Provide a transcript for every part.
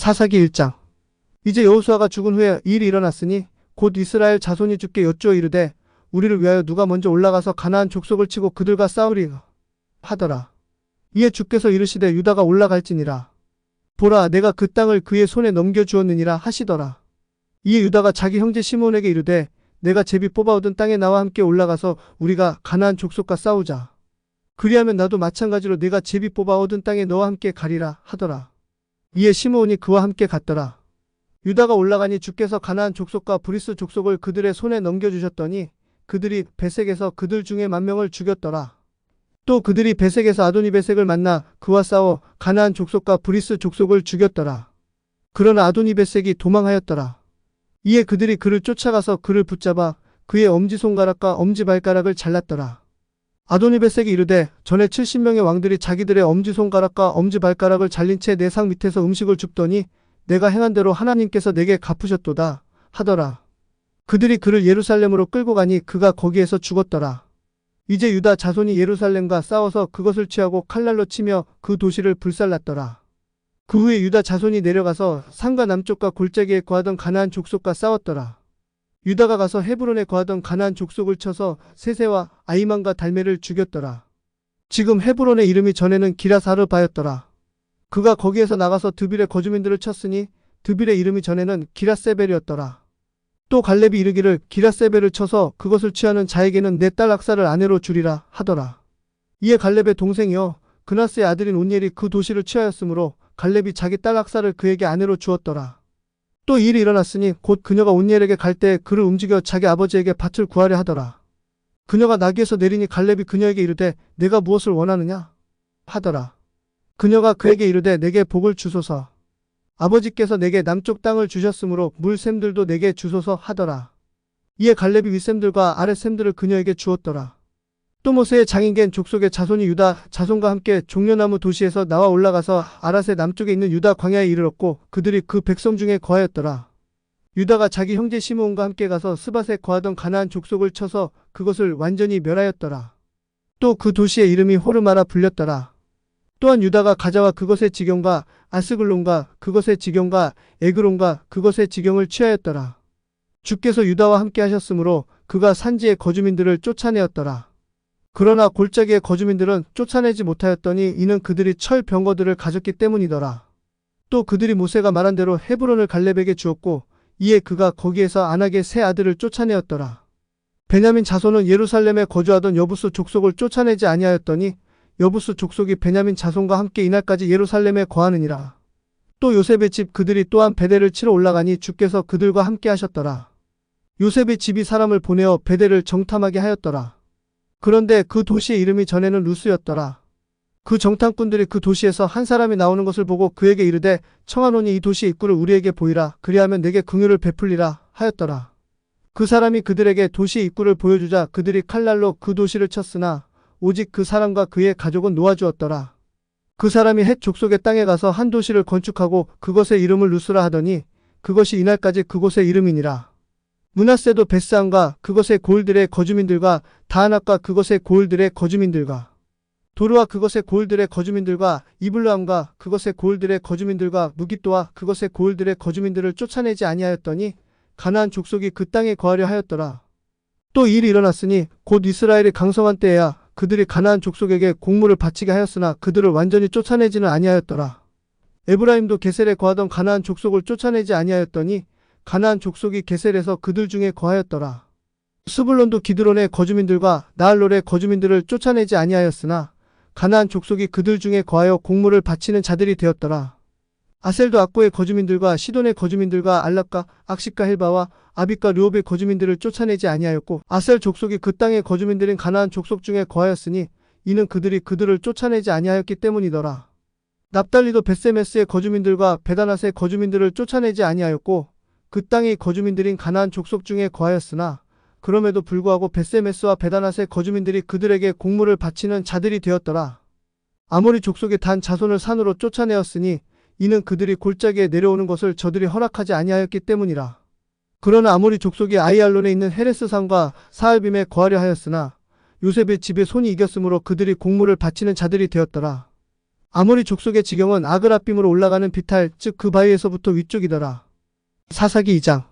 사사기 1장. 이제 여호수아가 죽은 후에 이 일이 일어났으니 곧 이스라엘 자손이 주께 여쭈어 이르되 우리를 위하여 누가 먼저 올라가서 가나안 족속을 치고 그들과 싸우리 하더라. 이에 주께서 이르시되 유다가 올라갈지니라. 보라, 내가 그 땅을 그의 손에 넘겨주었느니라 하시더라. 이에 유다가 자기 형제 시므온에게 이르되 내가 제비 뽑아 얻은 땅에 나와 함께 올라가서 우리가 가나안 족속과 싸우자. 그리하면 나도 마찬가지로 내가 제비 뽑아 얻은 땅에 너와 함께 가리라 하더라. 이에 시므온이 그와 함께 갔더라. 유다가 올라가니 주께서 가나안 족속과 브리스 족속을 그들의 손에 넘겨주셨더니 그들이 베색에서 그들 중에 10,000명을 죽였더라. 또 그들이 베색에서 아도니베색을 만나 그와 싸워 가나안 족속과 브리스 족속을 죽였더라. 그러나 아도니베색이 도망하였더라. 이에 그들이 그를 쫓아가서 그를 붙잡아 그의 엄지손가락과 엄지발가락을 잘랐더라. 아도니베색이 이르되 전에 70명의 왕들이 자기들의 엄지손가락과 엄지발가락을 잘린 채 내 상 밑에서 음식을 줍더니 내가 행한 대로 하나님께서 내게 갚으셨도다 하더라. 그들이 그를 예루살렘으로 끌고 가니 그가 거기에서 죽었더라. 이제 유다 자손이 예루살렘과 싸워서 그것을 취하고 칼날로 치며 그 도시를 불살랐더라. 그 후에 유다 자손이 내려가서 산과 남쪽과 골짜기에 거하던 가나안 족속과 싸웠더라. 유다가 가서 헤브론에 거하던 가나안 족속을 쳐서 세세와 아이만과 달메를 죽였더라. 지금 헤브론의 이름이 전에는 기라사르바였더라. 그가 거기에서 나가서 드빌의 거주민들을 쳤으니 드빌의 이름이 전에는 기라세벨이었더라. 또 갈렙이 이르기를 기라세벨을 쳐서 그것을 취하는 자에게는 내 딸 악사를 아내로 주리라 하더라. 이에 갈렙의 동생이여 그나스의 아들인 온니엘이 그 도시를 취하였으므로 갈렙이 자기 딸 악사를 그에게 아내로 주었더라. 또 이 일이 일어났으니 곧 그녀가 온니엘에게 갈 때 그를 움직여 자기 아버지에게 밭을 구하려 하더라. 그녀가 나귀에서 내리니 갈렙이 그녀에게 이르되 내가 무엇을 원하느냐 하더라. 그녀가 그에게 이르되 내게 복을 주소서. 아버지께서 내게 남쪽 땅을 주셨으므로 물샘들도 내게 주소서 하더라. 이에 갈렙이 윗샘들과 아랫샘들을 그녀에게 주었더라. 또 모세의 장인겐 족속의 자손이 유다 자손과 함께 종려나무 도시에서 나와 올라가서 아랏의 남쪽에 있는 유다 광야에 이르렀고 그들이 그 백성 중에 거하였더라. 유다가 자기 형제 시므온과 함께 가서 스밧에 거하던 가나안 족속을 쳐서 그것을 완전히 멸하였더라. 또 그 도시의 이름이 호르마라 불렸더라. 또한 유다가 가자와 그것의 지경과 아스글론과 그것의 지경과 에그론과 그것의 지경을 취하였더라. 주께서 유다와 함께 하셨으므로 그가 산지의 거주민들을 쫓아내었더라. 그러나 골짜기의 거주민들은 쫓아내지 못하였더니 이는 그들이 철 병거들을 가졌기 때문이더라. 또 그들이 모세가 말한 대로 헤브론을 갈렙에게 주었고 이에 그가 거기에서 안악의 세 아들을 쫓아내었더라. 베냐민 자손은 예루살렘에 거주하던 여부스 족속을 쫓아내지 아니하였더니 여부스 족속이 베냐민 자손과 함께 이날까지 예루살렘에 거하느니라. 또 요셉의 집 그들이 또한 베델을 치러 올라가니 주께서 그들과 함께 하셨더라. 요셉의 집이 사람을 보내어 베델을 정탐하게 하였더라. 그런데 그 도시의 이름이 전에는 루스였더라. 그 정탐꾼들이 그 도시에서 한 사람이 나오는 것을 보고 그에게 이르되 청하노니 이 도시의 입구를 우리에게 보이라. 그리하면 내게 긍휼을 베풀리라 하였더라. 그 사람이 그들에게 도시의 입구를 보여주자 그들이 칼날로 그 도시를 쳤으나 오직 그 사람과 그의 가족은 놓아주었더라. 그 사람이 헷 족속의 땅에 가서 한 도시를 건축하고 그것의 이름을 루스라 하더니 그것이 이날까지 그곳의 이름이니라. 므낫세도 베스안과 그것의 고을들의 거주민들과 다하낙과 그것의 고을들의 거주민들과 도르와 그것의 고을들의 거주민들과 이블르함과 그것의 고을들의 거주민들과 무깃도와 그것의 고을들의 거주민들을 쫓아내지 아니하였더니 가나안 족속이 그 땅에 거하려 하였더라. 또 이 일이 일어났으니 곧 이스라엘이 강성한 때에야 그들이 가나안 족속에게 공물을 바치게 하였으나 그들을 완전히 쫓아내지는 아니하였더라. 에브라임도 게셀에 거하던 가나안 족속을 쫓아내지 아니하였더니 가나안 족속이 게셀에서 그들 중에 거하였더라. 스불론도 기드론의 거주민들과 나할롤의 거주민들을 쫓아내지 아니하였으나 가나안 족속이 그들 중에 거하여 공물을 바치는 자들이 되었더라. 아셀도 악고의 거주민들과 시돈의 거주민들과 알랍과 악십과 헬바와 아빗과 르홉의 거주민들을 쫓아내지 아니하였고 아셀 족속이 그 땅의 거주민들인 가나안 족속 중에 거하였으니 이는 그들이 그들을 쫓아내지 아니하였기 때문이더라. 납달리도 벳세메스의 거주민들과 베다낫의 거주민들을 쫓아내지 아니하였고 그 땅의 거주민들인 가나안 족속 중에 거하였으나 그럼에도 불구하고 벳세메스와 베다낫의 거주민들이 그들에게 공물을 바치는 자들이 되었더라. 아모리 족속의 단 자손을 산으로 쫓아내었으니 이는 그들이 골짜기에 내려오는 것을 저들이 허락하지 아니하였기 때문이라. 그러나 아모리 족속이 아이알론에 있는 헤레스산과 사알빔에 거하려 하였으나 요셉의 집에 손이 이겼으므로 그들이 공물을 바치는 자들이 되었더라. 아모리 족속의 지경은 아그라빔으로 올라가는 비탈 즉 그 바위에서부터 위쪽이더라. 사사기 2장.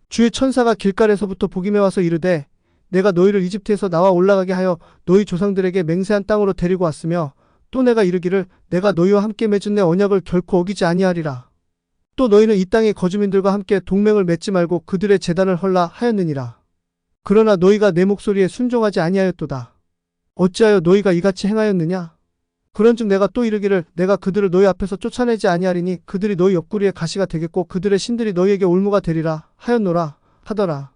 주의 천사가 길갈에서부터 복임해 와서 이르되 내가 너희를 이집트에서 나와 올라가게 하여 너희 조상들에게 맹세한 땅으로 데리고 왔으며 또 내가 이르기를 내가 너희와 함께 맺은 내 언약을 결코 어기지 아니하리라. 또 너희는 이 땅의 거주민들과 함께 동맹을 맺지 말고 그들의 제단을 헐라 하였느니라. 그러나 너희가 내 목소리에 순종하지 아니하였도다. 어찌하여 너희가 이같이 행하였느냐? 그런즉 내가 또 이르기를 내가 그들을 너희 앞에서 쫓아내지 아니하리니 그들이 너희 옆구리에 가시가 되겠고 그들의 신들이 너희에게 올무가 되리라 하였노라 하더라.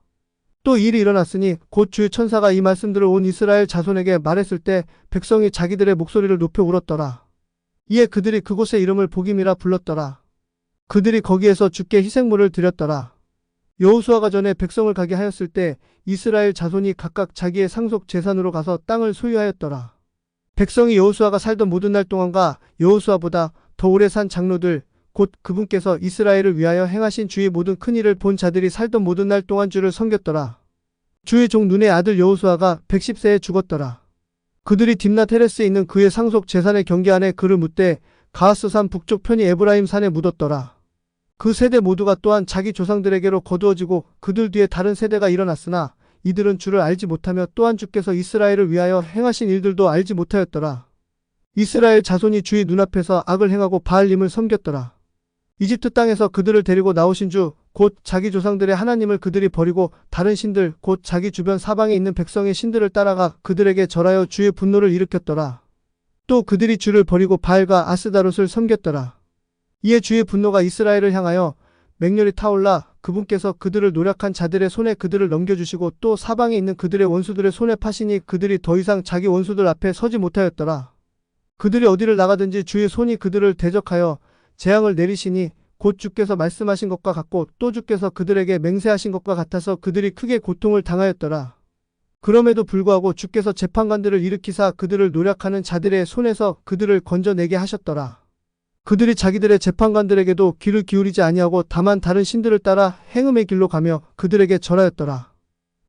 또 이 일이 일어났으니 곧 주의 천사가 이 말씀들을 온 이스라엘 자손에게 말했을 때 백성이 자기들의 목소리를 높여 울었더라. 이에 그들이 그곳의 이름을 복임이라 불렀더라. 그들이 거기에서 주께 희생물을 드렸더라. 여호수아가 전에 백성을 가게 하였을 때 이스라엘 자손이 각각 자기의 상속 재산으로 가서 땅을 소유하였더라. 백성이 여호수아가 살던 모든 날 동안과 여호수아보다 더 오래 산 장로들 곧 그분께서 이스라엘을 위하여 행하신 주의 모든 큰 일을 본 자들이 살던 모든 날 동안 주를 섬겼더라. 주의 종 눈의 아들 여호수아가 110세에 죽었더라. 그들이 딥낫 헤레스에 있는 그의 상속 재산의 경계 안에 그를 묻되 가하스산 북쪽 편이 에브라임 산에 묻었더라. 그 세대 모두가 또한 자기 조상들에게로 거두어지고 그들 뒤에 다른 세대가 일어났으나 이들은 주를 알지 못하며 또한 주께서 이스라엘을 위하여 행하신 일들도 알지 못하였더라. 이스라엘 자손이 주의 눈앞에서 악을 행하고 바알림을 섬겼더라. 이집트 땅에서 그들을 데리고 나오신 주 곧 자기 조상들의 하나님을 그들이 버리고 다른 신들 곧 자기 주변 사방에 있는 백성의 신들을 따라가 그들에게 절하여 주의 분노를 일으켰더라. 또 그들이 주를 버리고 바알과 아스다롯을 섬겼더라. 이에 주의 분노가 이스라엘을 향하여 맹렬히 타올라 그분께서 그들을 노력한 자들의 손에 그들을 넘겨주시고 또 사방에 있는 그들의 원수들의 손에 파시니 그들이 더 이상 자기 원수들 앞에 서지 못하였더라. 그들이 어디를 나가든지 주의 손이 그들을 대적하여 재앙을 내리시니 곧 주께서 말씀하신 것과 같고 또 주께서 그들에게 맹세하신 것과 같아서 그들이 크게 고통을 당하였더라. 그럼에도 불구하고 주께서 재판관들을 일으키사 그들을 노력하는 자들의 손에서 그들을 건져내게 하셨더라. 그들이 자기들의 재판관들에게도 귀를 기울이지 아니하고 다만 다른 신들을 따라 행음의 길로 가며 그들에게 절하였더라.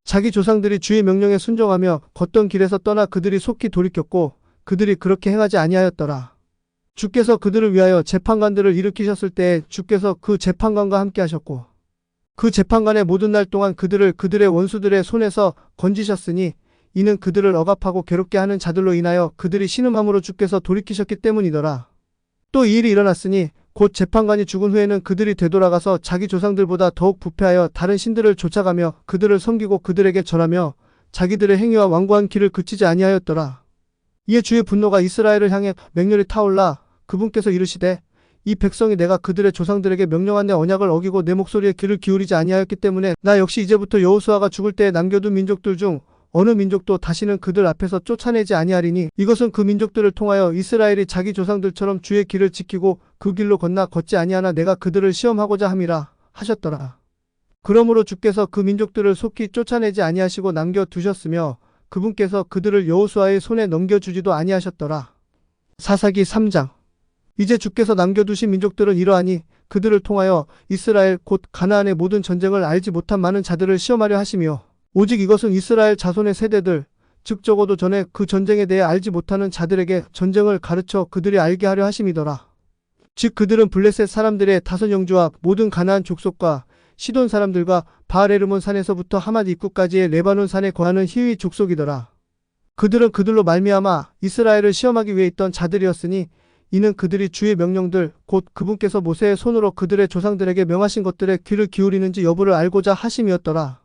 자기 조상들이 주의 명령에 순종하며 걷던 길에서 떠나 그들이 속히 돌이켰고 그들이 그렇게 행하지 아니하였더라. 주께서 그들을 위하여 재판관들을 일으키셨을 때에 주께서 그 재판관과 함께 하셨고 그 재판관의 모든 날 동안 그들을 그들의 원수들의 손에서 건지셨으니 이는 그들을 억압하고 괴롭게 하는 자들로 인하여 그들이 신음함으로 주께서 돌이키셨기 때문이더라. 또 이 일이 일어났으니 곧 재판관이 죽은 후에는 그들이 되돌아가서 자기 조상들보다 더욱 부패하여 다른 신들을 쫓아가며 그들을 섬기고 그들에게 절하며 자기들의 행위와 완고한 길을 그치지 아니하였더라. 이에 주의 분노가 이스라엘을 향해 맹렬히 타올라 그분께서 이르시되 이 백성이 내가 그들의 조상들에게 명령한 내 언약을 어기고 내 목소리에 귀를 기울이지 아니하였기 때문에 나 역시 이제부터 여호수아가 죽을 때에 남겨둔 민족들 중 어느 민족도 다시는 그들 앞에서 쫓아내지 아니하리니 이것은 그 민족들을 통하여 이스라엘이 자기 조상들처럼 주의 길을 지키고 그 길로 건너 걷지 아니하나 내가 그들을 시험하고자 함이라 하셨더라. 그러므로 주께서 그 민족들을 속히 쫓아내지 아니하시고 남겨두셨으며 그분께서 그들을 여호수아의 손에 넘겨주지도 아니하셨더라. 사사기 3장. 이제 주께서 남겨두신 민족들은 이러하니 그들을 통하여 이스라엘 곧 가나안의 모든 전쟁을 알지 못한 많은 자들을 시험하려 하시며 오직 이것은 이스라엘 자손의 세대들 즉 적어도 전에 그 전쟁에 대해 알지 못하는 자들에게 전쟁을 가르쳐 그들이 알게 하려 하심이더라. 즉 그들은 블레셋 사람들의 다섯 영주와 모든 가나안 족속과 시돈 사람들과 바알헤르몬 산에서부터 하맛 입구까지의 레바논 산에 거하는 히위 족속이더라. 그들은 그들로 말미암아 이스라엘을 시험하기 위해 있던 자들이었으니 이는 그들이 주의 명령들 곧 그분께서 모세의 손으로 그들의 조상들에게 명하신 것들에 귀를 기울이는지 여부를 알고자 하심이었더라.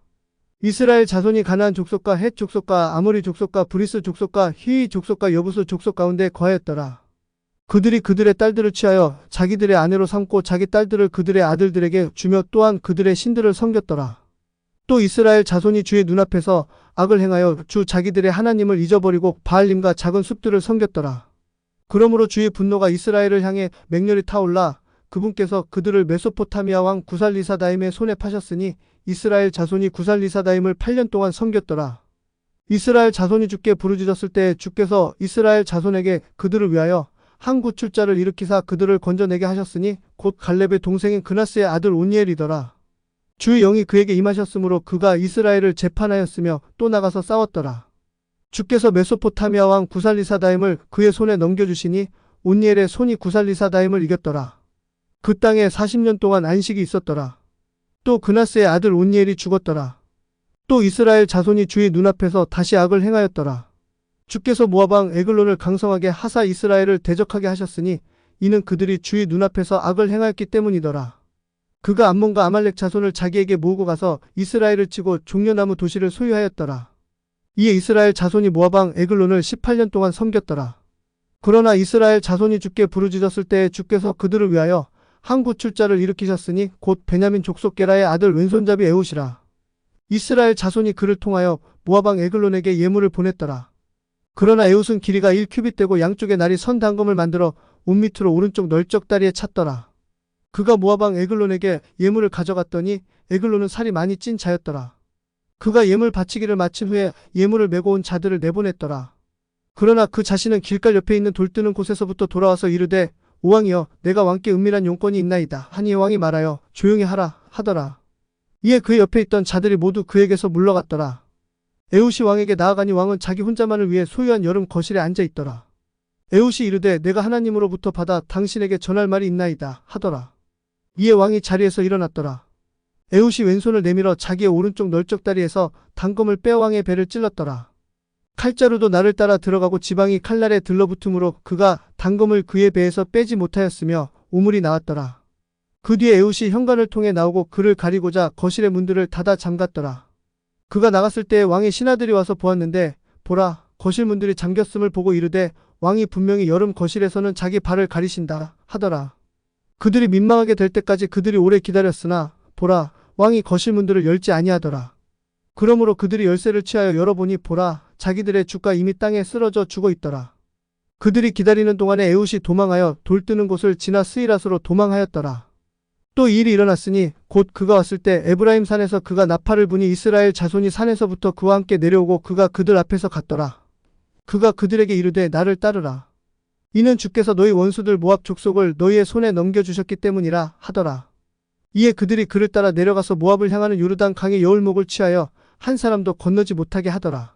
이스라엘 자손이 가나안 족속과 헷 족속과 아모리 족속과 브리스 족속과 히위 족속과 여부수 족속 가운데 거하였더라. 그들이 그들의 딸들을 취하여 자기들의 아내로 삼고 자기 딸들을 그들의 아들들에게 주며 또한 그들의 신들을 섬겼더라. 또 이스라엘 자손이 주의 눈앞에서 악을 행하여 주 자기들의 하나님을 잊어버리고 바알림과 작은 숲들을 섬겼더라. 그러므로 주의 분노가 이스라엘을 향해 맹렬히 타올라 그분께서 그들을 메소포타미아 왕 구살리사다임의 손에 파셨으니 이스라엘 자손이 구살리사다임을 8년 동안 섬겼더라. 이스라엘 자손이 주께 부르짖었을 때 주께서 이스라엘 자손에게 그들을 위하여 한 구출자를 일으키사 그들을 건져내게 하셨으니 곧 갈렙의 동생인 그나스의 아들 온니엘이더라. 주의 영이 그에게 임하셨으므로 그가 이스라엘을 재판하였으며 또 나가서 싸웠더라. 주께서 메소포타미아 왕 구살리사다임을 그의 손에 넘겨주시니 온니엘의 손이 구살리사다임을 이겼더라. 그 땅에 40년 동안 안식이 있었더라. 또 그나스의 아들 온니엘이 죽었더라. 또 이스라엘 자손이 주의 눈앞에서 다시 악을 행하였더라. 주께서 모압 왕 에글론을 강성하게 하사 이스라엘을 대적하게 하셨으니 이는 그들이 주의 눈앞에서 악을 행하였기 때문이더라. 그가 암몬과 아말렉 자손을 자기에게 모으고 가서 이스라엘을 치고 종려나무 도시를 소유하였더라. 이에 이스라엘 자손이 모압 왕 에글론을 18년 동안 섬겼더라. 그러나 이스라엘 자손이 주께 부르짖었을 때에 주께서 그들을 위하여 한 구출자를 일으키셨으니 곧 베냐민 족속 게라의 아들 왼손잡이 에훗이라. 이스라엘 자손이 그를 통하여 모압 왕 에글론에게 예물을 보냈더라. 그러나 에훗은 길이가 1큐빗 되고 양쪽에 날이 선 단검을 만들어 옷 밑으로 오른쪽 널쩍 다리에 찼더라. 그가 모압 왕 에글론에게 예물을 가져갔더니 에글론은 살이 많이 찐 자였더라. 그가 예물 바치기를 마친 후에 예물을 메고 온 자들을 내보냈더라. 그러나 그 자신은 길갈 옆에 있는 돌 뜨는 곳에서부터 돌아와서 이르되 오왕이여 내가 왕께 은밀한 용건이 있나이다 하니 왕이 말하여 조용히 하라 하더라. 이에 그의 옆에 있던 자들이 모두 그에게서 물러갔더라. 에훗이 왕에게 나아가니 왕은 자기 혼자만을 위해 소유한 여름 거실에 앉아 있더라. 에훗이 이르되 내가 하나님으로부터 받아 당신에게 전할 말이 있나이다 하더라. 이에 왕이 자리에서 일어났더라. 에훗이 왼손을 내밀어 자기의 오른쪽 널쩍 다리에서 단검을 빼어 왕의 배를 찔렀더라. 칼자루도 나를 따라 들어가고 지방이 칼날에 들러붙으므로 그가 단검을 그의 배에서 빼지 못하였으며 우물이 나왔더라. 그 뒤에 에훗이 현관을 통해 나오고 그를 가리고자 거실의 문들을 닫아 잠갔더라. 그가 나갔을 때 왕의 신하들이 와서 보았는데 보라 거실 문들이 잠겼음을 보고 이르되 왕이 분명히 여름 거실에서는 자기 발을 가리신다 하더라. 그들이 민망하게 될 때까지 그들이 오래 기다렸으나 보라 왕이 거실 문들을 열지 아니하더라. 그러므로 그들이 열쇠를 취하여 열어보니 보라 자기들의 주가 이미 땅에 쓰러져 죽어 있더라. 그들이 기다리는 동안에 에훗이 도망하여 돌 뜨는 곳을 지나 스이랏으로 도망하였더라. 또 이 일이 일어났으니 곧 그가 왔을 때 에브라임 산에서 그가 나팔을 부니 이스라엘 자손이 산에서부터 그와 함께 내려오고 그가 그들 앞에서 갔더라. 그가 그들에게 이르되 나를 따르라. 이는 주께서 너희 원수들 모압 족속을 너희의 손에 넘겨주셨기 때문이라 하더라. 이에 그들이 그를 따라 내려가서 모압을 향하는 요르단 강의 여울목을 취하여 한 사람도 건너지 못하게 하더라.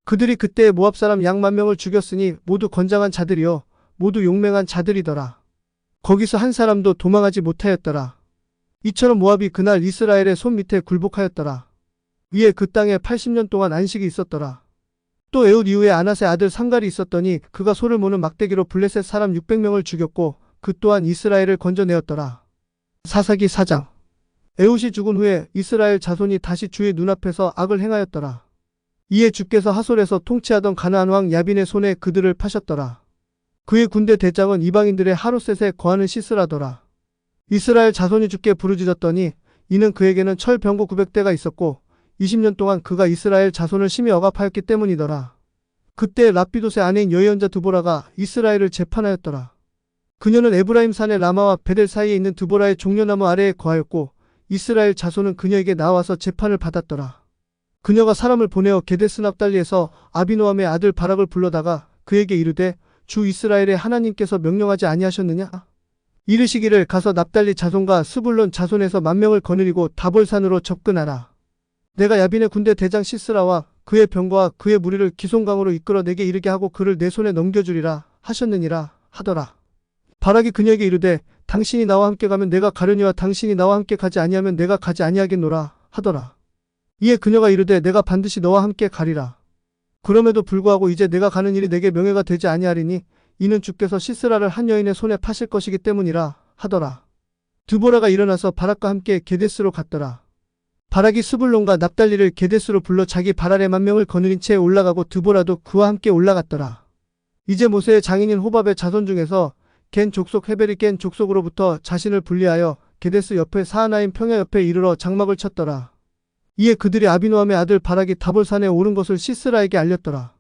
그들이 그때에 모압 사람 약 10,000명을 죽였으니 모두 건장한 자들이요 모두 용맹한 자들이더라. 거기서 한 사람도 도망하지 못하였더라. 이처럼 모압이 그날 이스라엘의 손 밑에 굴복하였더라. 위에 그 땅에 80년 동안 안식이 있었더라. 또 에훗 이후에 아낫의 아들 상갈이 있었더니 그가 소를 모는 막대기로 블레셋 사람 600명을 죽였고 그 또한 이스라엘을 건져내었더라. 사사기 4장. 에훗이 죽은 후에 이스라엘 자손이 다시 주의 눈앞에서 악을 행하였더라. 이에 주께서 하솔에서 통치하던 가나안 왕 야빈의 손에 그들을 파셨더라. 그의 군대 대장은 이방인들의 하롯셋에 거하는 시스라더라. 이스라엘 자손이 주께 부르짖었더니 이는 그에게는 철 병거 900대가 있었고 20년 동안 그가 이스라엘 자손을 심히 억압하였기 때문이더라. 그때 라피돗의 아내인 여의언자 드보라가 이스라엘을 재판하였더라. 그녀는 에브라임 산의 라마와 베델 사이에 있는 드보라의 종려나무 아래에 거하였고 이스라엘 자손은 그녀에게 나와서 재판을 받았더라. 그녀가 사람을 보내어 게데스 납달리에서 아비노함의 아들 바락을 불러다가 그에게 이르되 주 이스라엘의 하나님께서 명령하지 아니하셨느냐? 이르시기를 가서 납달리 자손과 스불론 자손에서 10,000명을 거느리고 다볼산으로 접근하라. 내가 야빈의 군대 대장 시스라와 그의 병거와 그의 무리를 기송강으로 이끌어 내게 이르게 하고 그를 내 손에 넘겨주리라 하셨느니라 하더라. 바락이 그녀에게 이르되 당신이 나와 함께 가면 내가 가려니와 당신이 나와 함께 가지 아니하면 내가 가지 아니하겠노라 하더라. 이에 그녀가 이르되 내가 반드시 너와 함께 가리라. 그럼에도 불구하고 이제 내가 가는 일이 내게 명예가 되지 아니하리니 이는 주께서 시스라를 한 여인의 손에 파실 것이기 때문이라 하더라. 드보라가 일어나서 바락과 함께 게데스로 갔더라. 바락이 스불론과 납달리를 게데스로 불러 자기 발 아래 10,000명을 거느린 채 올라가고 드보라도 그와 함께 올라갔더라. 이제 모세의 장인인 호밥의 자손 중에서 겐 족속 헤벨이 겐 족속으로부터 자신을 분리하여 게데스 옆에 사하나임 평야 옆에 이르러 장막을 쳤더라. 이에 그들이 아비노함의 아들 바락이 다볼산에 오른 것을 시스라에게 알렸더라.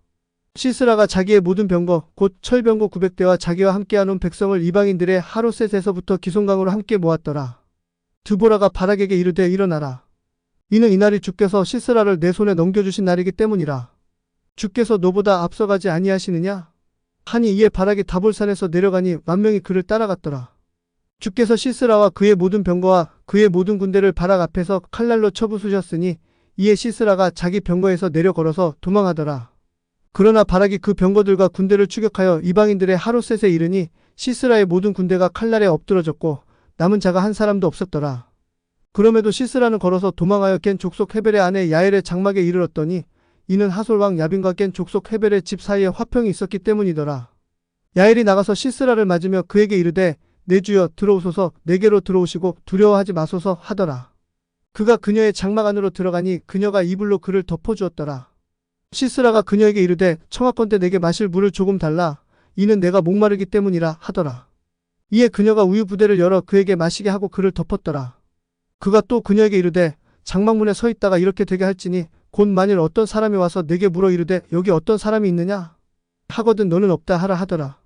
시스라가 자기의 모든 병거 곧 철병거 900대와 자기와 함께한 온 백성을 이방인들의 하롯셋에서부터 기송강으로 함께 모았더라. 드보라가 바락에게 이르되 일어나라. 이는 이날이 주께서 시스라를 내 손에 넘겨주신 날이기 때문이라. 주께서 너보다 앞서가지 아니하시느냐? 하니 이에 바락이 다볼산에서 내려가니 10,000명이 그를 따라갔더라. 주께서 시스라와 그의 모든 병거와 그의 모든 군대를 바락 앞에서 칼날로 쳐부수셨으니 이에 시스라가 자기 병거에서 내려 걸어서 도망하더라. 그러나 바락이 그 병거들과 군대를 추격하여 이방인들의 하룻셋에 이르니 시스라의 모든 군대가 칼날에 엎드러졌고 남은 자가 한 사람도 없었더라. 그럼에도 시스라는 걸어서 도망하여 겐 족속 헤벨의 아내 야엘의 장막에 이르렀더니 이는 하솔 왕 야빈과 겐 족속 헤벨의 집 사이에 화평이 있었기 때문이더라. 야엘이 나가서 시스라를 맞으며 그에게 이르되 내 주여 들어오소서, 내게로 들어오시고 두려워하지 마소서 하더라. 그가 그녀의 장막 안으로 들어가니 그녀가 이불로 그를 덮어주었더라. 시스라가 그녀에게 이르되 청하건대 내게 마실 물을 조금 달라, 이는 내가 목마르기 때문이라 하더라. 이에 그녀가 우유 부대를 열어 그에게 마시게 하고 그를 덮었더라. 그가 또 그녀에게 이르되 장막문에 서 있다가 이렇게 되게 할지니 곧 만일 어떤 사람이 와서 내게 물어 이르되 여기 어떤 사람이 있느냐 하거든 너는 없다 하라 하더라.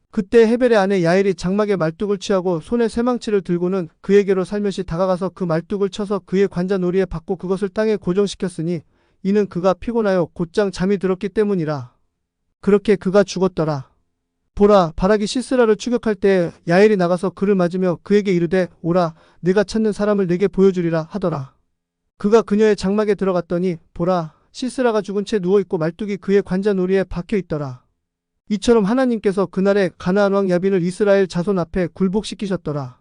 그때 헤벨의 아내 야엘이 장막에 말뚝을 취하고 손에 쇠망치를 들고는 그에게로 살며시 다가가서 그 말뚝을 쳐서 그의 관자놀이에 박고 그것을 땅에 고정시켰으니 이는 그가 피곤하여 곧장 잠이 들었기 때문이라. 그렇게 그가 죽었더라. 보라, 바락이 시스라를 추격할 때에 야엘이 나가서 그를 맞으며 그에게 이르되 오라, 내가 찾는 사람을 내게 보여주리라 하더라. 그가 그녀의 장막에 들어갔더니 보라, 시스라가 죽은 채 누워있고 말뚝이 그의 관자놀이에 박혀있더라. 이처럼 하나님께서 그날에 가나안 왕 야빈을 이스라엘 자손 앞에 굴복시키셨더라.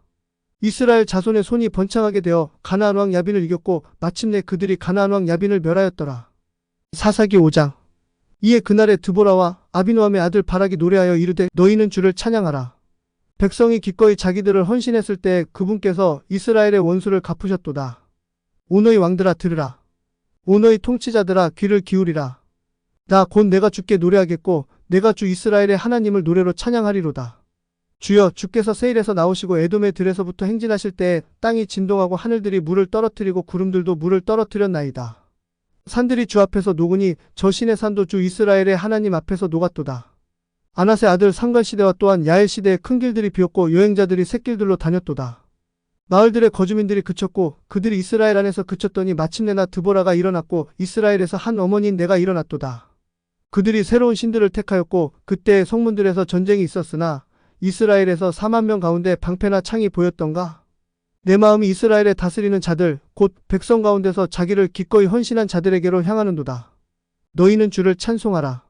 이스라엘 자손의 손이 번창하게 되어 가나안 왕 야빈을 이겼고 마침내 그들이 가나안 왕 야빈을 멸하였더라. 사사기 5장. 이에 그날에 드보라와 아비노함의 아들 바락이 노래하여 이르되 너희는 주를 찬양하라. 백성이 기꺼이 자기들을 헌신했을 때 그분께서 이스라엘의 원수를 갚으셨도다. 오 너희 왕들아 들으라. 오 너희 통치자들아 귀를 기울이라. 나 곧 내가 주께 노래하겠고 내가 주 이스라엘의 하나님을 노래로 찬양하리로다. 주여, 주께서 세일에서 나오시고 에돔의 들에서부터 행진하실 때에 땅이 진동하고 하늘들이 물을 떨어뜨리고 구름들도 물을 떨어뜨렸나이다. 산들이 주 앞에서 녹으니 저 신의 산도 주 이스라엘의 하나님 앞에서 녹았도다. 아낫의 아들 상갈시대와 또한 야엘 시대에 큰 길들이 비었고 여행자들이 샛길들로 다녔도다. 마을들의 거주민들이 그쳤고 그들이 이스라엘 안에서 그쳤더니 마침내 나 드보라가 일어났고 이스라엘에서 한 어머니인 내가 일어났도다. 그들이 새로운 신들을 택하였고 그때 성문들에서 전쟁이 있었으나 이스라엘에서 4만 명 가운데 방패나 창이 보였던가? 내 마음이 이스라엘의 다스리는 자들 곧 백성 가운데서 자기를 기꺼이 헌신한 자들에게로 향하는도다. 너희는 주를 찬송하라.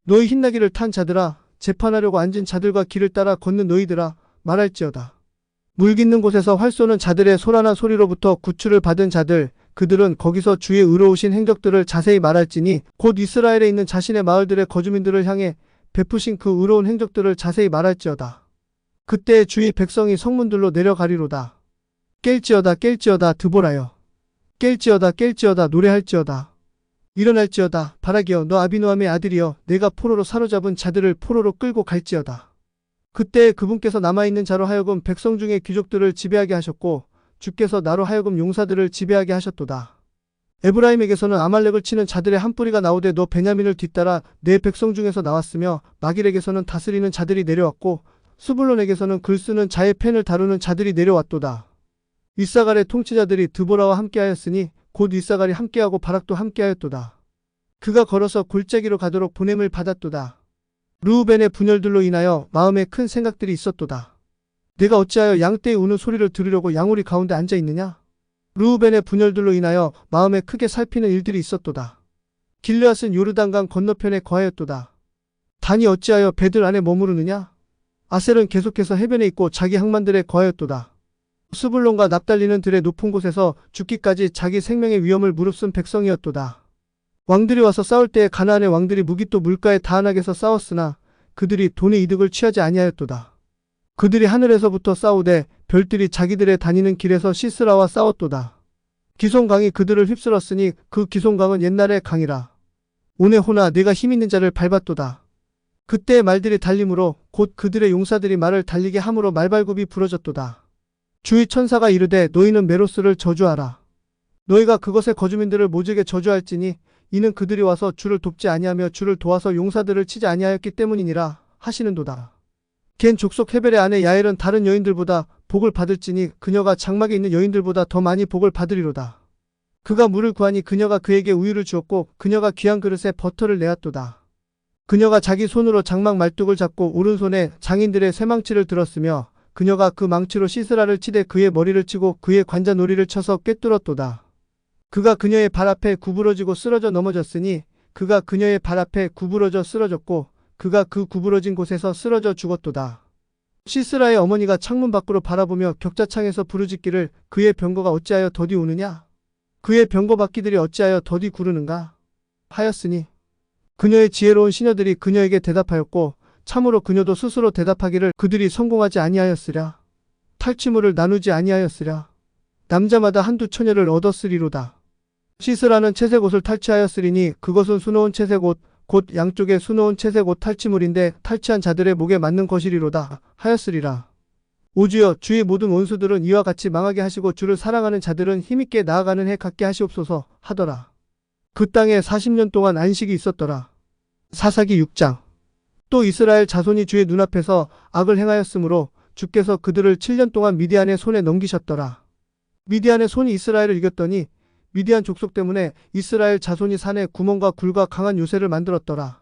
너희 흰나귀를 탄 자들아, 재판하려고 앉은 자들과 길을 따라 걷는 너희들아 말할지어다. 물 깃는 곳에서 활 쏘는 자들의 소란한 소리로부터 구출을 받은 자들, 그들은 거기서 주의 의로우신 행적들을 자세히 말할지니 곧 이스라엘에 있는 자신의 마을들의 거주민들을 향해 베푸신 그 의로운 행적들을 자세히 말할지어다. 그때 주의 백성이 성문들로 내려가리로다. 깰지어다 깰지어다 드보라여. 깰지어다 깰지어다 노래할지어다. 일어날지어다 바락이여 너 아비노함의 아들이여 내가 포로로 사로잡은 자들을 포로로 끌고 갈지어다. 그때 그분께서 남아있는 자로 하여금 백성 중에 귀족들을 지배하게 하셨고 주께서 나로 하여금 용사들을 지배하게 하셨도다. 에브라임에게서는 아말렉을 치는 자들의 한 뿌리가 나오되 너 베냐민을 뒤따라 내 백성 중에서 나왔으며 마길에게서는 다스리는 자들이 내려왔고 스불론에게서는 글 쓰는 자의 펜을 다루는 자들이 내려왔도다. 이사갈의 통치자들이 드보라와 함께하였으니 곧 이사갈이 함께하고 바락도 함께하였도다. 그가 걸어서 골짜기로 가도록 보냄을 받았도다. 르우벤의 분열들로 인하여 마음에 큰 생각들이 있었도다. 내가 어찌하여 양떼의 우는 소리를 들으려고 양우리 가운데 앉아 있느냐? 르우벤의 분열들로 인하여 마음에 크게 살피는 일들이 있었도다. 길르앗은 요르단강 건너편에 거하였도다. 단이 어찌하여 배들 안에 머무르느냐? 아셀은 계속해서 해변에 있고 자기 항만들에 거하였도다. 스불론과 납달리는 들의 높은 곳에서 죽기까지 자기 생명의 위험을 무릅쓴 백성이었도다. 왕들이 와서 싸울 때에 가나안의 왕들이 무기또 물가에 다한하게서 싸웠으나 그들이 돈의 이득을 취하지 아니하였도다. 그들이 하늘에서부터 싸우되 별들이 자기들의 다니는 길에서 시스라와 싸웠도다. 기손강이 그들을 휩쓸었으니 그 기손강은 옛날의 강이라. 오네호나 내가 힘있는 자를 밟았도다. 그때의 말들이 달림으로 곧 그들의 용사들이 말을 달리게 함으로 말발굽이 부러졌도다. 주의 천사가 이르되 너희는 메로스를 저주하라. 너희가 그것의 거주민들을 모질게 저주할지니 이는 그들이 와서 주를 돕지 아니하며 주를 도와서 용사들을 치지 아니하였기 때문이니라 하시는도다. 겐 족속 헤벨의 아내 야엘은 다른 여인들보다 복을 받을지니 그녀가 장막에 있는 여인들보다 더 많이 복을 받으리로다. 그가 물을 구하니 그녀가 그에게 우유를 주었고 그녀가 귀한 그릇에 버터를 내었도다. 그녀가 자기 손으로 장막 말뚝을 잡고 오른손에 장인들의 쇠망치를 들었으며 그녀가 그 망치로 시스라를 치되 그의 머리를 치고 그의 관자놀이를 쳐서 꿰뚫었도다. 그가 그녀의 발 앞에 구부러지고 쓰러져 넘어졌으니 그가 그녀의 발 앞에 구부러져 쓰러졌고 그가 그 구부러진 곳에서 쓰러져 죽었도다. 시스라의 어머니가 창문 밖으로 바라보며 격자창에서 부르짖기를 그의 병거가 어찌하여 더디 오느냐? 그의 병거 바퀴들이 어찌하여 더디 구르는가? 하였으니 그녀의 지혜로운 시녀들이 그녀에게 대답하였고 참으로 그녀도 스스로 대답하기를 그들이 성공하지 아니하였으랴. 탈취물을 나누지 아니하였으랴. 남자마다 한두 처녀를 얻었으리로다. 시스라는 채색 옷을 탈취하였으리니 그것은 수놓은 채색 옷, 곧 양쪽에 수놓은 채색 옷 탈취물인데 탈취한 자들의 목에 맞는 것이리로다 하였으리라. 오주여, 주의 모든 원수들은 이와 같이 망하게 하시고 주를 사랑하는 자들은 힘있게 나아가는 해 갖게 하시옵소서 하더라. 그 땅에 40년 동안 안식이 있었더라. 사사기 6장. 또 이스라엘 자손이 주의 눈앞에서 악을 행하였으므로 주께서 그들을 7년 동안 미디안의 손에 넘기셨더라. 미디안의 손이 이스라엘을 이겼더니 미디안 족속 때문에 이스라엘 자손이 산에 구멍과 굴과 강한 요새를 만들었더라.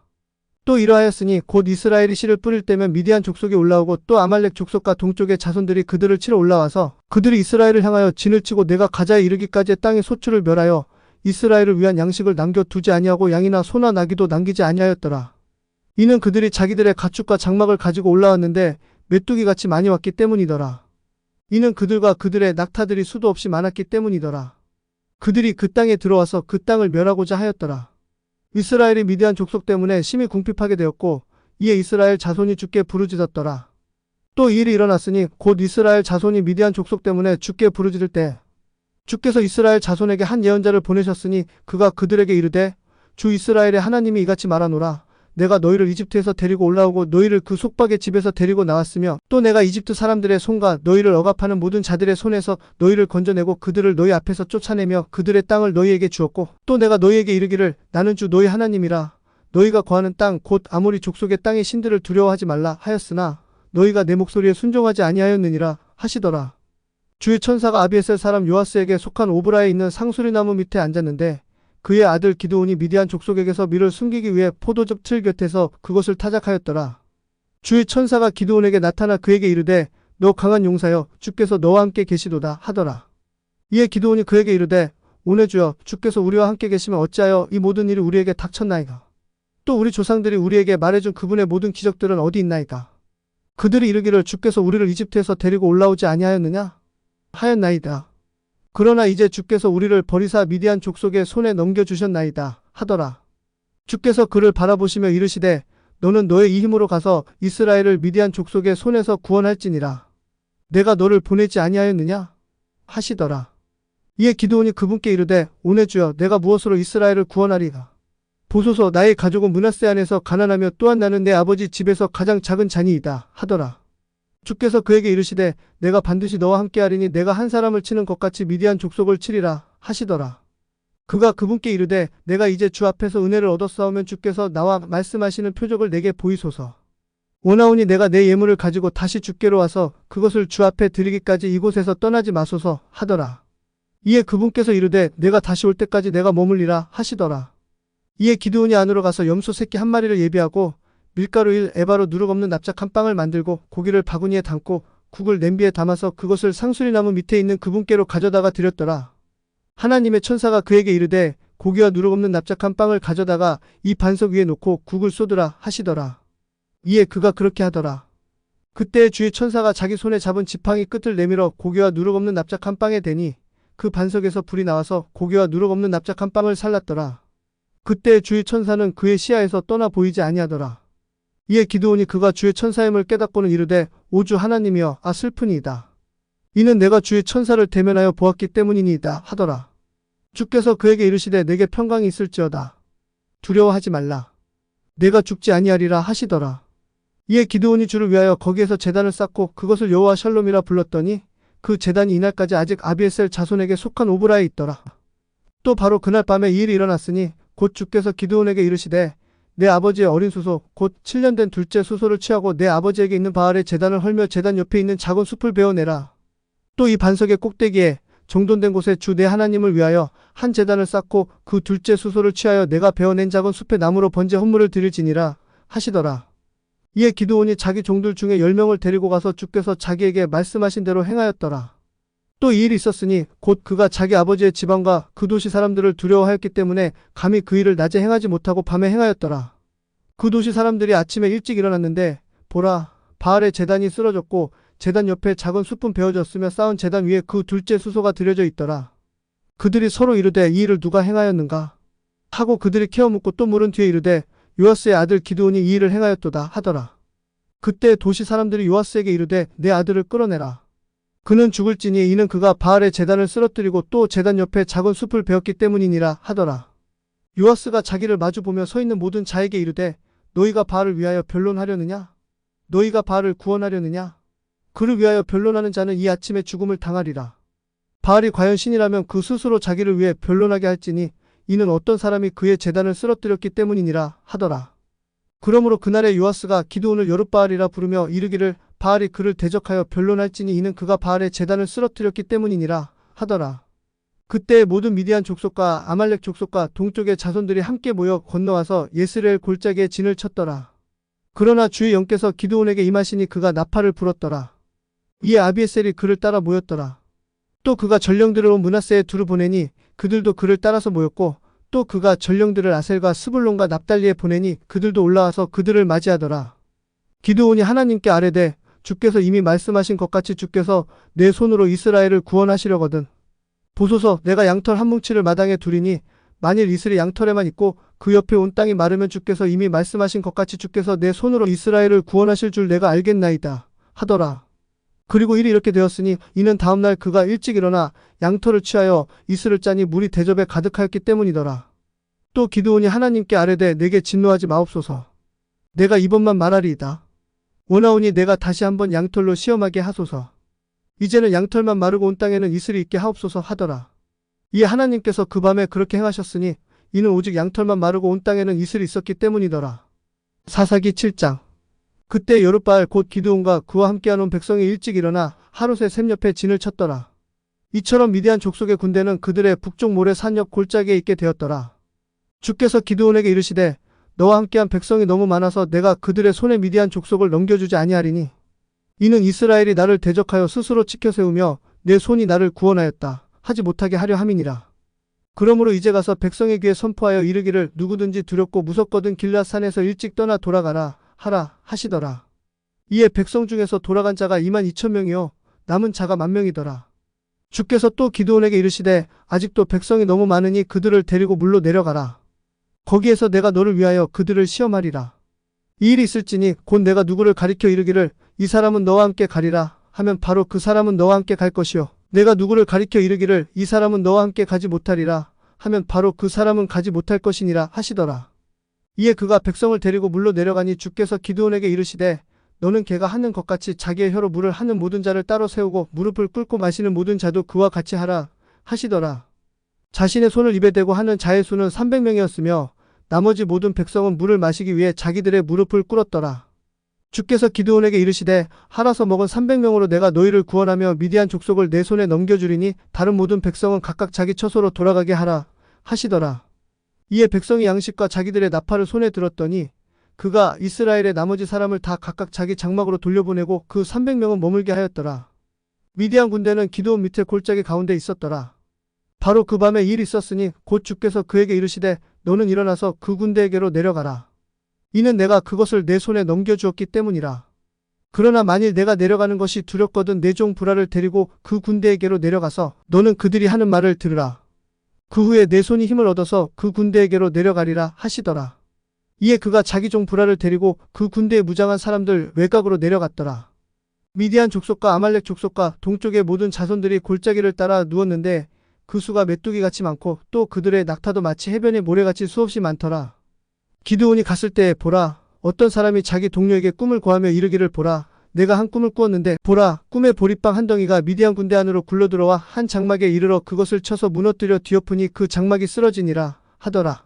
또 이러하였으니 곧 이스라엘이 씨를 뿌릴 때면 미디안 족속이 올라오고 또 아말렉 족속과 동쪽의 자손들이 그들을 치러 올라와서 그들이 이스라엘을 향하여 진을 치고 내가 가자에 이르기까지의 땅의 소출을 멸하여 이스라엘을 위한 양식을 남겨두지 아니하고 양이나 소나 나귀도 남기지 아니하였더라. 이는 그들이 자기들의 가축과 장막을 가지고 올라왔는데 메뚜기같이 많이 왔기 때문이더라. 이는 그들과 그들의 낙타들이 수도 없이 많았기 때문이더라. 그들이 그 땅에 들어와서 그 땅을 멸하고자 하였더라. 이스라엘이 미디안 족속 때문에 심히 궁핍하게 되었고 이에 이스라엘 자손이 주께 부르짖었더라. 또 이 일이 일어났으니 곧 이스라엘 자손이 미디안 족속 때문에 주께 부르짖을 때 주께서 이스라엘 자손에게 한 예언자를 보내셨으니 그가 그들에게 이르되 주 이스라엘의 하나님이 이같이 말하노라. 내가 너희를 이집트에서 데리고 올라오고 너희를 그 속박의 집에서 데리고 나왔으며 또 내가 이집트 사람들의 손과 너희를 억압하는 모든 자들의 손에서 너희를 건져내고 그들을 너희 앞에서 쫓아내며 그들의 땅을 너희에게 주었고 또 내가 너희에게 이르기를 나는 주 너희 하나님이라. 너희가 거하는 땅 곧 아모리 족속의 땅의 신들을 두려워하지 말라 하였으나 너희가 내 목소리에 순종하지 아니하였느니라 하시더라. 주의 천사가 아비에셀 사람 요아스에게 속한 오브라에 있는 상수리나무 밑에 앉았는데 그의 아들 기드온이 미디안 족속에게서 밀을 숨기기 위해 포도즙 틀 곁에서 그것을 타작하였더라. 주의 천사가 기드온에게 나타나 그에게 이르되 너 강한 용사여 주께서 너와 함께 계시도다 하더라. 이에 기드온이 그에게 이르되 오내 주여 주께서 우리와 함께 계시면 어찌하여 이 모든 일이 우리에게 닥쳤나이까. 또 우리 조상들이 우리에게 말해준 그분의 모든 기적들은 어디 있나이까. 그들이 이르기를 주께서 우리를 이집트에서 데리고 올라오지 아니하였느냐 하였나이다. 그러나 이제 주께서 우리를 버리사 미디안 족속의 손에 넘겨주셨나이다 하더라. 주께서 그를 바라보시며 이르시되 너는 너의 이 힘으로 가서 이스라엘을 미디안 족속의 손에서 구원할지니라. 내가 너를 보내지 아니하였느냐 하시더라. 이에 기드온이 그분께 이르되 오내 주여 내가 무엇으로 이스라엘을 구원하리까. 보소서 나의 가족은 므낫세 안에서 가난하며 또한 나는 내 아버지 집에서 가장 작은 자니이다 하더라. 주께서 그에게 이르시되 내가 반드시 너와 함께하리니 내가 한 사람을 치는 것 같이 미디안 족속을 치리라 하시더라. 그가 그분께 이르되 내가 이제 주 앞에서 은혜를 얻었사오면 주께서 나와 말씀하시는 표적을 내게 보이소서. 원하오니 내가 내 예물을 가지고 다시 주께로 와서 그것을 주 앞에 드리기까지 이곳에서 떠나지 마소서 하더라. 이에 그분께서 이르되 내가 다시 올 때까지 내가 머물리라 하시더라. 이에 기드온이 안으로 가서 염소 새끼 한 마리를 예비하고 밀가루 1에바로 누룩 없는 납작 한 빵을 만들고 고기를 바구니에 담고 국을 냄비에 담아서 그것을 상수리나무 밑에 있는 그분께로 가져다가 드렸더라. 하나님의 천사가 그에게 이르되 고기와 누룩 없는 납작한 빵을 가져다가 이 반석 위에 놓고 국을 쏟으라 하시더라. 이에 그가 그렇게 하더라. 그때 주의 천사가 자기 손에 잡은 지팡이 끝을 내밀어 고기와 누룩 없는 납작한 빵에 대니 그 반석에서 불이 나와서 고기와 누룩 없는 납작한 빵을 살랐더라. 그때 주의 천사는 그의 시야에서 떠나 보이지 아니하더라. 이에 기드온이 그가 주의 천사임을 깨닫고는 이르되 오주 하나님이여 슬프니이다. 이는 내가 주의 천사를 대면하여 보았기 때문이니이다 하더라. 주께서 그에게 이르시되 내게 평강이 있을지어다. 두려워하지 말라. 내가 죽지 아니하리라 하시더라. 이에 기드온이 주를 위하여 거기에서 제단을 쌓고 그것을 여호와 샬롬이라 불렀더니 그 제단이 이날까지 아직 아비에셀 자손에게 속한 오브라에 있더라. 또 바로 그날 밤에 이 일이 일어났으니 곧 주께서 기드온에게 이르시되 내 아버지의 어린 수소 곧 7년 된 둘째 수소를 취하고 내 아버지에게 있는 바알의 제단을 헐며 제단 옆에 있는 작은 숲을 베어내라. 또 이 반석의 꼭대기에 정돈된 곳에 주 내 하나님을 위하여 한 제단을 쌓고 그 둘째 수소를 취하여 내가 베어낸 작은 숲의 나무로 번제 헌물을 드릴지니라 하시더라. 이에 기드온이 자기 종들 중에 10명을 데리고 가서 주께서 자기에게 말씀하신 대로 행하였더라. 또 이 일이 있었으니 곧 그가 자기 아버지의 지방과 그 도시 사람들을 두려워하였기 때문에 감히 그 일을 낮에 행하지 못하고 밤에 행하였더라. 그 도시 사람들이 아침에 일찍 일어났는데 보라, 바알의 제단이 쓰러졌고 제단 옆에 작은 숯은 베어졌으며 쌓은 제단 위에 그 둘째 수소가 들여져 있더라. 그들이 서로 이르되 이 일을 누가 행하였는가 하고 그들이 캐어 묻고 또 물은 뒤에 이르되 요아스의 아들 기드온이 이 일을 행하였도다 하더라. 그때 도시 사람들이 요아스에게 이르되 내 아들을 끌어내라. 그는 죽을지니 이는 그가 바알의 제단을 쓰러뜨리고 또 제단 옆에 작은 숲을 베었기 때문이니라 하더라. 요아스가 자기를 마주보며 서 있는 모든 자에게 이르되 너희가 바알을 위하여 변론하려느냐? 너희가 바알을 구원하려느냐? 그를 위하여 변론하는 자는 이 아침에 죽음을 당하리라. 바알이 과연 신이라면 그 스스로 자기를 위해 변론하게 할지니 이는 어떤 사람이 그의 제단을 쓰러뜨렸기 때문이니라 하더라. 그러므로 그날에 요아스가 기드온을 여룻바알이라 부르며 이르기를 바알이 그를 대적하여 변론할지니 이는 그가 바알의 제단을 쓰러뜨렸기 때문이니라 하더라. 그때 모든 미디안 족속과 아말렉 족속과 동쪽의 자손들이 함께 모여 건너와서 예스레엘 골짜기에 진을 쳤더라. 그러나 주의 영께서 기드온에게 임하시니 그가 나팔을 불었더라. 이에 아비에셀이 그를 따라 모였더라. 또 그가 전령들을 온 므낫세에 두루 보내니 그들도 그를 따라서 모였고 또 그가 전령들을 아셀과 스불론과 납달리에 보내니 그들도 올라와서 그들을 맞이하더라. 기드온이 하나님께 아뢰되 주께서 이미 말씀하신 것 같이 주께서 내 손으로 이스라엘을 구원하시려거든. 보소서 내가 양털 한 뭉치를 마당에 두리니 만일 이슬이 양털에만 있고 그 옆에 온 땅이 마르면 주께서 이미 말씀하신 것 같이 주께서 내 손으로 이스라엘을 구원하실 줄 내가 알겠나이다 하더라. 그리고 일이 이렇게 되었으니 이는 다음날 그가 일찍 일어나 양털을 취하여 이슬을 짜니 물이 대접에 가득하였기 때문이더라. 또 기드온이 하나님께 아뢰되 내게 진노하지 마옵소서. 내가 이번만 말하리이다. 원하오니 내가 다시 한번 양털로 시험하게 하소서. 이제는 양털만 마르고 온 땅에는 이슬이 있게 하옵소서 하더라. 이에 하나님께서 그 밤에 그렇게 행하셨으니 이는 오직 양털만 마르고 온 땅에는 이슬이 있었기 때문이더라. 사사기 7장. 그때 여룻바알 곧 기드온과 그와 함께한 온 백성이 일찍 일어나 하롯의 샘 옆에 진을 쳤더라. 이처럼 미디안 족속의 군대는 그들의 북쪽 모래 산 옆 골짜기에 있게 되었더라. 주께서 기드온에게 이르시되 너와 함께한 백성이 너무 많아서 내가 그들의 손에 미디안 족속을 넘겨주지 아니하리니 이는 이스라엘이 나를 대적하여 스스로 치켜 세우며 내 손이 나를 구원하였다 하지 못하게 하려 함이니라. 그러므로 이제 가서 백성의 귀에 선포하여 이르기를 누구든지 두렵고 무섭거든 길앗 산에서 일찍 떠나 돌아가라 하라 하시더라. 이에 백성 중에서 돌아간 자가 22,000명이요 남은 자가 10,000명이더라. 주께서 또 기드온에게 이르시되 아직도 백성이 너무 많으니 그들을 데리고 물로 내려가라. 거기에서 내가 너를 위하여 그들을 시험하리라. 이 일이 있을지니 곧 내가 누구를 가리켜 이르기를 이 사람은 너와 함께 가리라 하면 바로 그 사람은 너와 함께 갈 것이요 내가 누구를 가리켜 이르기를 이 사람은 너와 함께 가지 못하리라 하면 바로 그 사람은 가지 못할 것이니라 하시더라. 이에 그가 백성을 데리고 물로 내려가니 주께서 기드온에게 이르시되 너는 개가 하는 것 같이 자기의 혀로 물을 하는 모든 자를 따로 세우고 무릎을 꿇고 마시는 모든 자도 그와 같이 하라 하시더라. 자신의 손을 입에 대고 하는 자의 수는 300명이었으며 나머지 모든 백성은 물을 마시기 위해 자기들의 무릎을 꿇었더라. 주께서 기드온에게 이르시되 하라서 먹은 300명으로 내가 너희를 구원하며 미디안 족속을 내 손에 넘겨주리니 다른 모든 백성은 각각 자기 처소로 돌아가게 하라 하시더라. 이에 백성이 양식과 자기들의 나팔을 손에 들었더니 그가 이스라엘의 나머지 사람을 다 각각 자기 장막으로 돌려보내고 그 300명은 머물게 하였더라. 미디안 군대는 기드온 밑에 골짜기 가운데 있었더라. 바로 그 밤에 일이 있었으니 곧 주께서 그에게 이르시되 너는 일어나서 그 군대에게로 내려가라. 이는 내가 그것을 내 손에 넘겨주었기 때문이라. 그러나 만일 내가 내려가는 것이 두렵거든 내 종 브라를 데리고 그 군대에게로 내려가서 너는 그들이 하는 말을 들으라. 그 후에 내 손이 힘을 얻어서 그 군대에게로 내려가리라 하시더라. 이에 그가 자기 종 브라를 데리고 그 군대에 무장한 사람들 외곽으로 내려갔더라. 미디안 족속과 아말렉 족속과 동쪽의 모든 자손들이 골짜기를 따라 누웠는데 그 수가 메뚜기같이 많고 또 그들의 낙타도 마치 해변의 모래같이 수없이 많더라. 기드온이 갔을 때 보라 어떤 사람이 자기 동료에게 꿈을 고하며 이르기를 보라 내가 한 꿈을 꾸었는데 보라 꿈의 보리빵 한 덩이가 미디안 군대 안으로 굴러들어와 한 장막에 이르러 그것을 쳐서 무너뜨려 뒤엎으니 그 장막이 쓰러지니라 하더라.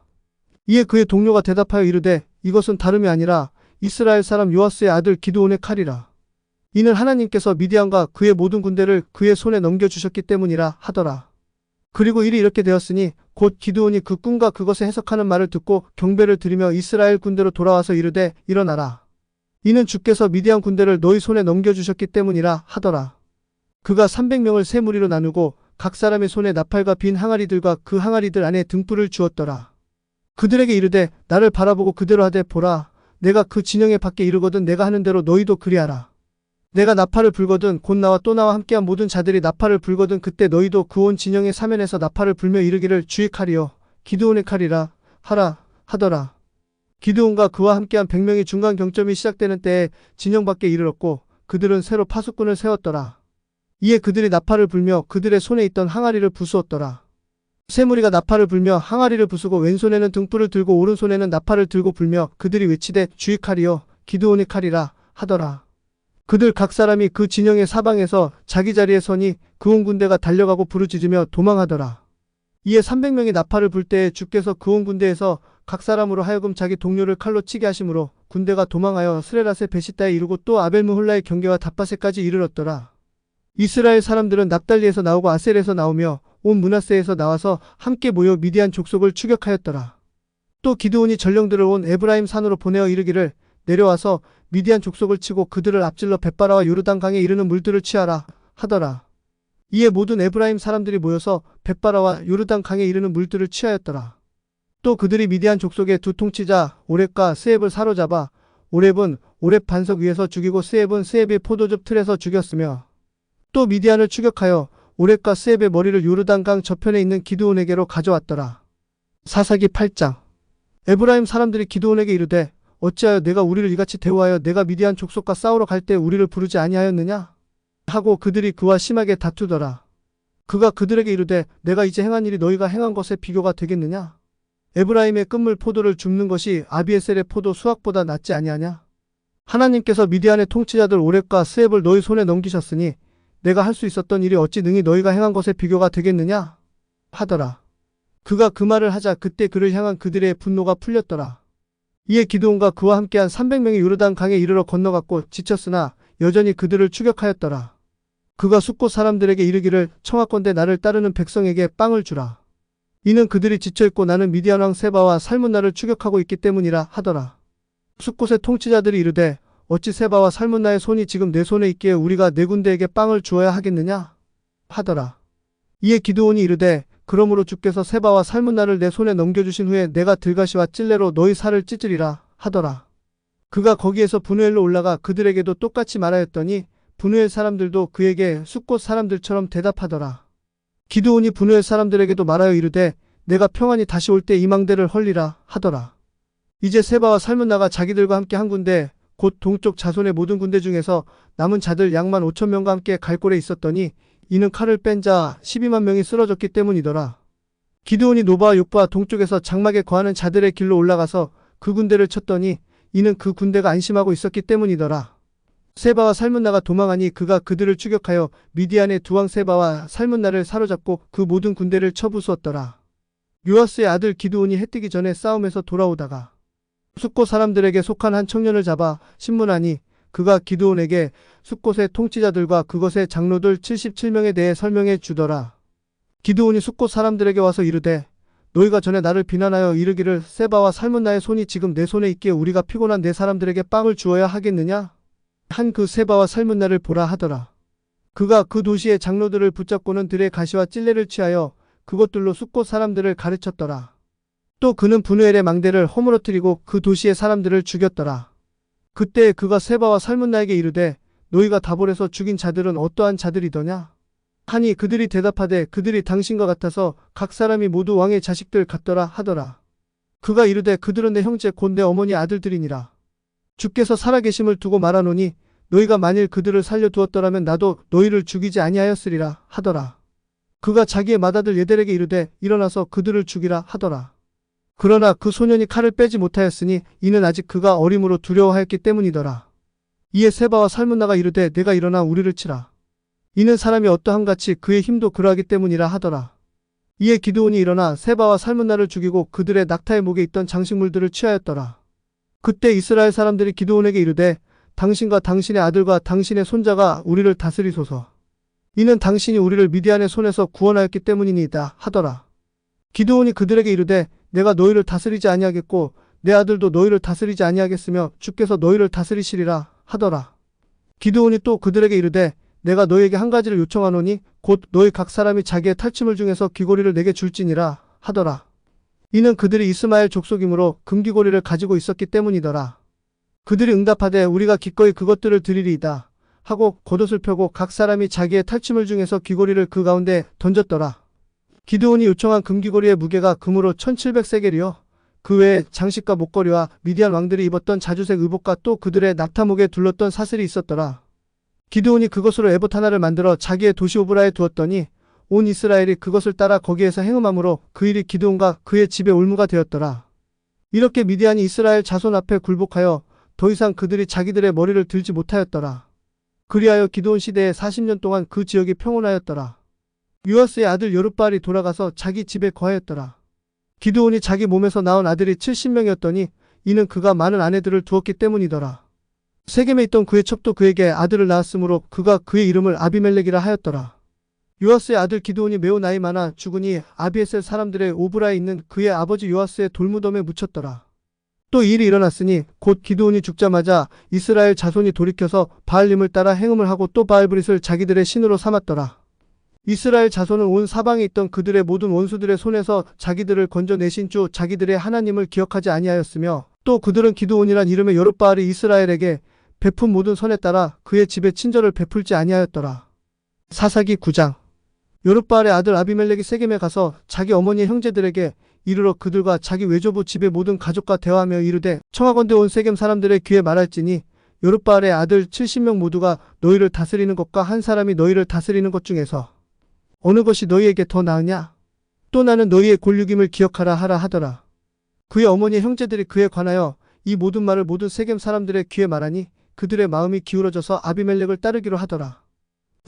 이에 그의 동료가 대답하여 이르되 이것은 다름이 아니라 이스라엘 사람 요아스의 아들 기드온의 칼이라. 이는 하나님께서 미디안과 그의 모든 군대를 그의 손에 넘겨주셨기 때문이라 하더라. 그리고 일이 이렇게 되었으니 곧 기드온이 그 꿈과 그것을 해석하는 말을 듣고 경배를 드리며 이스라엘 군대로 돌아와서 이르되 일어나라. 이는 주께서 미디안 군대를 너희 손에 넘겨주셨기 때문이라 하더라. 그가 300명을 세 무리로 나누고 각 사람의 손에 나팔과 빈 항아리들과 그 항아리들 안에 등불을 주었더라. 그들에게 이르되 나를 바라보고 그대로 하되 보라 내가 그 진영의 밖에 이르거든 내가 하는 대로 너희도 그리하라. 내가 나팔을 불거든 곧 나와 또 나와 함께한 모든 자들이 나팔을 불거든 그때 너희도 그 온 진영의 사면에서 나팔을 불며 이르기를 주의 칼이요 기드온의 칼이라 하라 하더라. 기드온과 그와 함께한 100명이 중간 경점이 시작되는 때에 진영 밖에 이르렀고 그들은 새로 파수꾼을 세웠더라. 이에 그들이 나팔을 불며 그들의 손에 있던 항아리를 부수었더라. 세 무리가 나팔을 불며 항아리를 부수고 왼손에는 등불을 들고 오른손에는 나팔을 들고 불며 그들이 외치되 주의 칼이요 기드온의 칼이라 하더라. 그들 각 사람이 그 진영의 사방에서 자기 자리에 서니 그 온 군대가 달려가고 부르짖으며 도망하더라. 이에 300명이 나팔을 불 때에 주께서 그 온 군대에서 각 사람으로 하여금 자기 동료를 칼로 치게 하심으로 군대가 도망하여 스레라세 베시다에 이르고 또 아벨므홀라의 경계와 닷바세까지 이르렀더라. 이스라엘 사람들은 납달리에서 나오고 아셀에서 나오며 온 므낫세에서 나와서 함께 모여 미디안 족속을 추격하였더라. 또 기드온이 전령들을 온 에브라임 산으로 보내어 이르기를 내려와서 미디안 족속을 치고 그들을 앞질러 벳바라와 요르단 강에 이르는 물들을 취하라 하더라. 이에 모든 에브라임 사람들이 모여서 벳바라와 요르단 강에 이르는 물들을 취하였더라. 또 그들이 미디안 족속의 두 통치자 오렙과 스앱을 사로잡아 오렙은 오렙 반석 위에서 죽이고 스앱은 스앱의 포도즙 틀에서 죽였으며 또 미디안을 추격하여 오렙과 스앱의 머리를 요르단강 저편에 있는 기드온에게로 가져왔더라. 사사기 8장. 에브라임 사람들이 기드온에게 이르되 어찌하여 내가 우리를 이같이 대우하여 내가 미디안 족속과 싸우러 갈 때 우리를 부르지 아니하였느냐 하고 그들이 그와 심하게 다투더라. 그가 그들에게 이르되 내가 이제 행한 일이 너희가 행한 것에 비교가 되겠느냐. 에브라임의 끝물 포도를 줍는 것이 아비에셀의 포도 수확보다 낫지 아니하냐. 하나님께서 미디안의 통치자들 오렙과 스앱을 너희 손에 넘기셨으니 내가 할 수 있었던 일이 어찌 능히 너희가 행한 것에 비교가 되겠느냐 하더라. 그가 그 말을 하자 그때 그를 향한 그들의 분노가 풀렸더라. 이에 기드온과 그와 함께한 300명이 요르단 강에 이르러 건너갔고 지쳤으나 여전히 그들을 추격하였더라. 그가 숫곳 사람들에게 이르기를 청하건대 나를 따르는 백성에게 빵을 주라. 이는 그들이 지쳐있고 나는 미디안 왕 세바와 살문나를 추격하고 있기 때문이라 하더라. 숫곳의 통치자들이 이르되 어찌 세바와 살문나의 손이 지금 내 손에 있기에 우리가 네 군대에게 빵을 주어야 하겠느냐 하더라. 이에 기드온이 이르되 그러므로 주께서 세바와 살문나를 내 손에 넘겨주신 후에 내가 들가시와 찔레로 너희 살을 찢으리라 하더라. 그가 거기에서 브누엘로 올라가 그들에게도 똑같이 말하였더니 브누엘 사람들도 그에게 숫곳 사람들처럼 대답하더라. 기드온이 브누엘 사람들에게도 말하여 이르되 내가 평안히 다시 올 때 이 망대를 헐리라 하더라. 이제 세바와 살문나가 자기들과 함께 한 군대 곧 동쪽 자손의 모든 군대 중에서 남은 자들 양 15,000명과 함께 갈골에 있었더니 이는 칼을 뺀 자 12만 명이 쓰러졌기 때문이더라. 기드온이 노바와 욕바와 동쪽에서 장막에 거하는 자들의 길로 올라가서 그 군대를 쳤더니 이는 그 군대가 안심하고 있었기 때문이더라. 세바와 살문나가 도망하니 그가 그들을 추격하여 미디안의 두 왕 세바와 살문나를 사로잡고 그 모든 군대를 쳐부수었더라. 요아스의 아들 기드온이 해 뜨기 전에 싸움에서 돌아오다가 숫곳 사람들에게 속한 한 청년을 잡아 신문하니 그가 기드온에게 숫곳의 통치자들과 그것의 장로들 77명에 대해 설명해 주더라. 기드온이 숫곳 사람들에게 와서 이르되 너희가 전에 나를 비난하여 이르기를 세바와 살문나의 손이 지금 내 손에 있기에 우리가 피곤한 내 사람들에게 빵을 주어야 하겠느냐 한 그 세바와 살문나를 보라 하더라. 그가 그 도시의 장로들을 붙잡고는 들의 가시와 찔레를 취하여 그것들로 숫곳 사람들을 가르쳤더라. 또 그는 브누엘의 망대를 허물어뜨리고 그 도시의 사람들을 죽였더라. 그때 그가 세바와 살문나에게 이르되 너희가 다볼에서 죽인 자들은 어떠한 자들이더냐 하니 그들이 대답하되 그들이 당신과 같아서 각 사람이 모두 왕의 자식들 같더라 하더라. 그가 이르되 그들은 내 형제 곧 내 어머니 아들들이니라. 주께서 살아계심을 두고 말하노니 너희가 만일 그들을 살려두었더라면 나도 너희를 죽이지 아니하였으리라 하더라. 그가 자기의 맏아들 예델에게 이르되 일어나서 그들을 죽이라 하더라. 그러나 그 소년이 칼을 빼지 못하였으니 이는 아직 그가 어림으로 두려워하였기 때문이더라. 이에 세바와 살문나가 이르되 내가 일어나 우리를 치라. 이는 사람이 어떠함같이 그의 힘도 그러하기 때문이라 하더라. 이에 기드온이 일어나 세바와 살문나를 죽이고 그들의 낙타의 목에 있던 장식물들을 취하였더라. 그때 이스라엘 사람들이 기드온에게 이르되 당신과 당신의 아들과 당신의 손자가 우리를 다스리소서. 이는 당신이 우리를 미디안의 손에서 구원하였기 때문이니이다 하더라. 기드온이 그들에게 이르되 내가 너희를 다스리지 아니하겠고 내 아들도 너희를 다스리지 아니하겠으며 주께서 너희를 다스리시리라 하더라. 기드온이 또 그들에게 이르되 내가 너희에게 한 가지를 요청하노니 곧 너희 각 사람이 자기의 탈취물 중에서 귀고리를 내게 줄지니라 하더라. 이는 그들이 이스마엘 족속이므로 금귀고리를 가지고 있었기 때문이더라. 그들이 응답하되 우리가 기꺼이 그것들을 드리리이다 하고 겉옷을 펴고 각 사람이 자기의 탈취물 중에서 귀고리를 그 가운데 던졌더라. 기드온이 요청한 금귀고리의 무게가 금으로 1700세겔이요 그 외에 장식과 목걸이와 미디안 왕들이 입었던 자주색 의복과 또 그들의 낙타목에 둘렀던 사슬이 있었더라. 기드온이 그것으로 에봇 하나를 만들어 자기의 도시 오브라에 두었더니 온 이스라엘이 그것을 따라 거기에서 행음함으로 그 일이 기드온과 그의 집에 올무가 되었더라. 이렇게 미디안이 이스라엘 자손 앞에 굴복하여 더 이상 그들이 자기들의 머리를 들지 못하였더라. 그리하여 기드온 시대에 40년 동안 그 지역이 평온하였더라. 요아스의 아들 여룻바알이 돌아가서 자기 집에 거하였더라. 기드온이 자기 몸에서 낳은 아들이 70명이었더니 이는 그가 많은 아내들을 두었기 때문이더라. 세겜에 있던 그의 첩도 그에게 아들을 낳았으므로 그가 그의 이름을 아비멜렉이라 하였더라. 요아스의 아들 기드온이 매우 나이 많아 죽으니 아비에셀 사람들의 오브라에 있는 그의 아버지 요아스의 돌무덤에 묻혔더라. 또 이 일이 일어났으니 곧 기드온이 죽자마자 이스라엘 자손이 돌이켜서 바알림을 따라 행음을 하고 또 바알브릿을 자기들의 신으로 삼았더라. 이스라엘 자손은 온 사방에 있던 그들의 모든 원수들의 손에서 자기들을 건져내신 주 자기들의 하나님을 기억하지 아니하였으며 또 그들은 기드온이란 이름의 여룻바알이 이스라엘에게 베푼 모든 선에 따라 그의 집에 친절을 베풀지 아니하였더라. 사사기 9장. 여룻바알의 아들 아비멜렉이 세겜에 가서 자기 어머니의 형제들에게 이르러 그들과 자기 외조부 집의 모든 가족과 대화하며 이르되 청하건대 온 세겜 사람들의 귀에 말할지니 여룻바알의 아들 70명 모두가 너희를 다스리는 것과 한 사람이 너희를 다스리는 것 중에서 어느 것이 너희에게 더 나으냐? 또 나는 너희의 골육임을 기억하라 하라 하더라. 그의 어머니의 형제들이 그에 관하여 이 모든 말을 모든 세겜 사람들의 귀에 말하니 그들의 마음이 기울어져서 아비멜렉을 따르기로 하더라.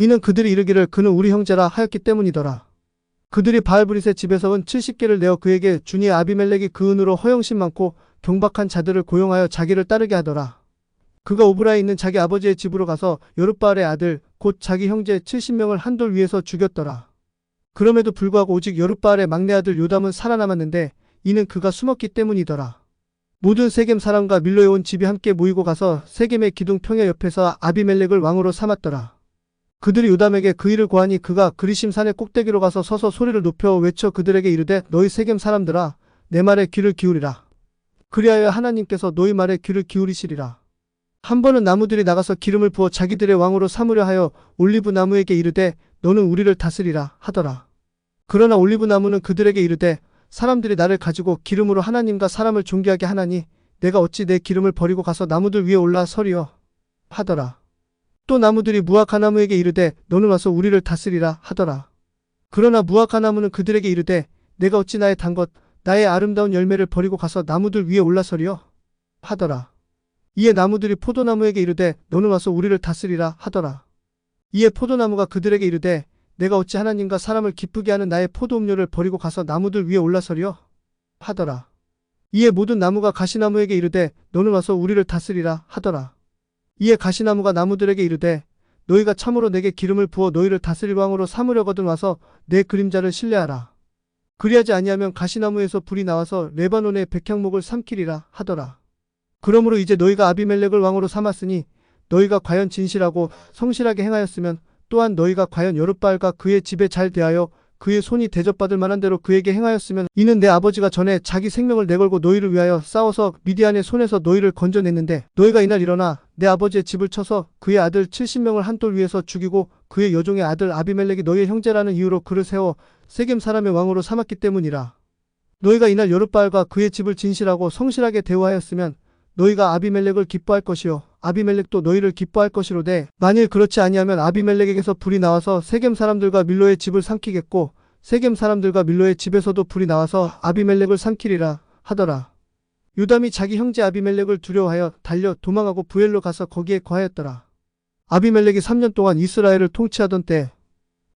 이는 그들이 이르기를 그는 우리 형제라 하였기 때문이더라. 그들이 바알브릿의 집에서 은 70개를 내어 그에게 주니 아비멜렉이 그 은으로 허영심 많고 경박한 자들을 고용하여 자기를 따르게 하더라. 그가 오브라에 있는 자기 아버지의 집으로 가서 여룻바알의 아들 곧 자기 형제 70명을 한 돌 위에서 죽였더라. 그럼에도 불구하고 오직 여룻바알의 막내 아들 요담은 살아남았는데 이는 그가 숨었기 때문이더라. 모든 세겜 사람과 밀로에 온 집이 함께 모이고 가서 세겜의 기둥 평야 옆에서 아비멜렉을 왕으로 삼았더라. 그들이 요담에게 그 일을 고하니 그가 그리심 산의 꼭대기로 가서 서서 소리를 높여 외쳐 그들에게 이르되 너희 세겜 사람들아 내 말에 귀를 기울이라. 그리하여 하나님께서 너희 말에 귀를 기울이시리라. 한 번은 나무들이 나가서 기름을 부어 자기들의 왕으로 삼으려 하여 올리브 나무에게 이르되 너는 우리를 다스리라 하더라. 그러나 올리브 나무는 그들에게 이르되 사람들이 나를 가지고 기름으로 하나님과 사람을 존귀하게 하나니 내가 어찌 내 기름을 버리고 가서 나무들 위에 올라 서리요 하더라. 또 나무들이 무화과나무에게 이르되 너는 와서 우리를 다스리라 하더라. 그러나 무화과나무는 그들에게 이르되 내가 어찌 나의 단 것 나의 아름다운 열매를 버리고 가서 나무들 위에 올라서리요 하더라. 이에 나무들이 포도나무에게 이르되 너는 와서 우리를 다스리라 하더라. 이에 포도나무가 그들에게 이르되 내가 어찌 하나님과 사람을 기쁘게 하는 나의 포도음료를 버리고 가서 나무들 위에 올라서리요 하더라. 이에 모든 나무가 가시나무에게 이르되 너는 와서 우리를 다스리라 하더라. 이에 가시나무가 나무들에게 이르되 너희가 참으로 내게 기름을 부어 너희를 다스릴 왕으로 삼으려거든 와서 내 그림자를 신뢰하라. 그리하지 아니하면 가시나무에서 불이 나와서 레바논의 백향목을 삼키리라 하더라. 그러므로 이제 너희가 아비멜렉을 왕으로 삼았으니 너희가 과연 진실하고 성실하게 행하였으면 또한 너희가 과연 여룻바알과 그의 집에 잘 대하여 그의 손이 대접받을 만한 대로 그에게 행하였으면 이는 내 아버지가 전에 자기 생명을 내걸고 너희를 위하여 싸워서 미디안의 손에서 너희를 건져냈는데 너희가 이날 일어나 내 아버지의 집을 쳐서 그의 아들 70명을 한 돌 위에서 죽이고 그의 여종의 아들 아비멜렉이 너희의 형제라는 이유로 그를 세워 세겜 사람의 왕으로 삼았기 때문이라. 너희가 이날 여룻바알과 그의 집을 진실하고 성실하게 대우하였으면 너희가 아비멜렉을 기뻐할 것이요 아비멜렉도 너희를 기뻐할 것이로되 만일 그렇지 아니하면 아비멜렉에게서 불이 나와서 세겜 사람들과 밀로의 집을 삼키겠고 세겜 사람들과 밀로의 집에서도 불이 나와서 아비멜렉을 삼키리라 하더라. 요담이 자기 형제 아비멜렉을 두려워하여 달려 도망하고 부엘로 가서 거기에 거하였더라. 아비멜렉이 3년 동안 이스라엘을 통치하던 때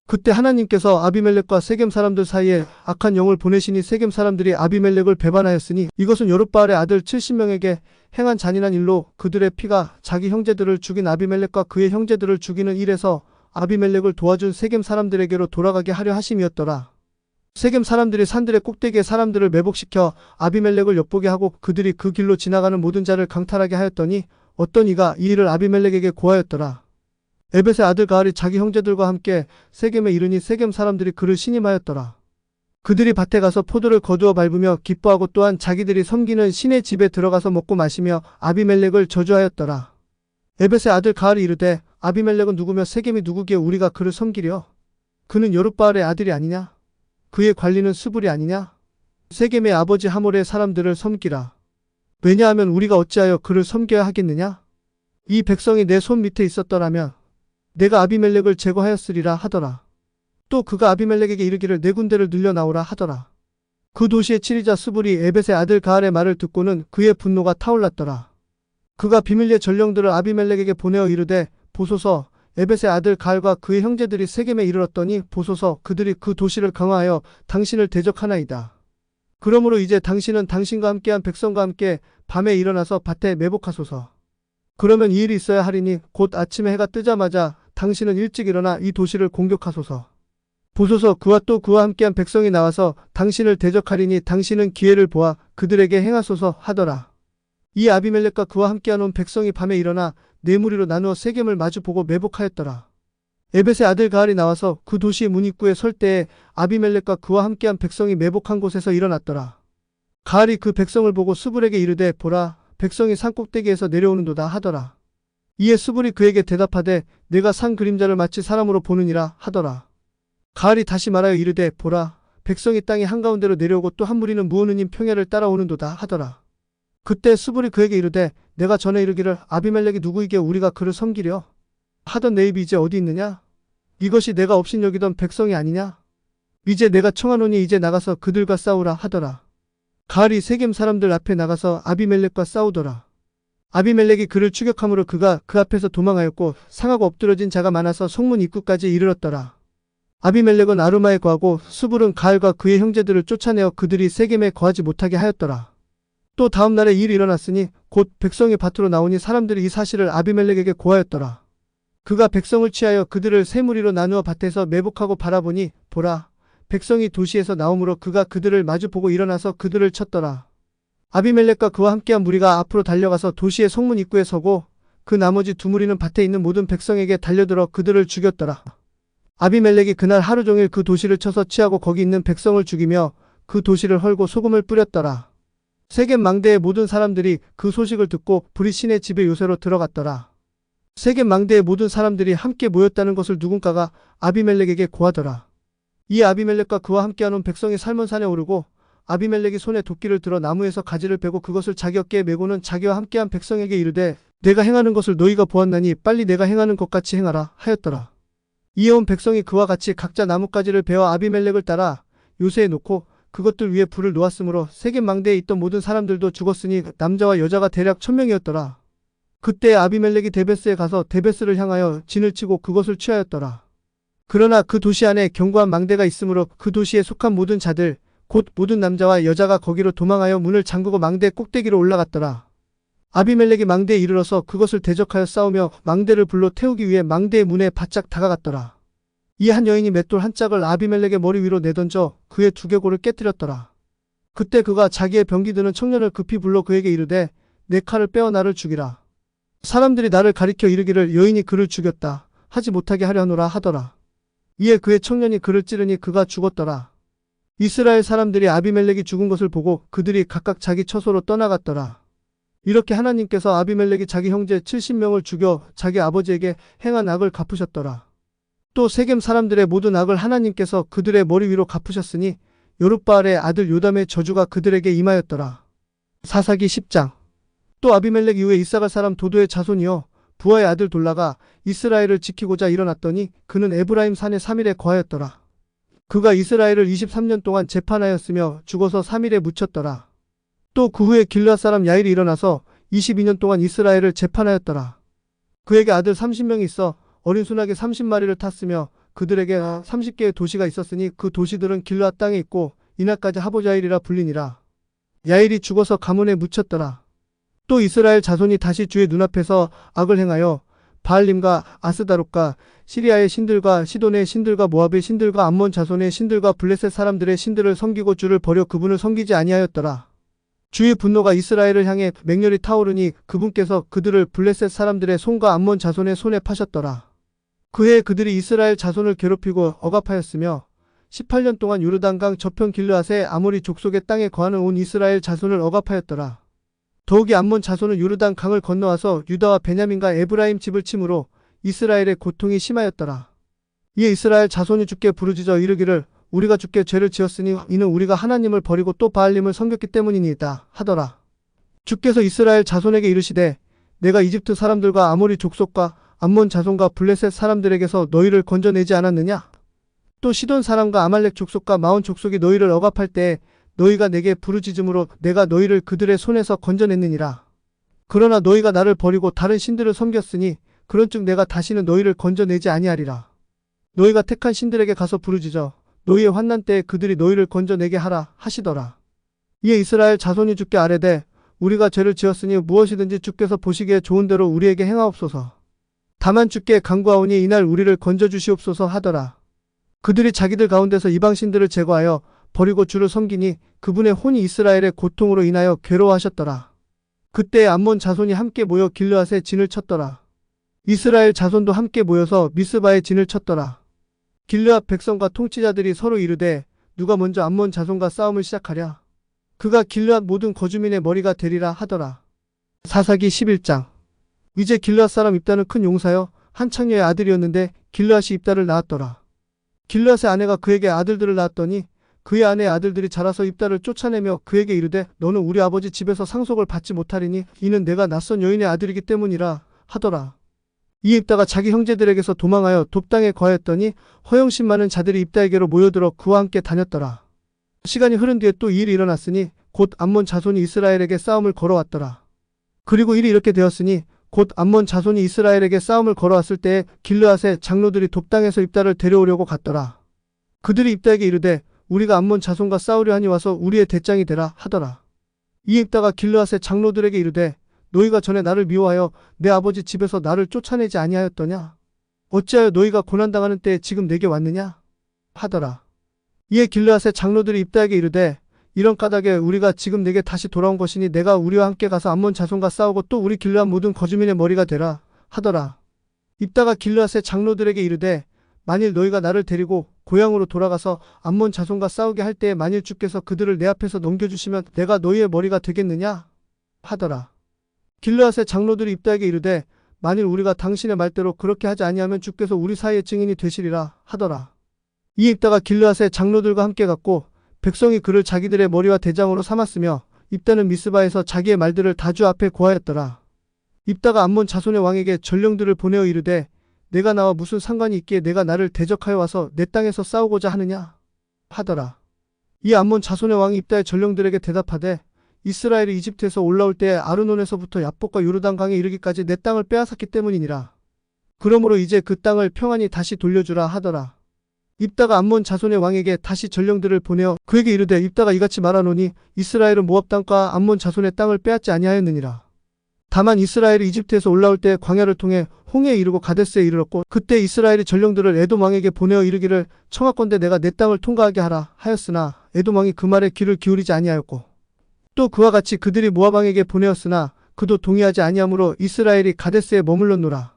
그때 하나님께서 아비멜렉과 세겜 사람들 사이에 악한 영을 보내시니 세겜 사람들이 아비멜렉을 배반하였으니 이것은 여룻바알의 아들 70명에게 행한 잔인한 일로 그들의 피가 자기 형제들을 죽인 아비멜렉과 그의 형제들을 죽이는 일에서 아비멜렉을 도와준 세겜 사람들에게로 돌아가게 하려 하심이었더라. 세겜 사람들이 산들의 꼭대기에 사람들을 매복시켜 아비멜렉을 엿보게 하고 그들이 그 길로 지나가는 모든 자를 강탈하게 하였더니 어떤 이가 이 일을 아비멜렉에게 고하였더라. 에벳의 아들 가알이 자기 형제들과 함께 세겜에 이르니 세겜 사람들이 그를 신임하였더라. 그들이 밭에 가서 포도를 거두어 밟으며 기뻐하고 또한 자기들이 섬기는 신의 집에 들어가서 먹고 마시며 아비멜렉을 저주하였더라. 에벳의 아들 가알이 이르되 아비멜렉은 누구며 세겜이 누구기에 우리가 그를 섬기려? 그는 여룻바알의 아들이 아니냐? 그의 관리는 스불이 아니냐? 세겜의 아버지 하몰의 사람들을 섬기라. 왜냐하면 우리가 어찌하여 그를 섬겨야 하겠느냐? 이 백성이 내 손 밑에 있었더라면 내가 아비멜렉을 제거하였으리라 하더라. 또 그가 아비멜렉에게 이르기를 네 군대를 늘려 나오라 하더라. 그 도시의 치리자 스불이 에벳의 아들 가알의 말을 듣고는 그의 분노가 타올랐더라. 그가 비밀리에 전령들을 아비멜렉에게 보내어 이르되 보소서 에벳의 아들 가알과 그의 형제들이 세겜에 이르렀더니 보소서 그들이 그 도시를 강화하여 당신을 대적하나이다. 그러므로 이제 당신은 당신과 함께한 백성과 함께 밤에 일어나서 밭에 매복하소서. 그러면 이 일이 있어야 하리니 곧 아침에 해가 뜨자마자 당신은 일찍 일어나 이 도시를 공격하소서. 보소서 그와 또 그와 함께한 백성이 나와서 당신을 대적하리니 당신은 기회를 보아 그들에게 행하소서 하더라. 이 아비멜렉과 그와 함께한 온 백성이 밤에 일어나 네 무리로 나누어 세겜을 마주보고 매복하였더라. 에벳의 아들 가알이 나와서 그 도시 문 입구에 설 때에 아비멜렉과 그와 함께한 백성이 매복한 곳에서 일어났더라. 가알이 그 백성을 보고 스불에게 이르되 보라 백성이 산 꼭대기에서 내려오는도다 하더라. 이에 스불이 그에게 대답하되 내가 산 그림자를 마치 사람으로 보느니라 하더라. 가알이 다시 말하여 이르되 보라 백성이 땅의 한가운데로 내려오고 또 한 무리는 무오느님 평야를 따라오는도다 하더라. 그때 스불이 그에게 이르되 내가 전에 이르기를 아비멜렉이 누구이기에 우리가 그를 섬기려 하던 내 입이 이제 어디 있느냐? 이것이 내가 업신여기던 백성이 아니냐? 이제 내가 청하노니 이제 나가서 그들과 싸우라 하더라. 가알이 세겜 사람들 앞에 나가서 아비멜렉과 싸우더라. 아비멜렉이 그를 추격함으로 그가 그 앞에서 도망하였고 상하고 엎드러진 자가 많아서 성문 입구까지 이르렀더라. 아비멜렉은 아르마에 거하고 스불은 가알과 그의 형제들을 쫓아내어 그들이 세겜에 거하지 못하게 하였더라. 또 다음 날에 일이 일어났으니 곧 백성이 밭으로 나오니 사람들이 이 사실을 아비멜렉에게 고하였더라. 그가 백성을 취하여 그들을 세 무리로 나누어 밭에서 매복하고 바라보니 보라 백성이 도시에서 나오므로 그가 그들을 마주보고 일어나서 그들을 쳤더라. 아비멜렉과 그와 함께한 무리가 앞으로 달려가서 도시의 성문 입구에 서고 그 나머지 두 무리는 밭에 있는 모든 백성에게 달려들어 그들을 죽였더라. 아비멜렉이 그날 하루 종일 그 도시를 쳐서 취하고 거기 있는 백성을 죽이며 그 도시를 헐고 소금을 뿌렸더라. 세겜 망대의 모든 사람들이 그 소식을 듣고 불이 신의 집에 요새로 들어갔더라. 세겜 망대의 모든 사람들이 함께 모였다는 것을 누군가가 아비멜렉에게 고하더라. 이 아비멜렉과 그와 함께하는 백성이 살몬산에 오르고 아비멜렉이 손에 도끼를 들어 나무에서 가지를 베고 그것을 자기 어깨에 메고는 자기와 함께한 백성에게 이르되 내가 행하는 것을 너희가 보았나니 빨리 내가 행하는 것 같이 행하라 하였더라. 이에 온 백성이 그와 같이 각자 나뭇가지를 베어 아비멜렉을 따라 요새에 놓고 그것들 위에 불을 놓았으므로 세겜 망대에 있던 모든 사람들도 죽었으니 남자와 여자가 대략 1000명이었더라. 그때 아비멜렉이 데베스에 가서 데베스를 향하여 진을 치고 그것을 취하였더라. 그러나 그 도시 안에 견고한 망대가 있으므로 그 도시에 속한 모든 자들 곧 모든 남자와 여자가 거기로 도망하여 문을 잠그고 망대 꼭대기로 올라갔더라. 아비멜렉이 망대에 이르러서 그것을 대적하여 싸우며 망대를 불로 태우기 위해 망대의 문에 바짝 다가갔더라. 이 한 여인이 맷돌 한 짝을 아비멜렉의 머리 위로 내던져 그의 두개골을 깨뜨렸더라. 그때 그가 자기의 병기 드는 청년을 급히 불러 그에게 이르되 내 칼을 빼어 나를 죽이라. 사람들이 나를 가리켜 이르기를 여인이 그를 죽였다 하지 못하게 하려 하노라 하더라. 이에 그의 청년이 그를 찌르니 그가 죽었더라. 이스라엘 사람들이 아비멜렉이 죽은 것을 보고 그들이 각각 자기 처소로 떠나갔더라. 이렇게 하나님께서 아비멜렉이 자기 형제 70명을 죽여 자기 아버지에게 행한 악을 갚으셨더라. 또 세겜 사람들의 모든 악을 하나님께서 그들의 머리 위로 갚으셨으니 여룻바알의 아들 요담의 저주가 그들에게 임하였더라. 사사기 10장. 또 아비멜렉 이후에 이사갈 사람 도도의 자손이여 부하의 아들 돌라가 이스라엘을 지키고자 일어났더니 그는 에브라임 산에 3일에 거하였더라. 그가 이스라엘을 23년 동안 재판하였으며 죽어서 3일에 묻혔더라. 또 그 후에 길르앗 사람 야일이 일어나서 22년 동안 이스라엘을 재판하였더라. 그에게 아들 30명이 있어 어린 소나기 30마리를 탔으며 그들에게 30개의 도시가 있었으니 그 도시들은 길르앗 땅에 있고 이날까지 하보자일이라 불리니라. 야일이 죽어서 가문에 묻혔더라. 또 이스라엘 자손이 다시 주의 눈앞에서 악을 행하여 바알림과 아스다롯과 시리아의 신들과 시돈의 신들과 모압의 신들과 암몬 자손의 신들과 블레셋 사람들의 신들을 섬기고 주를 버려 그분을 섬기지 아니하였더라. 주의 분노가 이스라엘을 향해 맹렬히 타오르니 그분께서 그들을 블레셋 사람들의 손과 암몬 자손의 손에 파셨더라. 그해 그들이 이스라엘 자손을 괴롭히고 억압하였으며 18년 동안 요르단강 저편 길르앗의 아모리 족속의 땅에 거하는 온 이스라엘 자손을 억압하였더라. 더욱이 암몬 자손은 요르단 강을 건너와서 유다와 베냐민과 에브라임 집을 침으로 이스라엘의 고통이 심하였더라. 이에 이스라엘 자손이 주께 부르짖어 이르기를 우리가 주께 죄를 지었으니 이는 우리가 하나님을 버리고 또 바알림을 섬겼기 때문이니이다 하더라. 주께서 이스라엘 자손에게 이르시되 내가 이집트 사람들과 아모리 족속과 암몬 자손과 블레셋 사람들에게서 너희를 건져내지 않았느냐? 또 시돈 사람과 아말렉 족속과 마온 족속이 너희를 억압할 때에 너희가 내게 부르짖음으로 내가 너희를 그들의 손에서 건져냈느니라. 그러나 너희가 나를 버리고 다른 신들을 섬겼으니 그런즉 내가 다시는 너희를 건져내지 아니하리라. 너희가 택한 신들에게 가서 부르짖어 너희의 환난 때에 그들이 너희를 건져내게 하라 하시더라. 이에 이스라엘 자손이 주께 아뢰되 우리가 죄를 지었으니 무엇이든지 주께서 보시기에 좋은 대로 우리에게 행하옵소서. 다만 주께 간구하오니 이날 우리를 건져주시옵소서 하더라. 그들이 자기들 가운데서 이방신들을 제거하여 버리고 주를 섬기니 그분의 혼이 이스라엘의 고통으로 인하여 괴로워하셨더라. 그때 암몬 자손이 함께 모여 길르앗에 진을 쳤더라. 이스라엘 자손도 함께 모여서 미스바에 진을 쳤더라. 길르앗 백성과 통치자들이 서로 이르되 누가 먼저 암몬 자손과 싸움을 시작하랴. 그가 길르앗 모든 거주민의 머리가 되리라 하더라. 사사기 11장. 이제 길르앗 사람 입다는 큰 용사여 한 창녀의 아들이었는데 길르앗이 입다를 낳았더라. 길르앗의 아내가 그에게 아들들을 낳았더니 그의 아내의 아들들이 자라서 입다를 쫓아내며 그에게 이르되 너는 우리 아버지 집에서 상속을 받지 못하리니 이는 내가 낯선 여인의 아들이기 때문이라 하더라. 이 입다가 자기 형제들에게서 도망하여 돕당에 거하였더니 허영심 많은 자들이 입다에게로 모여들어 그와 함께 다녔더라. 시간이 흐른 뒤에 또 이 일이 일어났으니 곧 암몬 자손이 이스라엘에게 싸움을 걸어왔더라. 그리고 일이 이렇게 되었으니 곧 암몬 자손이 이스라엘에게 싸움을 걸어왔을 때에 길르앗의 장로들이 돕당에서 입다를 데려오려고 갔더라. 그들이 입다에게 이르되 우리가 암몬 자손과 싸우려 하니 와서 우리의 대장이 되라 하더라. 이 입다가 길르앗의 장로들에게 이르되 너희가 전에 나를 미워하여 내 아버지 집에서 나를 쫓아내지 아니하였더냐? 어찌하여 너희가 고난당하는 때에 지금 내게 왔느냐? 하더라. 이에 길르앗의 장로들이 입다에게 이르되 이런 까닭에 우리가 지금 내게 다시 돌아온 것이니 내가 우리와 함께 가서 암몬 자손과 싸우고 또 우리 길르앗 모든 거주민의 머리가 되라 하더라. 입다가 길르앗의 장로들에게 이르되 만일 너희가 나를 데리고 고향으로 돌아가서 암몬 자손과 싸우게 할 때에 만일 주께서 그들을 내 앞에서 넘겨주시면 내가 너희의 머리가 되겠느냐? 하더라. 길르앗의 장로들이 입다에게 이르되 만일 우리가 당신의 말대로 그렇게 하지 아니하면 주께서 우리 사이의 증인이 되시리라 하더라. 이 입다가 길르앗의 장로들과 함께 갔고 백성이 그를 자기들의 머리와 대장으로 삼았으며 입다는 미스바에서 자기의 말들을 다 주 앞에 고하였더라. 입다가 암몬 자손의 왕에게 전령들을 보내어 이르되 내가 나와 무슨 상관이 있기에 내가 나를 대적하여 와서 내 땅에서 싸우고자 하느냐 하더라. 이 암몬 자손의 왕이 입다의 전령들에게 대답하되 이스라엘이 이집트에서 올라올 때에 아르논에서부터 야복과 요르단강에 이르기까지 내 땅을 빼앗았기 때문이니라. 그러므로 이제 그 땅을 평안히 다시 돌려주라 하더라. 입다가 암몬 자손의 왕에게 다시 전령들을 보내어 그에게 이르되 입다가 이같이 말하노니 이스라엘은 모압 땅과 암몬 자손의 땅을 빼앗지 아니하였느니라. 다만 이스라엘이 이집트에서 올라올 때 광야를 통해 홍해에 이르고 가데스에 이르렀고 그때 이스라엘이 전령들을 에돔 왕에게 보내어 이르기를 청하건대 내가 내 땅을 통과하게 하라 하였으나 에돔 왕이 그 말에 귀를 기울이지 아니하였고 또 그와 같이 그들이 모압 왕에게 보내었으나 그도 동의하지 아니하므로 이스라엘이 가데스에 머물렀노라.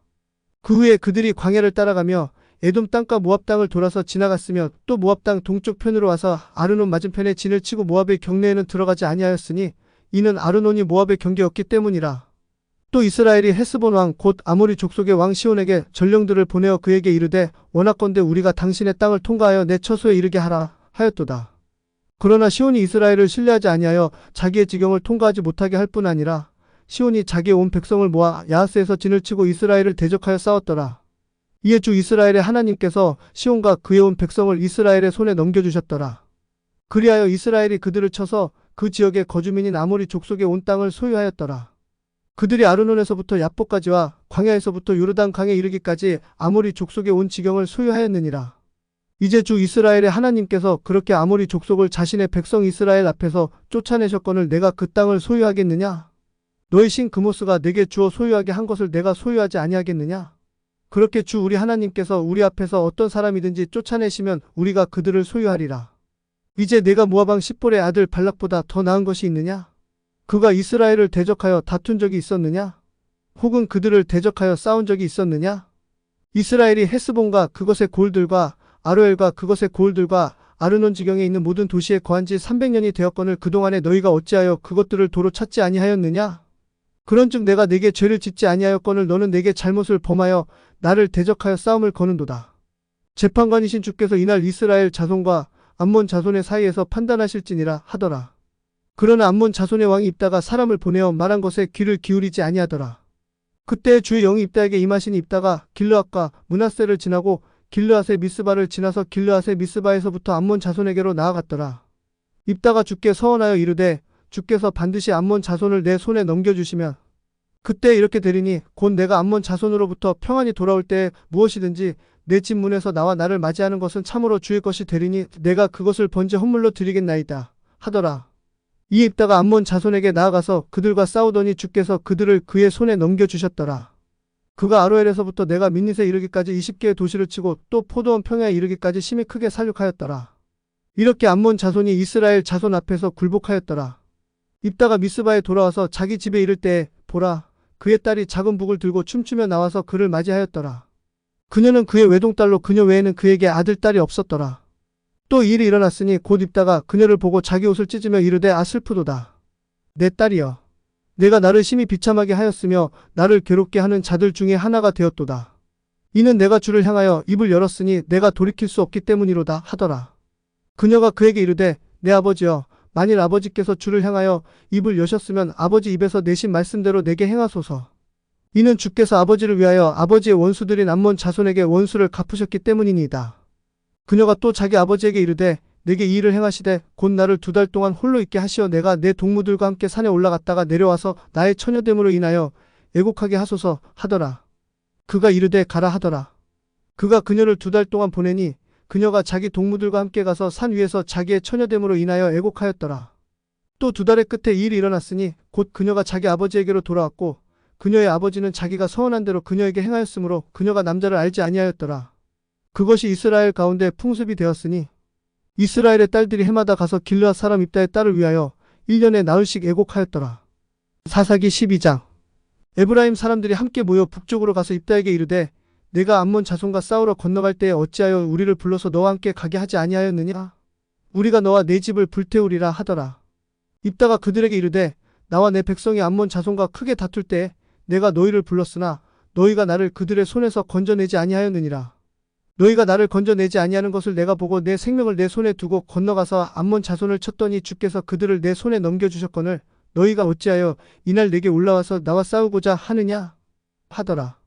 그 후에 그들이 광야를 따라가며 에돔 땅과 모압 땅을 돌아서 지나갔으며 또 모압 땅 동쪽 편으로 와서 아르논 맞은편에 진을 치고 모압의 경내에는 들어가지 아니하였으니 이는 아르논이 모압의 경계였기 때문이라. 또 이스라엘이 헤스본 왕 곧 아모리 족속의 왕 시온에게 전령들을 보내어 그에게 이르되 원하건대 우리가 당신의 땅을 통과하여 내 처소에 이르게 하라 하였도다. 그러나 시온이 이스라엘을 신뢰하지 아니하여 자기의 지경을 통과하지 못하게 할 뿐 아니라 시온이 자기의 온 백성을 모아 야하스에서 진을 치고 이스라엘을 대적하여 싸웠더라. 이에 주 이스라엘의 하나님께서 시온과 그의 온 백성을 이스라엘의 손에 넘겨주셨더라. 그리하여 이스라엘이 그들을 쳐서 그 지역의 거주민인 아모리 족속의 온 땅을 소유하였더라. 그들이 아르논에서부터 야복까지와 광야에서부터 요르단 강에 이르기까지 아모리 족속의 온 지경을 소유하였느니라. 이제 주 이스라엘의 하나님께서 그렇게 아모리 족속을 자신의 백성 이스라엘 앞에서 쫓아내셨거늘 내가 그 땅을 소유하겠느냐? 너의 신 그모스가 내게 주어 소유하게 한 것을 내가 소유하지 아니하겠느냐? 그렇게 주 우리 하나님께서 우리 앞에서 어떤 사람이든지 쫓아내시면 우리가 그들을 소유하리라. 이제 내가 모압 왕 십볼의 아들 발락보다 더 나은 것이 있느냐? 그가 이스라엘을 대적하여 다툰 적이 있었느냐? 혹은 그들을 대적하여 싸운 적이 있었느냐? 이스라엘이 헤스본과 그것의 고을들과 아로엘과 그것의 고을들과 아르논 지경에 있는 모든 도시에 거한 지 300년이 되었거늘 그동안에 너희가 어찌하여 그것들을 도로 찾지 아니하였느냐? 그런즉 내가 네게 죄를 짓지 아니하였거늘 너는 내게 잘못을 범하여 나를 대적하여 싸움을 거는도다. 재판관이신 주께서 이날 이스라엘 자손과 암몬 자손의 사이에서 판단하실지니라 하더라. 그러나 암몬 자손의 왕이 입다가 사람을 보내어 말한 것에 귀를 기울이지 아니하더라. 그때 주의 영이 입다에게 임하시니 입다가 길르앗과 므낫세를 지나고 길르앗의 미스바를 지나서 길르앗의 미스바에서부터 암몬 자손에게로 나아갔더라. 입다가 주께 서원하여 이르되 주께서 반드시 암몬 자손을 내 손에 넘겨주시면 그때 이렇게 되리니 곧 내가 암몬 자손으로부터 평안히 돌아올 때에 무엇이든지 내 집 문에서 나와 나를 맞이하는 것은 참으로 주의 것이 되리니 내가 그것을 번제 헌물로 드리겠나이다 하더라. 이 입다가 암몬 자손에게 나아가서 그들과 싸우더니 주께서 그들을 그의 손에 넘겨주셨더라. 그가 아로엘에서부터 내가 민닛에 이르기까지 20개의 도시를 치고 또 포도원 평야에 이르기까지 심히 크게 살육하였더라. 이렇게 암몬 자손이 이스라엘 자손 앞에서 굴복하였더라. 입다가 미스바에 돌아와서 자기 집에 이를 때에 보라 그의 딸이 작은 북을 들고 춤추며 나와서 그를 맞이하였더라. 그녀는 그의 외동딸로 그녀 외에는 그에게 아들 딸이 없었더라. 또 이 일이 일어났으니 곧 입다가 그녀를 보고 자기 옷을 찢으며 이르되 아 슬프도다. 내 딸이여 내가 나를 심히 비참하게 하였으며 나를 괴롭게 하는 자들 중에 하나가 되었도다. 이는 내가 주를 향하여 입을 열었으니 내가 돌이킬 수 없기 때문이로다 하더라. 그녀가 그에게 이르되 내 아버지여 만일 아버지께서 주를 향하여 입을 여셨으면 아버지 입에서 내신 말씀대로 내게 행하소서. 이는 주께서 아버지를 위하여 아버지의 원수들인 암몬 자손에게 원수를 갚으셨기 때문이니이다. 그녀가 또 자기 아버지에게 이르되 내게 이 일을 행하시되 곧 나를 2달 동안 홀로 있게 하시어 내가 내 동무들과 함께 산에 올라갔다가 내려와서 나의 처녀됨으로 인하여 애곡하게 하소서 하더라. 그가 이르되 가라 하더라. 그가 그녀를 2달 동안 보내니 그녀가 자기 동무들과 함께 가서 산 위에서 자기의 처녀됨으로 인하여 애곡하였더라. 또 2달의 끝에 이 일이 일어났으니 곧 그녀가 자기 아버지에게로 돌아왔고 그녀의 아버지는 자기가 서원한 대로 그녀에게 행하였으므로 그녀가 남자를 알지 아니하였더라. 그것이 이스라엘 가운데 풍습이 되었으니 이스라엘의 딸들이 해마다 가서 길르앗 사람 입다의 딸을 위하여 1년에 나흘씩 애곡하였더라. 사사기 12장. 에브라임 사람들이 함께 모여 북쪽으로 가서 입다에게 이르되 내가 암몬 자손과 싸우러 건너갈 때에 어찌하여 우리를 불러서 너와 함께 가게 하지 아니하였느냐? 우리가 너와 내 집을 불태우리라 하더라. 입다가 그들에게 이르되 나와 내 백성이 암몬 자손과 크게 다툴 때에 내가 너희를 불렀으나 너희가 나를 그들의 손에서 건져내지 아니하였느니라. 너희가 나를 건져내지 아니하는 것을 내가 보고 내 생명을 내 손에 두고 건너가서 암몬 자손을 쳤더니 주께서 그들을 내 손에 넘겨주셨거늘 너희가 어찌하여 이날 내게 올라와서 나와 싸우고자 하느냐? 하더라.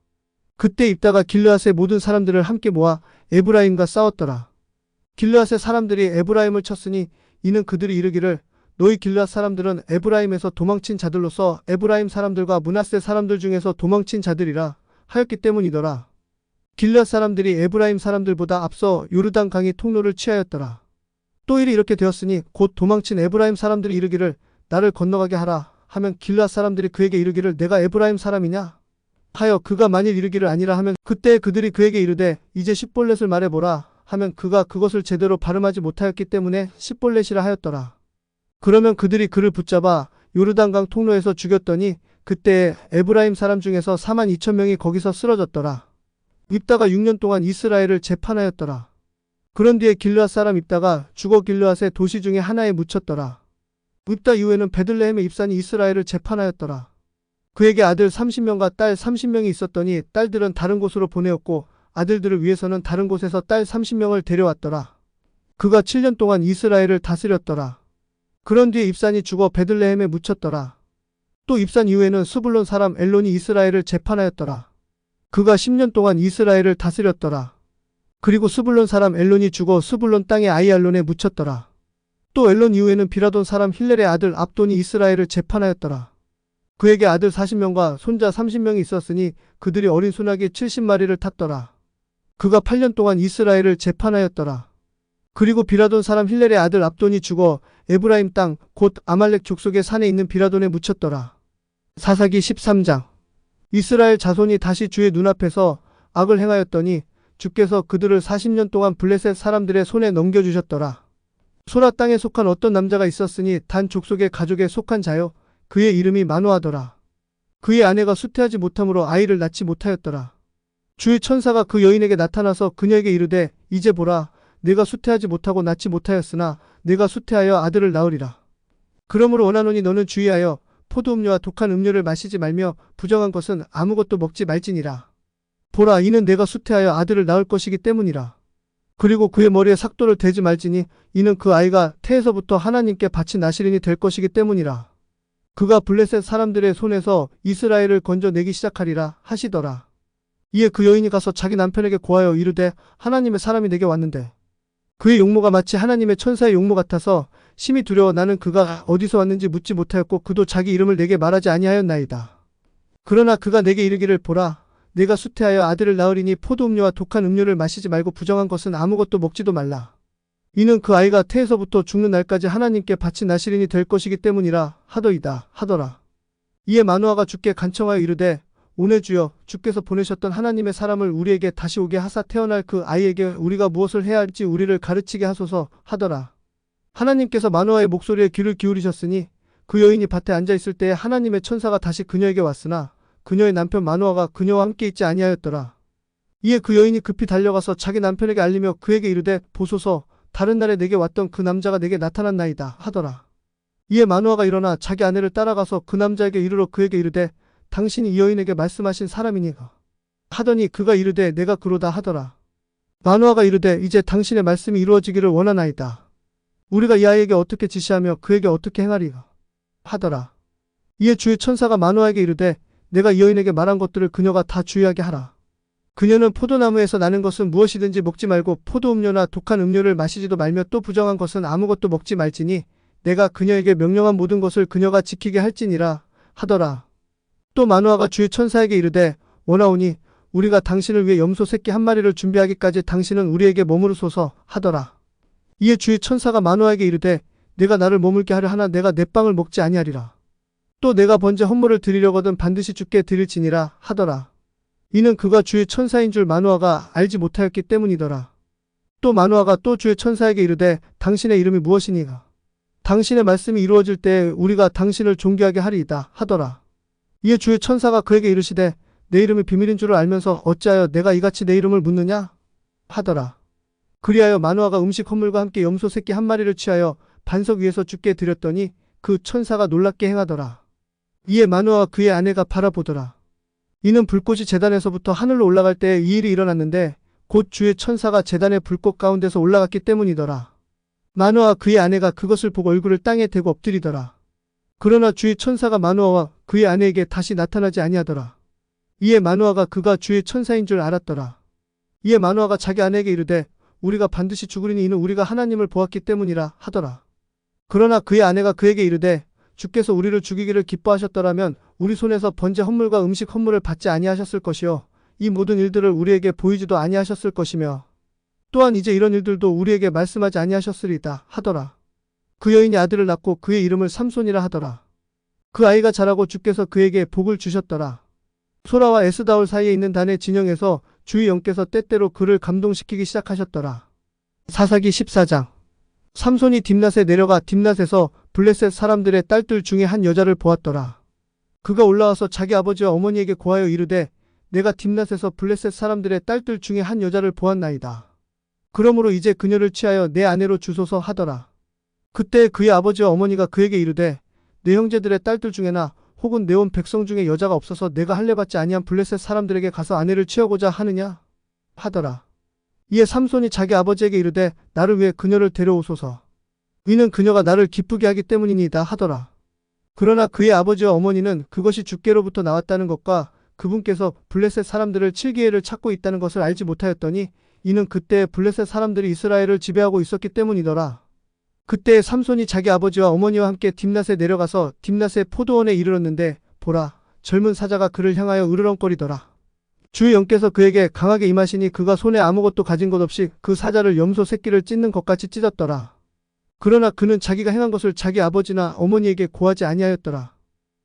그때 입다가 길르앗의 모든 사람들을 함께 모아 에브라임과 싸웠더라. 길르앗의 사람들이 에브라임을 쳤으니 이는 그들이 이르기를 너희 길르앗 사람들은 에브라임에서 도망친 자들로서 에브라임 사람들과 므낫세 사람들 중에서 도망친 자들이라 하였기 때문이더라. 길르앗 사람들이 에브라임 사람들보다 앞서 요르단 강이 통로를 취하였더라. 또 일이 이렇게 되었으니 곧 도망친 에브라임 사람들이 이르기를 나를 건너가게 하라 하면 길르앗 사람들이 그에게 이르기를 내가 에브라임 사람이냐 하여 그가 만일 이르기를 아니라 하면 그때 그들이 그에게 이르되 이제 십볼렛을 말해보라 하면 그가 그것을 제대로 발음하지 못하였기 때문에 십볼렛이라 하였더라. 그러면 그들이 그를 붙잡아 요르단강 통로에서 죽였더니 그때에 에브라임 사람 중에서 42,000명이 거기서 쓰러졌더라. 입다가 6년 동안 이스라엘을 재판하였더라. 그런 뒤에 길르앗 사람 입다가 죽어 길르앗의 도시 중에 하나에 묻혔더라. 입다 이후에는 베들레헴의 입산이 이스라엘을 재판하였더라. 그에게 아들 30명과 딸 30명이 있었더니 딸들은 다른 곳으로 보내었고 아들들을 위해서는 다른 곳에서 딸 30명을 데려왔더라. 그가 7년 동안 이스라엘을 다스렸더라. 그런 뒤에 입산이 죽어 베들레헴에 묻혔더라. 또 입산 이후에는 스불론 사람 엘론이 이스라엘을 재판하였더라. 그가 10년 동안 이스라엘을 다스렸더라. 그리고 스불론 사람 엘론이 죽어 스불론 땅의 아이알론에 묻혔더라. 또 엘론 이후에는 비라돈 사람 힐렐의 아들 압돈이 이스라엘을 재판하였더라. 그에게 아들 40명과 손자 30명이 있었으니 그들이 어린 소나기 70마리를 탔더라. 그가 8년 동안 이스라엘을 재판하였더라. 그리고 비라돈 사람 힐렐의 아들 압돈이 죽어 에브라임 땅 곧 아말렉 족속의 산에 있는 비라돈에 묻혔더라. 사사기 13장. 이스라엘 자손이 다시 주의 눈앞에서 악을 행하였더니 주께서 그들을 40년 동안 블레셋 사람들의 손에 넘겨주셨더라. 소라 땅에 속한 어떤 남자가 있었으니 단 족속의 가족에 속한 자요 그의 이름이 마노아더라. 그의 아내가 수태하지 못함으로 아이를 낳지 못하였더라. 주의 천사가 그 여인에게 나타나서 그녀에게 이르되 이제 보라 내가 수태하지 못하고 낳지 못하였으나 내가 수태하여 아들을 낳으리라. 그러므로 원하노니 너는 주의하여 포도음료와 독한 음료를 마시지 말며 부정한 것은 아무것도 먹지 말지니라. 보라 이는 내가 수태하여 아들을 낳을 것이기 때문이라. 그리고 그의 머리에 삭도를 대지 말지니 이는 그 아이가 태에서부터 하나님께 바친 나시린이 될 것이기 때문이라. 그가 블레셋 사람들의 손에서 이스라엘을 건져내기 시작하리라 하시더라. 이에 그 여인이 가서 자기 남편에게 고하여 이르되 하나님의 사람이 내게 왔는데 그의 용모가 마치 하나님의 천사의 용모 같아서 심히 두려워 나는 그가 어디서 왔는지 묻지 못하였고 그도 자기 이름을 내게 말하지 아니하였나이다. 그러나 그가 내게 이르기를 보라 내가 수태하여 아들을 낳으리니 포도음료와 독한 음료를 마시지 말고 부정한 것은 아무것도 먹지도 말라. 이는 그 아이가 태에서부터 죽는 날까지 하나님께 바친 나시린이 될 것이기 때문이라 하더이다 하더라. 이에 마누아가 주께 간청하여 이르되 오내 주여 주께서 보내셨던 하나님의 사람을 우리에게 다시 오게 하사 태어날 그 아이에게 우리가 무엇을 해야 할지 우리를 가르치게 하소서 하더라. 하나님께서 마누아의 목소리에 귀를 기울이셨으니 그 여인이 밭에 앉아 있을 때에 하나님의 천사가 다시 그녀에게 왔으나 그녀의 남편 마누아가 그녀와 함께 있지 아니하였더라. 이에 그 여인이 급히 달려가서 자기 남편에게 알리며 그에게 이르되 보소서 다른 날에 내게 왔던 그 남자가 내게 나타났나이다 하더라. 이에 마누아가 일어나 자기 아내를 따라가서 그 남자에게 이르러 그에게 이르되 당신이 이 여인에게 말씀하신 사람이니 하더니 그가 이르되 내가 그로다 하더라. 마누아가 이르되 이제 당신의 말씀이 이루어지기를 원하나이다. 우리가 이 아이에게 어떻게 지시하며 그에게 어떻게 행하리가 하더라. 이에 주의 천사가 마누아에게 이르되 내가 이 여인에게 말한 것들을 그녀가 다 주의하게 하라. 그녀는 포도나무에서 나는 것은 무엇이든지 먹지 말고 포도음료나 독한 음료를 마시지도 말며 또 부정한 것은 아무것도 먹지 말지니 내가 그녀에게 명령한 모든 것을 그녀가 지키게 할지니라 하더라. 또 마누아가 주의 천사에게 이르되 원하오니 우리가 당신을 위해 염소 새끼 한 마리를 준비하기까지 당신은 우리에게 머무르소서 하더라. 이에 주의 천사가 마누아에게 이르되 내가 나를 머물게 하려 하나 내가 내 빵을 먹지 아니하리라. 또 내가 번제 헌물을 드리려거든 반드시 주께 드릴지니라 하더라. 이는 그가 주의 천사인 줄 마누아가 알지 못하였기 때문이더라. 또 마누아가 또 주의 천사에게 이르되 당신의 이름이 무엇이니가? 당신의 말씀이 이루어질 때에 우리가 당신을 존귀하게 하리이다 하더라. 이에 주의 천사가 그에게 이르시되 내 이름이 비밀인 줄을 알면서 어찌하여 내가 이같이 내 이름을 묻느냐? 하더라. 그리하여 마누아가 음식 헌물과 함께 염소 새끼 한 마리를 취하여 반석 위에서 주께 드렸더니 그 천사가 놀랍게 행하더라. 이에 마누아와 그의 아내가 바라보더라. 이는 불꽃이 제단에서부터 하늘로 올라갈 때에 이 일이 일어났는데 곧 주의 천사가 제단의 불꽃 가운데서 올라갔기 때문이더라. 마누아와 그의 아내가 그것을 보고 얼굴을 땅에 대고 엎드리더라. 그러나 주의 천사가 마누아와 그의 아내에게 다시 나타나지 아니하더라. 이에 마누아가 그가 주의 천사인 줄 알았더라. 이에 마누아가 자기 아내에게 이르되 우리가 반드시 죽으리니 이는 우리가 하나님을 보았기 때문이라 하더라. 그러나 그의 아내가 그에게 이르되 주께서 우리를 죽이기를 기뻐하셨더라면 우리 손에서 번제 헌물과 음식 헌물을 받지 아니하셨을 것이요 이 모든 일들을 우리에게 보이지도 아니하셨을 것이며 또한 이제 이런 일들도 우리에게 말씀하지 아니하셨으리다 하더라. 그 여인이 아들을 낳고 그의 이름을 삼손이라 하더라. 그 아이가 자라고 주께서 그에게 복을 주셨더라. 소라와 에스다올 사이에 있는 단의 진영에서 주의 영께서 때때로 그를 감동시키기 시작하셨더라. 사사기 14장. 삼손이 딥낫에 내려가 딥낫에서 블레셋 사람들의 딸들 중에 한 여자를 보았더라. 그가 올라와서 자기 아버지와 어머니에게 고하여 이르되 내가 딥낫에서 블레셋 사람들의 딸들 중에 한 여자를 보았나이다. 그러므로 이제 그녀를 취하여 내 아내로 주소서 하더라. 그때 그의 아버지와 어머니가 그에게 이르되 내 형제들의 딸들 중에나 혹은 내 온 백성 중에 여자가 없어서 내가 할례받지 아니한 블레셋 사람들에게 가서 아내를 취하고자 하느냐 하더라. 이에 삼손이 자기 아버지에게 이르되 나를 위해 그녀를 데려오소서. 이는 그녀가 나를 기쁘게 하기 때문이니이다 하더라. 그러나 그의 아버지와 어머니는 그것이 주께로부터 나왔다는 것과 그분께서 블레셋 사람들을 칠 기회를 찾고 있다는 것을 알지 못하였더니 이는 그때 블레셋 사람들이 이스라엘을 지배하고 있었기 때문이더라. 그때 삼손이 자기 아버지와 어머니와 함께 딥낫에 내려가서 딥낫의 포도원에 이르렀는데 보라 젊은 사자가 그를 향하여 으르렁거리더라. 주의 영께서 그에게 강하게 임하시니 그가 손에 아무것도 가진 것 없이 그 사자를 염소 새끼를 찢는 것 같이 찢었더라. 그러나 그는 자기가 행한 것을 자기 아버지나 어머니에게 고하지 아니하였더라.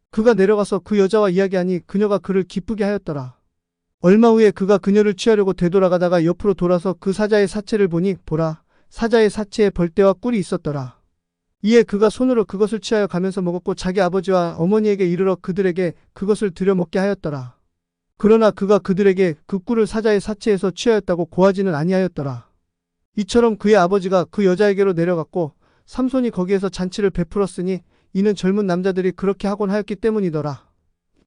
그가 내려가서 그 여자와 이야기하니 그녀가 그를 기쁘게 하였더라. 얼마 후에 그가 그녀를 취하려고 되돌아가다가 옆으로 돌아서 그 사자의 사체를 보니 보라 사자의 사체에 벌떼와 꿀이 있었더라. 이에 그가 손으로 그것을 취하여 가면서 먹었고 자기 아버지와 어머니에게 이르러 그들에게 그것을 들여 먹게 하였더라. 그러나 그가 그들에게 그 꿀을 사자의 사체에서 취하였다고 고하지는 아니하였더라. 이처럼 그의 아버지가 그 여자에게로 내려갔고 삼손이 거기에서 잔치를 베풀었으니 이는 젊은 남자들이 그렇게 하곤 하였기 때문이더라.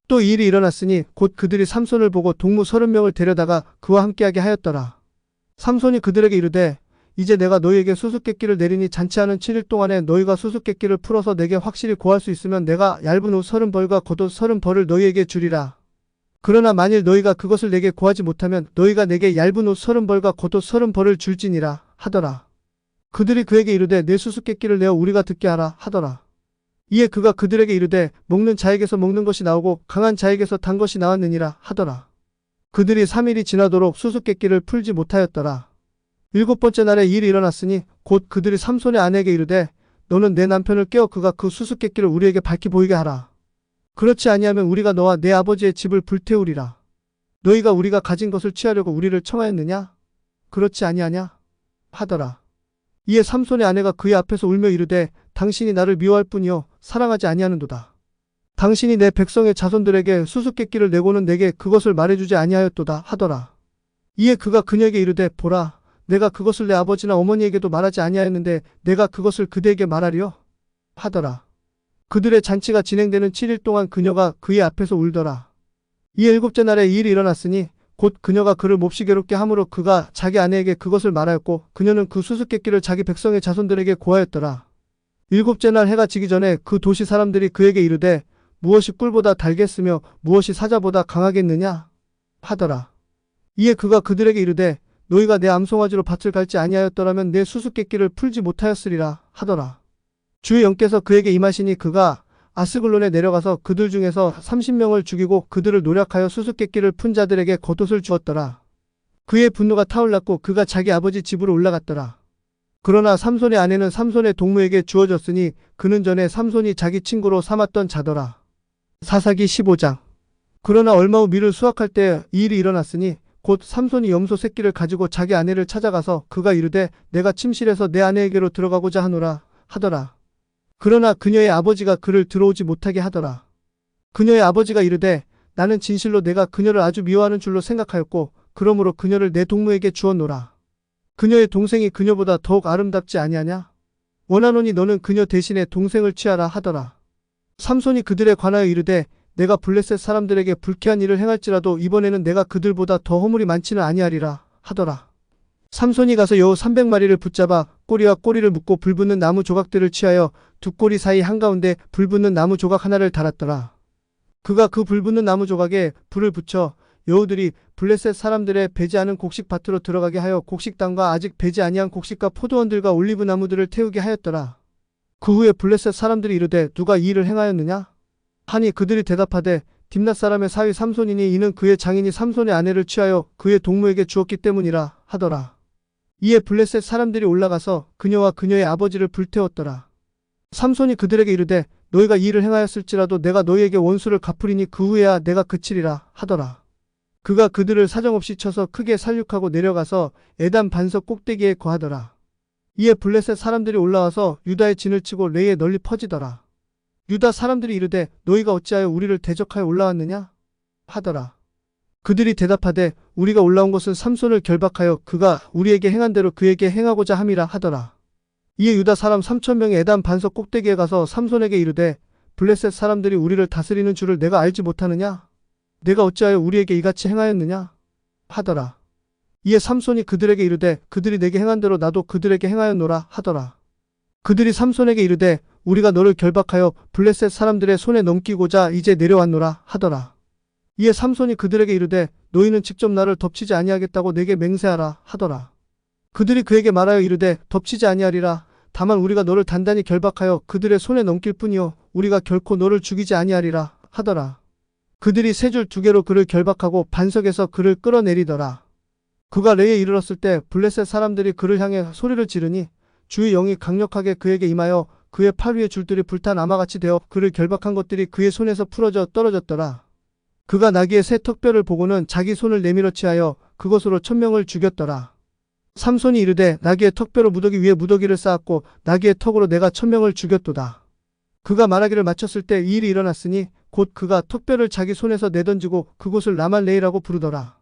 또 이 일이 일어났으니 곧 그들이 삼손을 보고 동무 30명을 데려다가 그와 함께하게 하였더라. 삼손이 그들에게 이르되 이제 내가 너희에게 수수께끼를 내리니 잔치하는 7일 동안에 너희가 수수께끼를 풀어서 내게 확실히 고할 수 있으면 내가 얇은 옷 30벌과 겉옷 30벌을 너희에게 주리라. 그러나 만일 너희가 그것을 내게 고하지 못하면 너희가 내게 얇은 옷 30벌과 겉옷 30벌을 줄지니라 하더라. 그들이 그에게 이르되 내 수수께끼를 내어 우리가 듣게 하라 하더라. 이에 그가 그들에게 이르되 먹는 자에게서 먹는 것이 나오고 강한 자에게서 단 것이 나왔느니라 하더라. 그들이 3일이 지나도록 수수께끼를 풀지 못하였더라. 7번째 날에 이 일이 일어났으니 곧 그들이 삼손의 아내에게 이르되 너는 내 남편을 깨어 그가 그 수수께끼를 우리에게 밝히 보이게 하라. 그렇지 아니하면 우리가 너와 내 아버지의 집을 불태우리라. 너희가 우리가 가진 것을 취하려고 우리를 청하였느냐? 그렇지 아니하냐? 하더라. 이에 삼손의 아내가 그의 앞에서 울며 이르되 당신이 나를 미워할 뿐이요 사랑하지 아니하는도다. 당신이 내 백성의 자손들에게 수수께끼를 내고는 내게 그것을 말해주지 아니하였도다 하더라. 이에 그가 그녀에게 이르되 보라 내가 그것을 내 아버지나 어머니에게도 말하지 아니하였는데 내가 그것을 그대에게 말하리요? 하더라. 그들의 잔치가 진행되는 7일 동안 그녀가 그의 앞에서 울더라. 이에 7째 날에 이 일이 일어났으니 곧 그녀가 그를 몹시 괴롭게 함으로 그가 자기 아내에게 그것을 말하였고 그녀는 그 수수께끼를 자기 백성의 자손들에게 고하였더라. 7째 날 해가 지기 전에 그 도시 사람들이 그에게 이르되 무엇이 꿀보다 달겠으며 무엇이 사자보다 강하겠느냐? 하더라. 이에 그가 그들에게 이르되 너희가 내 암송아지로 밭을 갈지 아니하였더라면 내 수수께끼를 풀지 못하였으리라 하더라. 주의 영께서 그에게 임하시니 그가 아스글론에 내려가서 그들 중에서 30명을 죽이고 그들을 노략하여 수수께끼를 푼 자들에게 겉옷을 주었더라. 그의 분노가 타올랐고 그가 자기 아버지 집으로 올라갔더라. 그러나 삼손의 아내는 삼손의 동무에게 주어졌으니 그는 전에 삼손이 자기 친구로 삼았던 자더라. 사사기 15장. 그러나 얼마 후 밀을 수확할 때 이 일이 일어났으니 곧 삼손이 염소 새끼를 가지고 자기 아내를 찾아가서 그가 이르되 내가 침실에서 내 아내에게로 들어가고자 하노라 하더라. 그러나 그녀의 아버지가 그를 들어오지 못하게 하더라. 그녀의 아버지가 이르되 나는 진실로 내가 그녀를 아주 미워하는 줄로 생각하였고 그러므로 그녀를 내 동무에게 주었노라. 그녀의 동생이 그녀보다 더욱 아름답지 아니하냐? 원하노니 너는 그녀 대신에 동생을 취하라 하더라. 삼손이 그들에 관하여 이르되 내가 블레셋 사람들에게 불쾌한 일을 행할지라도 이번에는 내가 그들보다 더 허물이 많지는 아니하리라 하더라. 삼손이 가서 여우 300마리를 붙잡아 꼬리와 꼬리를 묶고 불붙는 나무 조각들을 취하여 두 꼬리 사이 한가운데 불붙는 나무 조각 하나를 달았더라. 그가 그 불붙는 나무 조각에 불을 붙여 여우들이 블레셋 사람들의 배지 않은 곡식밭으로 들어가게 하여 곡식당과 아직 배지 아니한 곡식과 포도원들과 올리브 나무들을 태우게 하였더라. 그 후에 블레셋 사람들이 이르되 누가 이 일을 행하였느냐? 하니 그들이 대답하되 딥낫 사람의 사위 삼손이니 이는 그의 장인이 삼손의 아내를 취하여 그의 동무에게 주었기 때문이라 하더라. 이에 블레셋 사람들이 올라가서 그녀와 그녀의 아버지를 불태웠더라. 삼손이 그들에게 이르되 너희가 이 일을 행하였을지라도 내가 너희에게 원수를 갚으리니 그 후에야 내가 그치리라 하더라. 그가 그들을 사정없이 쳐서 크게 살육하고 내려가서 에단 반석 꼭대기에 거하더라. 이에 블레셋 사람들이 올라와서 유다의 진을 치고 레이에 널리 퍼지더라. 유다 사람들이 이르되 너희가 어찌하여 우리를 대적하여 올라왔느냐? 하더라. 그들이 대답하되 우리가 올라온 것은 삼손을 결박하여 그가 우리에게 행한 대로 그에게 행하고자 함이라 하더라. 이에 유다 사람 3,000명이 에단 반석 꼭대기에 가서 삼손에게 이르되 블레셋 사람들이 우리를 다스리는 줄을 내가 알지 못하느냐? 내가 어찌하여 우리에게 이같이 행하였느냐? 하더라. 이에 삼손이 그들에게 이르되 그들이 내게 행한 대로 나도 그들에게 행하였노라 하더라. 그들이 삼손에게 이르되 우리가 너를 결박하여 블레셋 사람들의 손에 넘기고자 이제 내려왔노라 하더라. 이에 삼손이 그들에게 이르되 너희는 직접 나를 덮치지 아니하겠다고 내게 맹세하라 하더라. 그들이 그에게 말하여 이르되 덮치지 아니하리라. 다만 우리가 너를 단단히 결박하여 그들의 손에 넘길 뿐이요 우리가 결코 너를 죽이지 아니하리라 하더라. 그들이 세 줄 2개로 그를 결박하고 반석에서 그를 끌어내리더라. 그가 레이에 이르렀을 때 블레셋 사람들이 그를 향해 소리를 지르니 주의 영이 강력하게 그에게 임하여 그의 팔 위에 줄들이 불탄 아마같이 되어 그를 결박한 것들이 그의 손에서 풀어져 떨어졌더라. 그가 나귀의 새 턱뼈를 보고는 자기 손을 내밀어 치하여 그것으로 1,000명을 죽였더라. 삼손이 이르되 나귀의 턱뼈로 무더기 위에 무더기를 쌓았고 나귀의 턱으로 내가 1,000명을 죽였도다. 그가 말하기를 마쳤을 때 이 일이 일어났으니 곧 그가 턱뼈를 자기 손에서 내던지고 그곳을 라말레이라고 부르더라.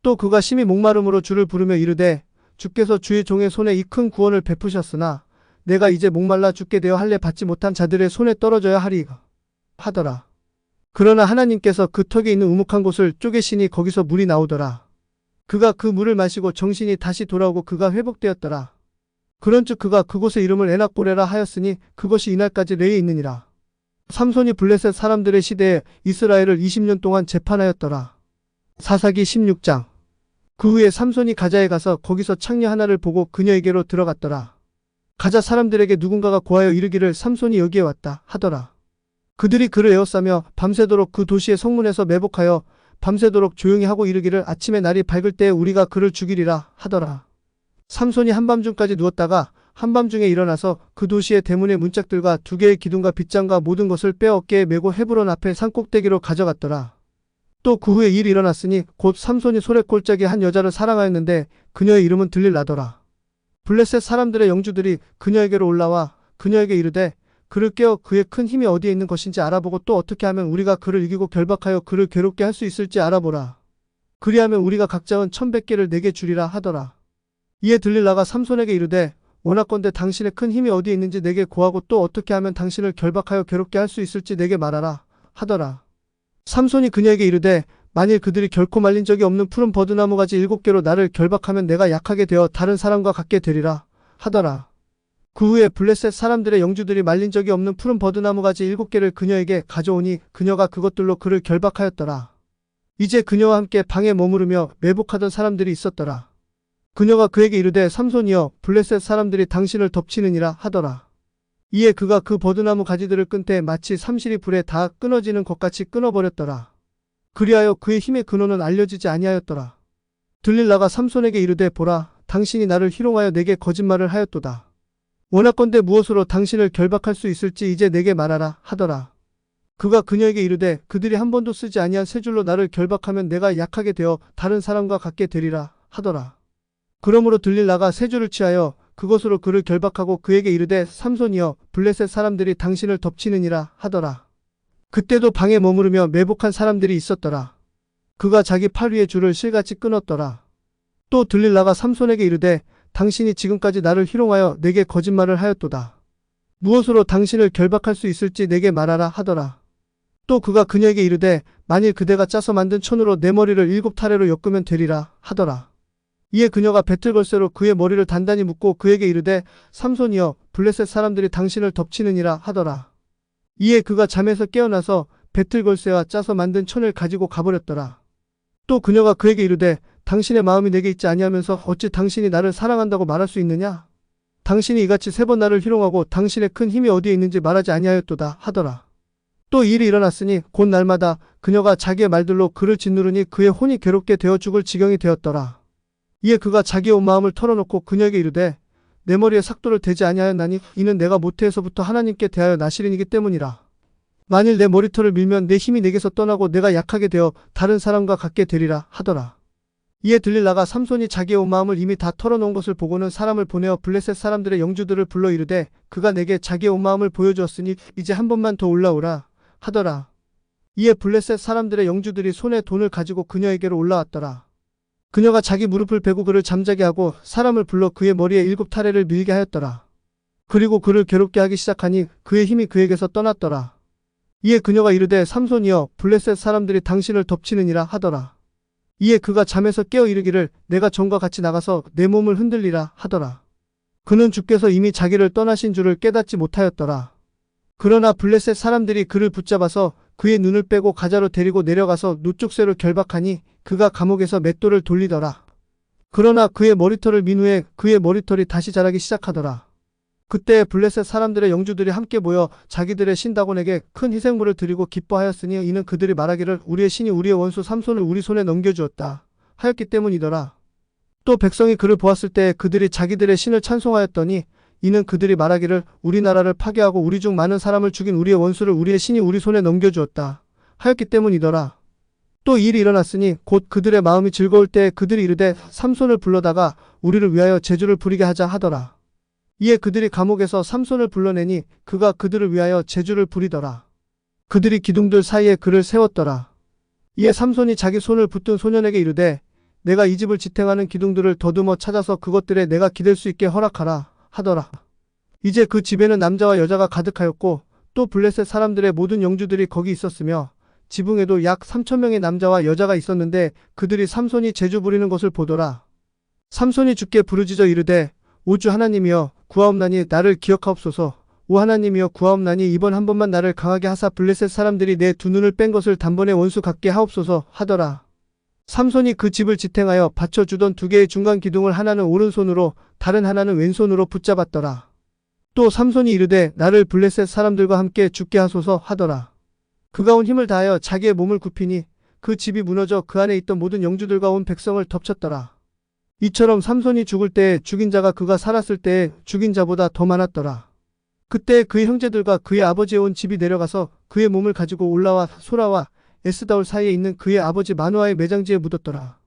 또 그가 심히 목마름으로 주를 부르며 이르되 주께서 주의 종의 손에 이 큰 구원을 베푸셨으나 내가 이제 목말라 죽게 되어 할례 받지 못한 자들의 손에 떨어져야 하리 하더라. 그러나 하나님께서 그 턱에 있는 우묵한 곳을 쪼개시니 거기서 물이 나오더라. 그가 그 물을 마시고 정신이 다시 돌아오고 그가 회복되었더라. 그런즉 그가 그곳의 이름을 에낙보레라 하였으니 그것이 이날까지 레에 있느니라. 삼손이 블레셋 사람들의 시대에 이스라엘을 20년 동안 재판하였더라. 사사기 16장. 그 후에 삼손이 가자에 가서 거기서 창녀 하나를 보고 그녀에게로 들어갔더라. 가자 사람들에게 누군가가 고하여 이르기를 삼손이 여기에 왔다 하더라. 그들이 그를 에워싸며 밤새도록 그 도시의 성문에서 매복하여 밤새도록 조용히 하고 이르기를 아침에 날이 밝을 때에 우리가 그를 죽이리라 하더라. 삼손이 한밤중까지 누웠다가 한밤중에 일어나서 그 도시의 대문의 문짝들과 2개의 기둥과 빗장과 모든 것을 빼어 어깨에 메고 헤브론 앞에 산꼭대기로 가져갔더라. 또 그 후에 일이 일어났으니 곧 삼손이 소래골짜기 한 여자를 사랑하였는데 그녀의 이름은 들릴라더라. 블레셋 사람들의 영주들이 그녀에게로 올라와 그녀에게 이르되 그를 깨어 그의 큰 힘이 어디에 있는 것인지 알아보고 또 어떻게 하면 우리가 그를 이기고 결박하여 그를 괴롭게 할 수 있을지 알아보라. 그리하면 우리가 각자 은 1,100개를 내게 주리라 하더라. 이에 들릴라가 삼손에게 이르되 원하건대 당신의 큰 힘이 어디에 있는지 내게 고하고 또 어떻게 하면 당신을 결박하여 괴롭게 할 수 있을지 내게 말하라 하더라. 삼손이 그녀에게 이르되 만일 그들이 결코 말린 적이 없는 푸른 버드나무 가지 7개로 나를 결박하면 내가 약하게 되어 다른 사람과 같게 되리라 하더라. 그 후에 블레셋 사람들의 영주들이 말린 적이 없는 푸른 버드나무 가지 7개를 그녀에게 가져오니 그녀가 그것들로 그를 결박하였더라. 이제 그녀와 함께 방에 머무르며 매복하던 사람들이 있었더라. 그녀가 그에게 이르되 삼손이여 블레셋 사람들이 당신을 덮치느니라 하더라. 이에 그가 그 버드나무 가지들을 끈 때 마치 삼실이 불에 다 끊어지는 것 같이 끊어버렸더라. 그리하여 그의 힘의 근원은 알려지지 아니하였더라. 들릴라가 삼손에게 이르되 보라 당신이 나를 희롱하여 내게 거짓말을 하였도다. 원하건대 무엇으로 당신을 결박할 수 있을지 이제 내게 말하라 하더라. 그가 그녀에게 이르되 그들이 한 번도 쓰지 아니한 세 줄로 나를 결박하면 내가 약하게 되어 다른 사람과 같게 되리라 하더라. 그러므로 들릴라가 세 줄을 취하여 그것으로 그를 결박하고 그에게 이르되 삼손이여 블레셋 사람들이 당신을 덮치느니라 하더라. 그때도 방에 머무르며 매복한 사람들이 있었더라. 그가 자기 팔 위에 줄을 실같이 끊었더라. 또 들릴라가 삼손에게 이르되 당신이 지금까지 나를 희롱하여 내게 거짓말을 하였도다. 무엇으로 당신을 결박할 수 있을지 내게 말하라 하더라. 또 그가 그녀에게 이르되 만일 그대가 짜서 만든 천으로 내 머리를 7타래로 엮으면 되리라 하더라. 이에 그녀가 배틀걸쇠로 그의 머리를 단단히 묶고 그에게 이르되 삼손이여 블레셋 사람들이 당신을 덮치느니라 하더라. 이에 그가 잠에서 깨어나서 배틀걸쇠와 짜서 만든 천을 가지고 가버렸더라. 또 그녀가 그에게 이르되 당신의 마음이 내게 있지 아니하면서 어찌 당신이 나를 사랑한다고 말할 수 있느냐? 당신이 이같이 3번 나를 희롱하고 당신의 큰 힘이 어디에 있는지 말하지 아니하였도다 하더라. 또 일이 일어났으니 곧 날마다 그녀가 자기의 말들로 그를 짓누르니 그의 혼이 괴롭게 되어 죽을 지경이 되었더라. 이에 그가 자기의 온 마음을 털어놓고 그녀에게 이르되 내 머리에 삭도를 대지 아니하였나니 이는 내가 모태에서부터 하나님께 대하여 나실인이기 때문이라. 만일 내 머리털을 밀면 내 힘이 내게서 떠나고 내가 약하게 되어 다른 사람과 같게 되리라 하더라. 이에 들릴라가 삼손이 자기의 온 마음을 이미 다 털어놓은 것을 보고는 사람을 보내어 블레셋 사람들의 영주들을 불러 이르되 그가 내게 자기의 온 마음을 보여주었으니 이제 한 번만 더 올라오라 하더라. 이에 블레셋 사람들의 영주들이 손에 돈을 가지고 그녀에게로 올라왔더라. 그녀가 자기 무릎을 베고 그를 잠자게 하고 사람을 불러 그의 머리에 7타래를 밀게 하였더라. 그리고 그를 괴롭게 하기 시작하니 그의 힘이 그에게서 떠났더라. 이에 그녀가 이르되 삼손이여 블레셋 사람들이 당신을 덮치느니라 하더라. 이에 그가 잠에서 깨어 이르기를 내가 전과 같이 나가서 내 몸을 흔들리라 하더라. 그는 주께서 이미 자기를 떠나신 줄을 깨닫지 못하였더라. 그러나 블레셋 사람들이 그를 붙잡아서 그의 눈을 빼고 가자로 데리고 내려가서 노쪽새로 결박하니 그가 감옥에서 맷돌을 돌리더라. 그러나 그의 머리털을 민 후에 그의 머리털이 다시 자라기 시작하더라. 그때 블레셋 사람들의 영주들이 함께 모여 자기들의 신 다곤에게 큰 희생물을 드리고 기뻐하였으니 이는 그들이 말하기를 우리의 신이 우리의 원수 삼손을 우리 손에 넘겨주었다 하였기 때문이더라. 또 백성이 그를 보았을 때 그들이 자기들의 신을 찬송하였더니 이는 그들이 말하기를 우리나라를 파괴하고 우리 중 많은 사람을 죽인 우리의 원수를 우리의 신이 우리 손에 넘겨주었다 하였기 때문이더라. 또 일이 일어났으니 곧 그들의 마음이 즐거울 때 그들이 이르되 삼손을 불러다가 우리를 위하여 제주를 부리게 하자 하더라. 이에 그들이 감옥에서 삼손을 불러내니 그가 그들을 위하여 제주를 부리더라. 그들이 기둥들 사이에 그를 세웠더라. 이에 삼손이 자기 손을 붙든 소년에게 이르되 내가 이 집을 지탱하는 기둥들을 더듬어 찾아서 그것들에 내가 기댈 수 있게 허락하라 하더라. 이제 그 집에는 남자와 여자가 가득하였고 또 블레셋 사람들의 모든 영주들이 거기 있었으며 지붕에도 약 3,000명의 남자와 여자가 있었는데 그들이 삼손이 재주 부리는 것을 보더라. 삼손이 주께 부르짖어 이르되 오 주 하나님이여 구하옵나니 나를 기억하옵소서. 오 하나님이여 구하옵나니 이번 한 번만 나를 강하게 하사 블레셋 사람들이 내 두 눈을 뺀 것을 단번에 원수 같게 하옵소서 하더라. 삼손이 그 집을 지탱하여 받쳐주던 두 개의 중간 기둥을 하나는 오른손으로 다른 하나는 왼손으로 붙잡았더라. 또 삼손이 이르되 나를 블레셋 사람들과 함께 죽게 하소서 하더라. 그가 온 힘을 다하여 자기의 몸을 굽히니 그 집이 무너져 그 안에 있던 모든 영주들과 온 백성을 덮쳤더라. 이처럼 삼손이 죽을 때에 죽인 자가 그가 살았을 때에 죽인 자보다 더 많았더라. 그때 그의 형제들과 그의 아버지의 온 집이 내려가서 그의 몸을 가지고 올라와 소라와 에스다올 사이에 있는 그의 아버지 마누아의 매장지에 묻었더라.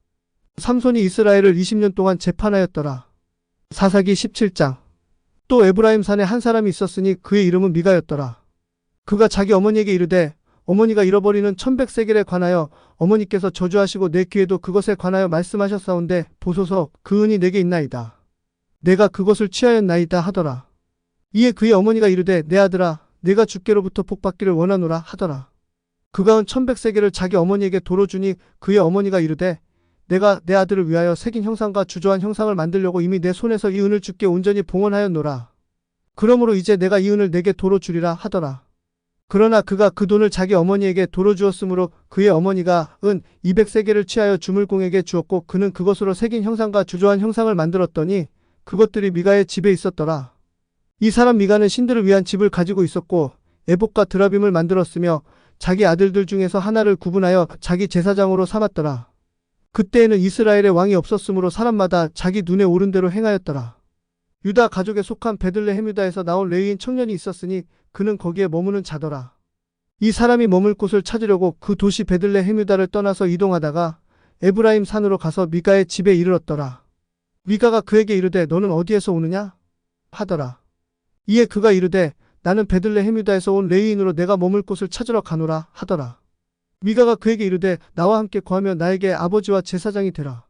삼손이 이스라엘을 20년 동안 재판하였더라. 사사기 17장. 또 에브라임 산에 한 사람이 있었으니 그의 이름은 미가였더라. 그가 자기 어머니에게 이르되 어머니가 잃어버리는 1100세겔에 관하여 어머니께서 저주하시고 내 귀에도 그것에 관하여 말씀하셨사온데 보소서 그 은이 내게 있나이다. 내가 그것을 취하였나이다 하더라. 이에 그의 어머니가 이르되 내 아들아 내가 주께로부터 복받기를 원하노라 하더라. 그가 은 1100세겔을 자기 어머니에게 도로 주니 그의 어머니가 이르되 내가 내 아들을 위하여 새긴 형상과 주저한 형상을 만들려고 이미 내 손에서 이 은을 주께 온전히 봉헌하였노라. 그러므로 이제 내가 이 은을 내게 도로 주리라 하더라. 그러나 그가 그 돈을 자기 어머니에게 도로 주었으므로 그의 어머니가 은 200세겔을 취하여 주물공에게 주었고 그는 그것으로 새긴 형상과 주저한 형상을 만들었더니 그것들이 미가의 집에 있었더라. 이 사람 미가는 신들을 위한 집을 가지고 있었고 에봇과 드라빔을 만들었으며 자기 아들들 중에서 하나를 구분하여 자기 제사장으로 삼았더라. 그때에는 이스라엘의 왕이 없었으므로 사람마다 자기 눈에 오른 대로 행하였더라. 유다 가족에 속한 베들레헴 유다에서 나온 레위인 청년이 있었으니 그는 거기에 머무는 자더라. 이 사람이 머물 곳을 찾으려고 그 도시 베들레헴 유다를 떠나서 이동하다가 에브라임 산으로 가서 미가의 집에 이르렀더라. 미가가 그에게 이르되 너는 어디에서 오느냐 하더라. 이에 그가 이르되 나는 베들레헴 유다에서 온 레위인으로 내가 머물 곳을 찾으러 가노라 하더라. 미가가 그에게 이르되 나와 함께 거하며 나에게 아버지와 제사장이 되라.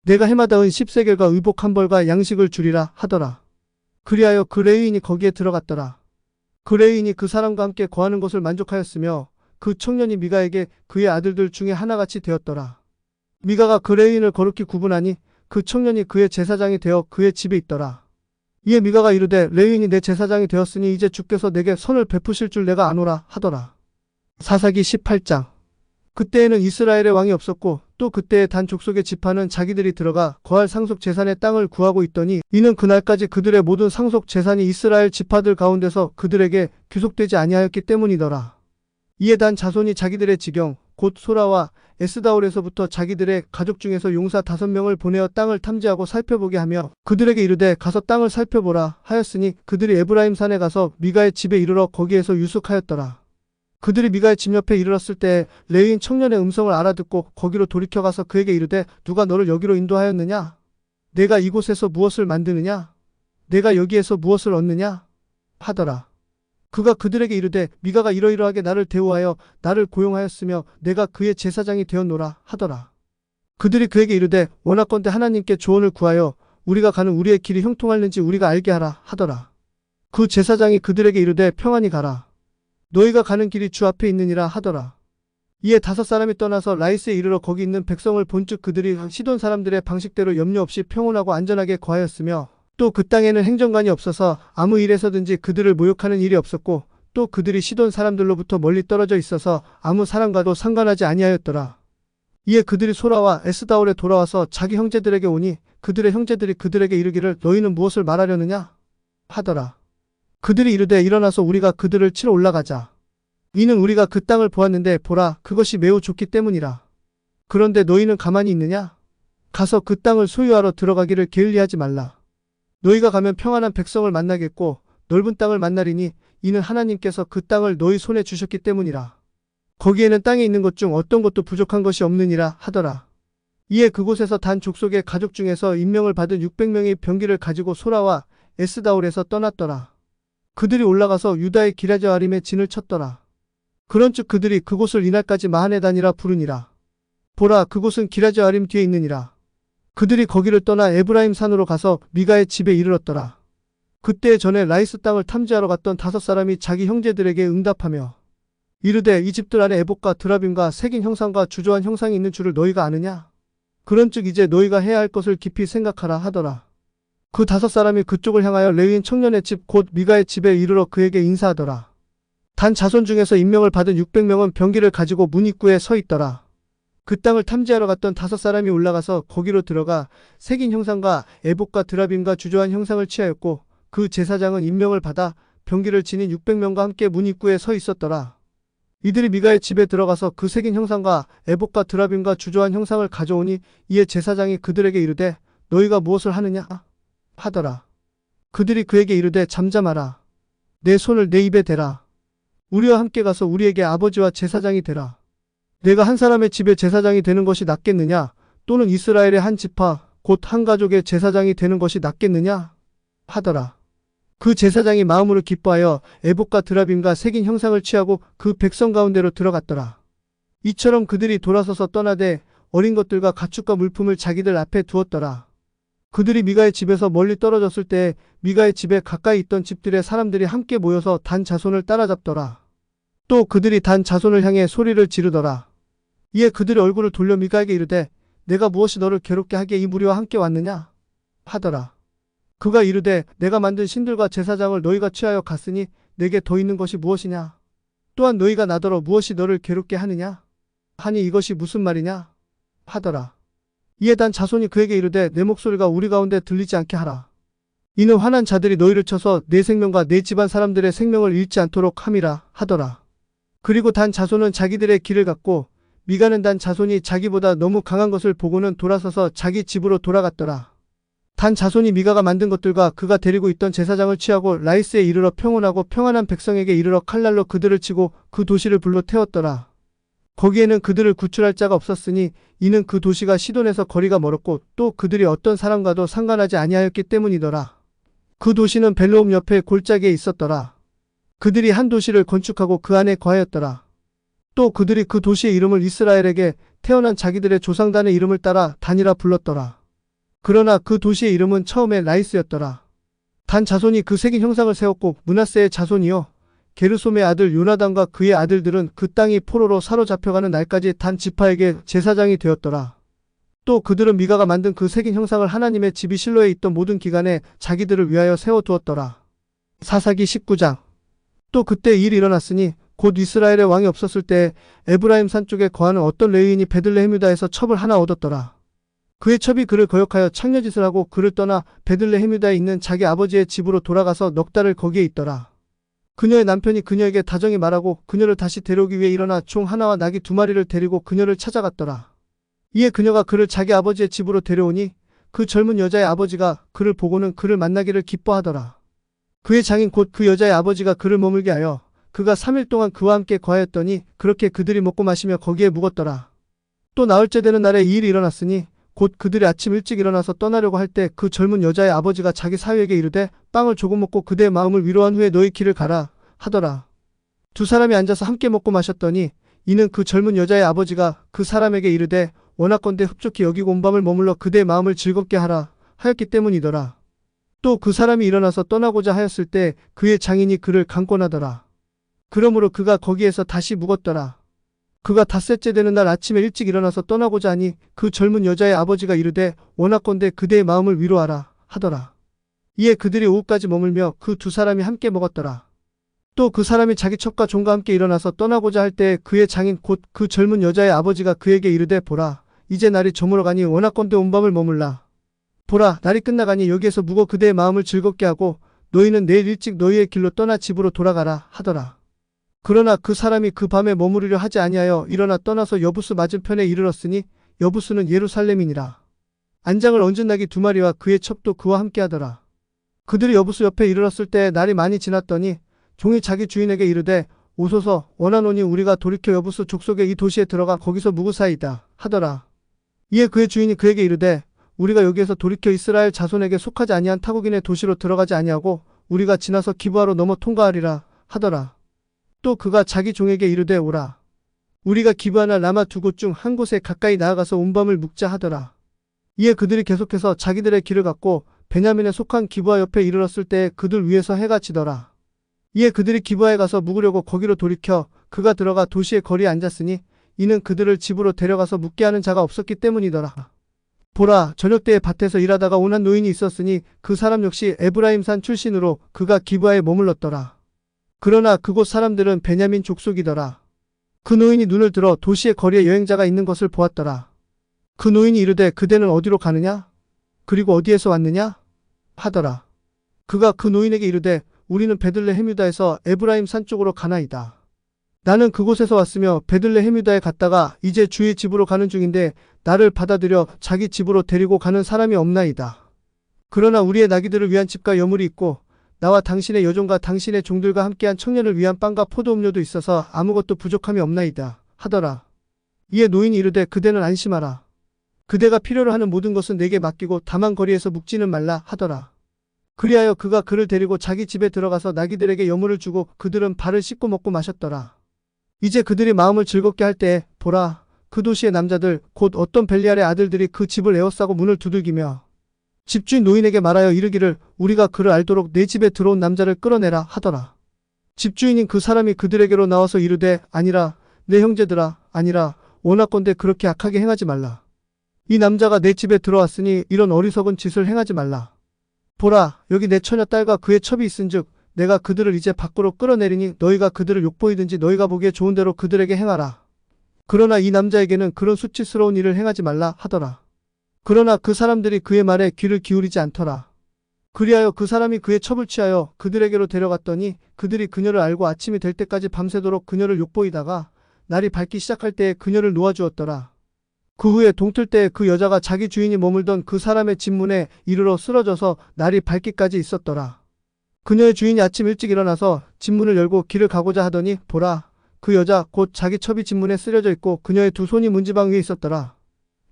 내가 해마다 은 10세겔과 의복 한 벌과 양식을 주리라 하더라. 그리하여 그 레위인이 거기에 들어갔더라. 그 레위인이 그 사람과 함께 거하는 것을 만족하였으며 그 청년이 미가에게 그의 아들들 중에 하나같이 되었더라. 미가가 그 레위인을 거룩히 구분하니 그 청년이 그의 제사장이 되어 그의 집에 있더라. 이에 미가가 이르되 레위인이 내 제사장이 되었으니 이제 주께서 내게 선을 베푸실 줄 내가 아노라 하더라. 사사기 18장. 그때에는 이스라엘의 왕이 없었고 또 그때에 단 족속의 지파는 자기들이 들어가 거할 상속 재산의 땅을 구하고 있더니 이는 그날까지 그들의 모든 상속 재산이 이스라엘 지파들 가운데서 그들에게 귀속되지 아니하였기 때문이더라. 이에 단 자손이 자기들의 지경 곧 소라와 에스다올에서부터 자기들의 가족 중에서 용사 5명을 보내어 땅을 탐지하고 살펴보게 하며 그들에게 이르되 가서 땅을 살펴보라 하였으니 그들이 에브라임 산에 가서 미가의 집에 이르러 거기에서 유숙하였더라. 그들이 미가의 집 옆에 이르렀을 때 레위인 청년의 음성을 알아듣고 거기로 돌이켜 가서 그에게 이르되 누가 너를 여기로 인도하였느냐? 내가 이곳에서 무엇을 만드느냐? 내가 여기에서 무엇을 얻느냐? 하더라. 그가 그들에게 이르되 미가가 이러이러하게 나를 대우하여 나를 고용하였으며 내가 그의 제사장이 되었노라 하더라. 그들이 그에게 이르되 원하건대 하나님께 조언을 구하여 우리가 가는 우리의 길이 형통할는지 우리가 알게 하라 하더라. 그 제사장이 그들에게 이르되 평안히 가라. 너희가 가는 길이 주 앞에 있느니라 하더라. 이에 5사람이 떠나서 라이스에 이르러 거기 있는 백성을 본즉 그들이 시돈 사람들의 방식대로 염려 없이 평온하고 안전하게 거하였으며 또 그 땅에는 행정관이 없어서 아무 일에서든지 그들을 모욕하는 일이 없었고 또 그들이 시돈 사람들로부터 멀리 떨어져 있어서 아무 사람과도 상관하지 아니하였더라. 이에 그들이 소라와 에스다올에 돌아와서 자기 형제들에게 오니 그들의 형제들이 그들에게 이르기를 너희는 무엇을 말하려느냐 하더라. 그들이 이르되 일어나서 우리가 그들을 치러 올라가자. 이는 우리가 그 땅을 보았는데 보라 그것이 매우 좋기 때문이라. 그런데 너희는 가만히 있느냐? 가서 그 땅을 소유하러 들어가기를 게을리하지 말라. 너희가 가면 평안한 백성을 만나겠고 넓은 땅을 만나리니 이는 하나님께서 그 땅을 너희 손에 주셨기 때문이라. 거기에는 땅에 있는 것 중 어떤 것도 부족한 것이 없느니라 하더라. 이에 그곳에서 단 족속의 가족 중에서 임명을 받은 600명의 병기를 가지고 소라와 에스다올에서 떠났더라. 그들이 올라가서 유다의 기랴자아림에 진을 쳤더라. 그런즉 그들이 그곳을 이날까지 마하네단이라 부르니라. 보라, 그곳은 기라지 아림 뒤에 있느니라. 그들이 거기를 떠나 에브라임 산으로 가서 미가의 집에 이르렀더라. 그때 전에 라이스 땅을 탐지하러 갔던 5사람이 자기 형제들에게 응답하며 이르되 이 집들 안에 에봇과 드라빔과 새긴 형상과 주저한 형상이 있는 줄을 너희가 아느냐? 그런즉 이제 너희가 해야 할 것을 깊이 생각하라 하더라. 그 5사람이 그쪽을 향하여 레위인 청년의 집 곧 미가의 집에 이르러 그에게 인사하더라. 단 자손 중에서 임명을 받은 600명은 병기를 가지고 문 입구에 서 있더라. 그 땅을 탐지하러 갔던 5사람이 올라가서 거기로 들어가 새긴 형상과 에봇과 드라빔과 주저한 형상을 취하였고 그 제사장은 임명을 받아 병기를 지닌 600명과 함께 문 입구에 서 있었더라. 이들이 미가의 집에 들어가서 그 새긴 형상과 에봇과 드라빔과 주저한 형상을 가져오니 이에 제사장이 그들에게 이르되 너희가 무엇을 하느냐 하더라. 그들이 그에게 이르되 잠잠하라. 내 손을 내 입에 대라. 우리와 함께 가서 우리에게 아버지와 제사장이 되라. 내가 한 사람의 집에 제사장이 되는 것이 낫겠느냐? 또는 이스라엘의 한 지파 곧 한 가족의 제사장이 되는 것이 낫겠느냐? 하더라. 그 제사장이 마음으로 기뻐하여 에봇과 드라빔과 새긴 형상을 취하고 그 백성 가운데로 들어갔더라. 이처럼 그들이 돌아서서 떠나되 어린 것들과 가축과 물품을 자기들 앞에 두었더라. 그들이 미가의 집에서 멀리 떨어졌을 때 미가의 집에 가까이 있던 집들의 사람들이 함께 모여서 단 자손을 따라잡더라. 또 그들이 단 자손을 향해 소리를 지르더라. 이에 그들의 얼굴을 돌려 미가에게 이르되 내가 무엇이 너를 괴롭게 하기에 이 무리와 함께 왔느냐? 하더라. 그가 이르되 내가 만든 신들과 제사장을 너희가 취하여 갔으니 내게 더 있는 것이 무엇이냐? 또한 너희가 나더러 무엇이 너를 괴롭게 하느냐? 하니 이것이 무슨 말이냐? 하더라. 이에 단 자손이 그에게 이르되 내 목소리가 우리 가운데 들리지 않게 하라. 이는 화난 자들이 너희를 쳐서 내 생명과 내 집안 사람들의 생명을 잃지 않도록 함이라 하더라. 그리고 단 자손은 자기들의 길을 갔고 미가는 단 자손이 자기보다 너무 강한 것을 보고는 돌아서서 자기 집으로 돌아갔더라. 단 자손이 미가가 만든 것들과 그가 데리고 있던 제사장을 취하고 라이스에 이르러 평온하고 평안한 백성에게 이르러 칼날로 그들을 치고 그 도시를 불로 태웠더라. 거기에는 그들을 구출할 자가 없었으니 이는 그 도시가 시돈에서 거리가 멀었고 또 그들이 어떤 사람과도 상관하지 아니하였기 때문이더라. 그 도시는 벨로움 옆에 골짜기에 있었더라. 그들이 한 도시를 건축하고 그 안에 거하였더라. 또 그들이 그 도시의 이름을 이스라엘에게 태어난 자기들의 조상단의 이름을 따라 단이라 불렀더라. 그러나 그 도시의 이름은 처음에 라이스였더라. 단 자손이 그 새긴 형상을 세웠고 므낫세의 자손이요 게르솜의 아들 요나단과 그의 아들들은 그 땅이 포로로 사로잡혀가는 날까지 단 지파에게 제사장이 되었더라. 또 그들은 미가가 만든 그 새긴 형상을 하나님의 집이 실로에 있던 모든 기간에 자기들을 위하여 세워두었더라. 사사기 19장. 또 그때 일이 일어났으니 곧 이스라엘의 왕이 없었을 때 에브라임 산 쪽에 거하는 어떤 레위인이 베들레헴 유다에서 첩을 하나 얻었더라. 그의 첩이 그를 거역하여 창녀짓을 하고 그를 떠나 베들레헴 유다에 있는 자기 아버지의 집으로 돌아가서 넉 달을 거기에 있더라. 그녀의 남편이 그녀에게 다정히 말하고 그녀를 다시 데려오기 위해 일어나 총 하나와 나귀 2마리를 데리고 그녀를 찾아갔더라. 이에 그녀가 그를 자기 아버지의 집으로 데려오니 그 젊은 여자의 아버지가 그를 보고는 그를 만나기를 기뻐하더라. 그의 장인 곧 그 여자의 아버지가 그를 머물게 하여 그가 3일 동안 그와 함께 거하였더니 그렇게 그들이 먹고 마시며 거기에 묵었더라. 또 나흘째 되는 날에 이 일이 일어났으니 곧 그들이 아침 일찍 일어나서 떠나려고 할 때 그 젊은 여자의 아버지가 자기 사위에게 이르되 빵을 조금 먹고 그대의 마음을 위로한 후에 너희 길을 가라 하더라. 두 사람이 앉아서 함께 먹고 마셨더니 이는 그 젊은 여자의 아버지가 그 사람에게 이르되 원하건대 흡족히 여기고 온 밤을 머물러 그대의 마음을 즐겁게 하라 하였기 때문이더라. 또 그 사람이 일어나서 떠나고자 하였을 때 그의 장인이 그를 강권하더라. 그러므로 그가 거기에서 다시 묵었더라. 그가 닷새째 되는 날 아침에 일찍 일어나서 떠나고자 하니 그 젊은 여자의 아버지가 이르되 원하건대 그대의 마음을 위로하라 하더라. 이에 그들이 오후까지 머물며 그 두 사람이 함께 먹었더라. 또 그 사람이 자기 첩과 종과 함께 일어나서 떠나고자 할 때 그의 장인 곧 그 젊은 여자의 아버지가 그에게 이르되 보라 이제 날이 저물어 가니 원하건대 온 밤을 머물라. 보라 날이 끝나가니 여기에서 묵어 그대의 마음을 즐겁게 하고 너희는 내일 일찍 너희의 길로 떠나 집으로 돌아가라 하더라. 그러나 그 사람이 그 밤에 머무르려 하지 아니하여 일어나 떠나서 여부스 맞은편에 이르렀으니 여부스는 예루살렘이니라. 안장을 얹은 나귀 2마리와 그의 첩도 그와 함께 하더라. 그들이 여부스 옆에 이르렀을 때 날이 많이 지났더니 종이 자기 주인에게 이르되 오소서 원하노니 우리가 돌이켜 여부스 족속의 이 도시에 들어가 거기서 묵으사이다 하더라. 이에 그의 주인이 그에게 이르되 우리가 여기에서 돌이켜 이스라엘 자손에게 속하지 아니한 타국인의 도시로 들어가지 아니하고 우리가 지나서 기브아로 넘어 통과하리라 하더라. 또 그가 자기 종에게 이르되 오라. 우리가 기브아나 라마 두 곳 중 한 곳에 가까이 나아가서 온 밤을 묵자 하더라. 이에 그들이 계속해서 자기들의 길을 갔고 베냐민에 속한 기브아 옆에 이르렀을 때 그들 위에서 해가 지더라. 이에 그들이 기브아에 가서 묵으려고 거기로 돌이켜 그가 들어가 도시의 거리에 앉았으니 이는 그들을 집으로 데려가서 묵게 하는 자가 없었기 때문이더라. 보라, 저녁 때에 밭에서 일하다가 온 한 노인이 있었으니 그 사람 역시 에브라임산 출신으로 그가 기브아에 머물렀더라. 그러나 그곳 사람들은 베냐민 족속이더라. 그 노인이 눈을 들어 도시의 거리에 여행자가 있는 것을 보았더라. 그 노인이 이르되 그대는 어디로 가느냐? 그리고 어디에서 왔느냐? 하더라. 그가 그 노인에게 이르되 우리는 베들레헴 유다에서 에브라임 산 쪽으로 가나이다. 나는 그곳에서 왔으며 베들레헴 유다에 갔다가 이제 주의 집으로 가는 중인데 나를 받아들여 자기 집으로 데리고 가는 사람이 없나이다. 그러나 우리의 나귀들을 위한 집과 여물이 있고 나와 당신의 여종과 당신의 종들과 함께한 청년을 위한 빵과 포도음료도 있어서 아무것도 부족함이 없나이다. 하더라. 이에 노인이 이르되 그대는 안심하라. 그대가 필요로 하는 모든 것은 내게 맡기고 다만 거리에서 묵지는 말라 하더라. 그리하여 그가 그를 데리고 자기 집에 들어가서 나귀들에게 여물을 주고 그들은 발을 씻고 먹고 마셨더라. 이제 그들이 마음을 즐겁게 할 때에 보라, 그 도시의 남자들 곧 어떤 벨리알의 아들들이 그 집을 에워싸고 문을 두들기며 집주인 노인에게 말하여 이르기를 우리가 그를 알도록 내 집에 들어온 남자를 끌어내라 하더라. 집주인인 그 사람이 그들에게로 나와서 이르되 아니라 내 형제들아 아니라 원하건대 그렇게 악하게 행하지 말라. 이 남자가 내 집에 들어왔으니 이런 어리석은 짓을 행하지 말라. 보라, 여기 내 처녀 딸과 그의 첩이 있은즉 내가 그들을 이제 밖으로 끌어내리니 너희가 그들을 욕보이든지 너희가 보기에 좋은 대로 그들에게 행하라. 그러나 이 남자에게는 그런 수치스러운 일을 행하지 말라 하더라. 그러나 그 사람들이 그의 말에 귀를 기울이지 않더라. 그리하여 그 사람이 그의 첩을 취하여 그들에게로 데려갔더니 그들이 그녀를 알고 아침이 될 때까지 밤새도록 그녀를 욕보이다가 날이 밝기 시작할 때에 그녀를 놓아주었더라. 그 후에 동틀 때에 그 여자가 자기 주인이 머물던 그 사람의 집 문에 이르러 쓰러져서 날이 밝기까지 있었더라. 그녀의 주인이 아침 일찍 일어나서 집 문을 열고 길을 가고자 하더니 보라, 그 여자 곧 자기 첩이 집 문에 쓰려져 있고 그녀의 두 손이 문지방 위에 있었더라.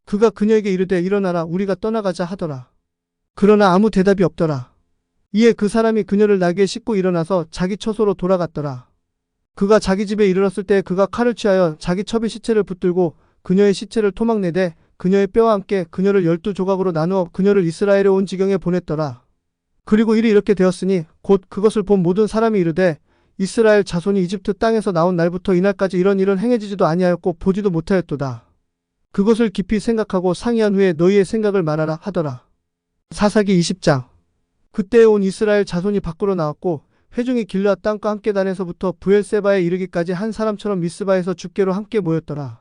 그가 그녀에게 이르되 일어나라 우리가 떠나가자 하더라. 그러나 아무 대답이 없더라. 이에 그 사람이 그녀를 나귀에 싣고 일어나서 자기 처소로 돌아갔더라. 그가 자기 집에 이르렀을 때 그가 칼을 취하여 자기 첩의 시체를 붙들고 그녀의 시체를 토막내되 그녀의 뼈와 함께 그녀를 12조각으로 나누어 그녀를 이스라엘에 온 지경에 보냈더라. 그리고 일이 이렇게 되었으니 곧 그것을 본 모든 사람이 이르되 이스라엘 자손이 이집트 땅에서 나온 날부터 이날까지 이런 일은 행해지지도 아니하였고 보지도 못하였도다. 그것을 깊이 생각하고 상의한 후에 너희의 생각을 말하라 하더라. 사사기 20장. 그때 온 이스라엘 자손이 밖으로 나왔고 회중이 길르앗 땅과 함께 단에서부터 브엘세바에 이르기까지 한 사람처럼 미스바에서 죽게로 함께 모였더라.